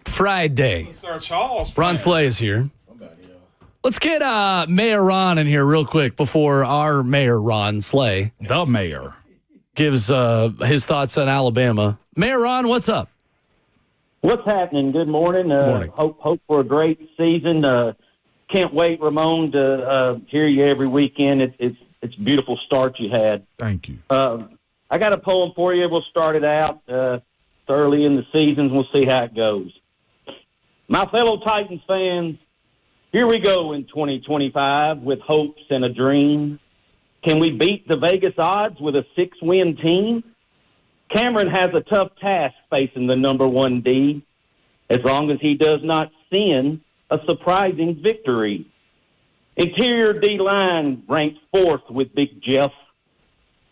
Friday. Sir Charles. Ron Slay is here. Let's get Mayor Ron in here real quick before our Mayor Ron Slay, the mayor, gives his thoughts on Alabama. Mayor Ron, what's up? What's happening? Good morning. Morning. Hope for a great season. Can't wait, Ramon, to hear you every weekend. It's a beautiful start you had. Thank you. I got a poem for you. We'll start it out early in the season. We'll see how it goes. My fellow Titans fans, here we go in 2025 with hopes and a dream. Can we beat the Vegas odds with a 6-win team? Cameron has a tough task facing the number 1 D. As long as he does not sin, a surprising victory. Interior D-line ranked 4th with Big Jeff.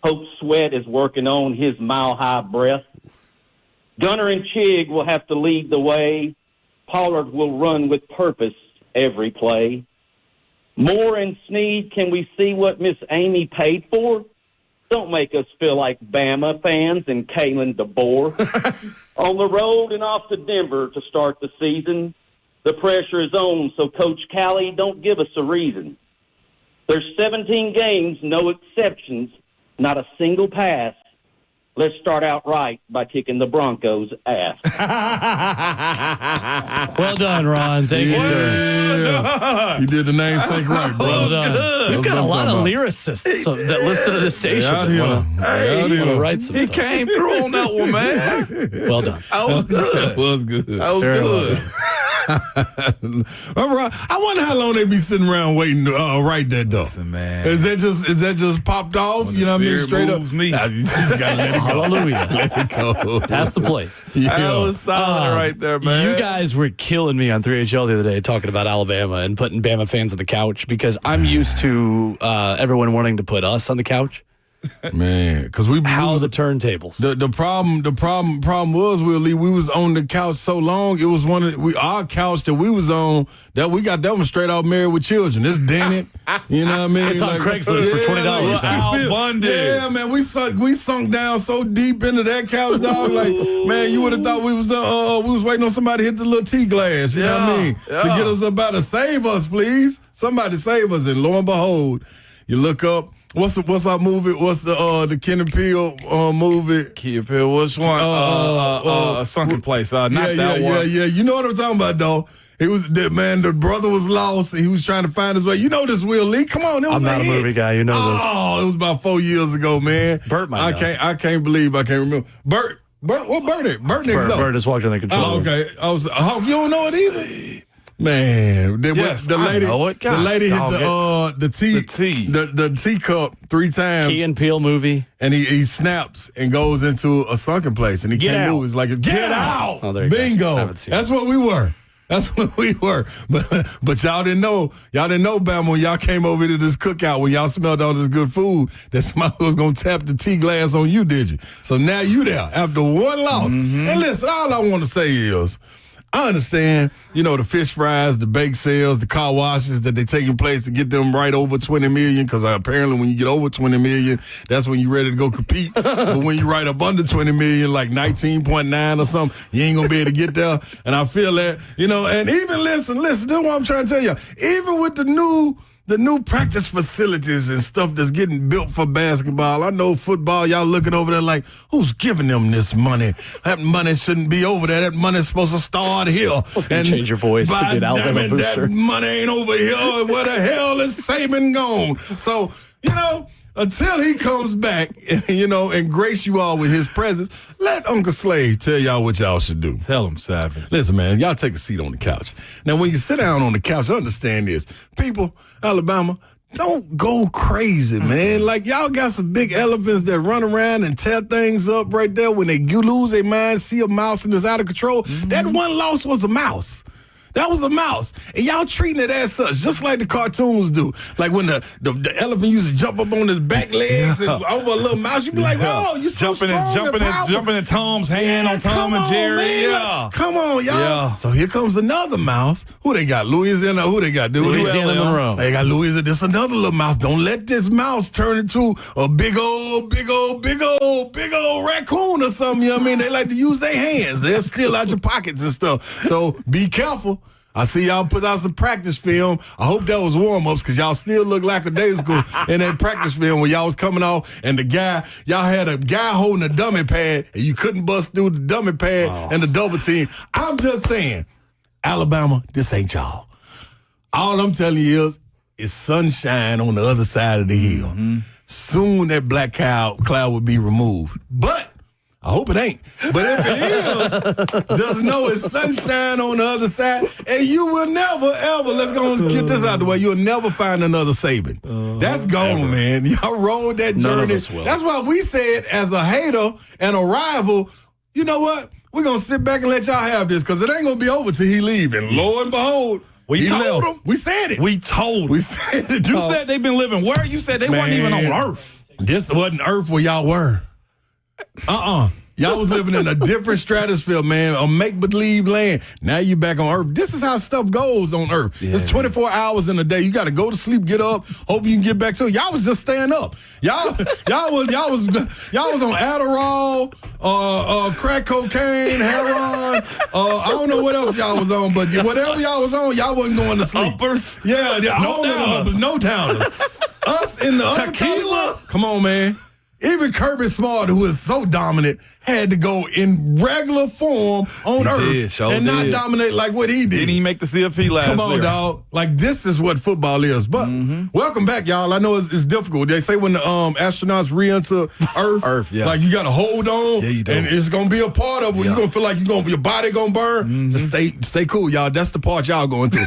Hope Sweat is working on his mile-high breath. Gunner and Chig will have to lead the way. Pollard will run with purpose every play. Moore and Snead, can we see what Miss Amy paid for? Don't make us feel like Bama fans and Kalen DeBoer. On the road and off to Denver to start the season. The pressure is on, so Coach Callie, don't give us a reason. There's 17 games, no exceptions, not a single pass. Let's start out right by kicking the Broncos' ass. Well done, Ron. Thank you, sir. You did the namesake right, bro. Well done. We've got a lot of lyricists that listen to this station that want to write some He stuff. came through on that one, man. Well done. That was good. That was good. That was Very good. I wonder how long they be sitting around waiting to write that though. Listen, man. Is that just popped off? When You know what I mean? Spirit Straight up. moves me. Nah, you just gotta let it go. Hallelujah. Let it go. Pass the plate. That was solid right there, man. You guys were killing me on 3HL the other day talking about Alabama and putting Bama fans on the couch because I'm used to everyone wanting to put us on the couch. Man, because we How the turntables. The problem was, Will Lee, we was on the couch so long. It was our couch that we was on that we got that one straight out Married with Children. It's Dennett. You know what I mean? It's on Craigslist for $20. Al Bundy. Yeah, man, we sunk down so deep into that couch, dog. Like, man, you would have thought we was waiting on somebody to hit the little tea glass. You know what I mean? Yeah. To get us about to save us, please. Somebody save us. And lo and behold, you look up. What's our movie? What's the Ken and Peele movie? Key Appeal, which one? Sunken Place. Not that one. Yeah. You know what I'm talking about, though. It was that man. The brother was lost. He was trying to find his way. You know this, Will Lee. Come on, it was I'm not a movie guy. You know this. Oh, it was about 4 years ago, man. Bert might know. I can't believe I can't remember. Bert. What Bert? Bert next door. Bert is watching the controller. Oh, okay. Hawk, you don't know it either. Man, the lady, the lady hit the teacup 3 times. Key and Peele movie, and he snaps and goes into a sunken place, and he can't move. It's like get out! Oh, there Bingo! That's what we were. That's what we were. But y'all didn't know. Y'all didn't know, Bama, when y'all came over to this cookout when y'all smelled all this good food that somebody was gonna tap the tea glass on you, did you? So now you there after one loss. And listen, all I want to say is, I understand, the fish fries, the bake sales, the car washes that they taking place to get them right over 20 million, because apparently when you get over 20 million, that's when you're ready to go compete. But when you right up under 20 million, like 19.9 or something, you ain't going to be able to get there. And I feel that, and even listen, this is what I'm trying to tell you. Even with the new practice facilities and stuff that's getting built for basketball. I know football, y'all looking over there like, who's giving them this money? That money shouldn't be over there. That money's supposed to start here. And change your voice to get Alabama booster. That money ain't over here. Where the hell is Saban gone? So, until he comes back, and grace you all with his presence, let Uncle Slade tell y'all what y'all should do. Tell him, Savage. Listen, man, y'all take a seat on the couch. Now, when you sit down on the couch, understand this. People, Alabama, don't go crazy, man. Like, y'all got some big elephants that run around and tear things up right there when they lose their mind, see a mouse and it's out of control. That one loss was a mouse. That was a mouse. And y'all treating it as such, just like the cartoons do. Like when the elephant used to jump up on his back legs and over a little mouse, you'd be like, oh, you so jumping in Tom's hand on Tom and Jerry. Man. Yeah. Come on, y'all. Yeah. So here comes another mouse. Who they got? Louisiana. Who they got? Louisiana Monroe. They got Louisiana. This another little mouse. Don't let this mouse turn into a big old raccoon or something. You know what I mean? They like to use their hands. They'll steal out your pockets and stuff. So be careful. I see y'all put out some practice film. I hope that was warm-ups because y'all still look lackadaisical in that practice film when y'all was coming off and y'all had a guy holding a dummy pad and you couldn't bust through the dummy pad and the double team. I'm just saying, Alabama, this ain't y'all. All I'm telling you is sunshine on the other side of the hill. Mm-hmm. Soon that black cloud will be removed. But I hope it ain't. But if it is, just know it's sunshine on the other side, and you will never, ever, let's go and get this out the way, you'll never find another Saban. That's gone, man. Y'all rode that journey. None of us will. That's why we said, as a hater and a rival, you know what? We're going to sit back and let y'all have this, because it ain't going to be over till he leave. And lo and behold, we told them. We said it. We told them. We said it. You said they've been living where? You said they weren't even on Earth. This wasn't Earth where y'all were. Y'all was living in a different stratosphere, man, a make-believe land. Now you back on Earth. This is how stuff goes on Earth. Yeah. It's 24 hours in a day. You got to go to sleep, get up, hope you can get back to it. Y'all was just staying up. Y'all was on Adderall, crack cocaine, heroin. I don't know what else y'all was on, but whatever y'all was on, y'all wasn't going to sleep. Uppers? Yeah, no downers. Us in the tequila. Come on, man. Even Kirby Smart, who is so dominant, had to go in regular form on Earth and not dominate like what he did. Didn't he make the CFP last year? Come on, dog. Like, this is what football is. But welcome back, y'all. I know it's difficult. They say when the astronauts re-enter Earth, like, you got to hold on, and it's going to be a part of it. You're going to feel like your body going to burn. Just stay cool, y'all. That's the part y'all going through.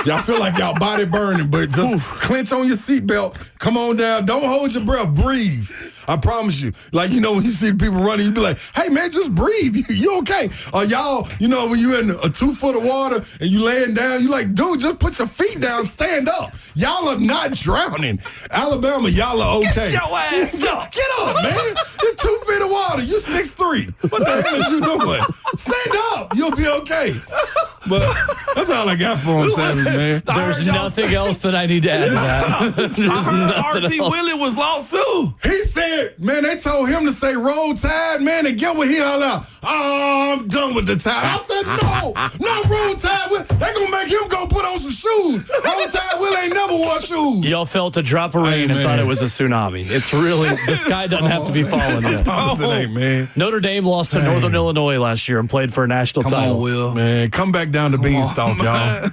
y'all feel like y'all body burning, but just clench on your seatbelt. Come on down. Don't hold your breath. Breathe. I promise you. Like, when you see people running, you be like, hey, man, just breathe. You okay? Y'all, when you're in a 2 foot of water and you laying down, you like, dude, just put your feet down, stand up. Y'all are not drowning. Alabama, y'all are okay. Get your ass up. Get up, man. It's 2 feet of water. You 6'3". What the hell is you doing? Stand up. You'll be okay. But that's all I got for him, Saturday, man. There's nothing else that I need to add to that. I heard R.T. Willie was lost, too. He said, man, they told him to say roll tide, man, and get what he all out. Oh, I'm done with the tide. I said, no, not roll tide. They gonna make him go put on some shoes. Roll tide Will ain't never wore shoes. Y'all felt a drop of rain and thought it was a tsunami. It's really, the sky doesn't have to be falling yet. It ain't, man. Notre Dame lost to Northern Illinois last year and played for a national title. Come on, Will. Man, come back down to Beanstalk, y'all.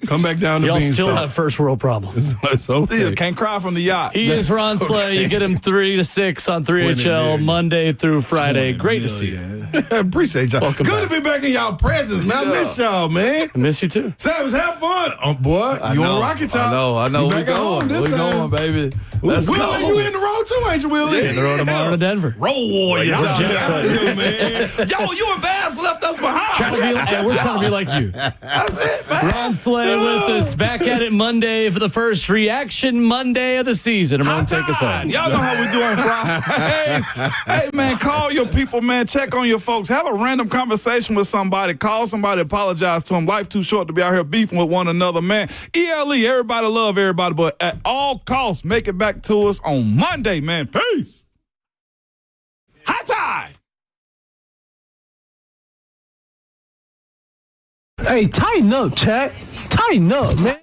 Come back down to Beanstalk. Y'all still have first world problems. It's okay. Still can't cry from the yacht. He is Ron Slay. You get him 3 to 6 on 3HL Monday through Friday. Great to see you. Appreciate y'all. Welcome Good back. to be back in y'all presence, man. I miss y'all, man. I miss you too. Savage, have fun. Oh, boy, you on Rocky Top. I know. We going, baby. Let's Willie, go. you in the road too, ain't you, Willie? Yeah, the road tomorrow to Denver. Road Warriors. Y'all man. Yo, you and Bass left us behind. We're trying to be like you. That's it, man. Ron Slay with us. Back at it Monday for the first Reaction Monday of the season. I'm going to take us home. Y'all know how we do on Fridays. Hey, man, call your people, man. Check on your folks. Have a random conversation with somebody. Call somebody. Apologize to them. Life too short to be out here beefing with one another, man. ELE, everybody love everybody, but at all costs, make it back to us on Monday, man. Peace. High tide. Hey, tighten up, chat. Tighten up, man.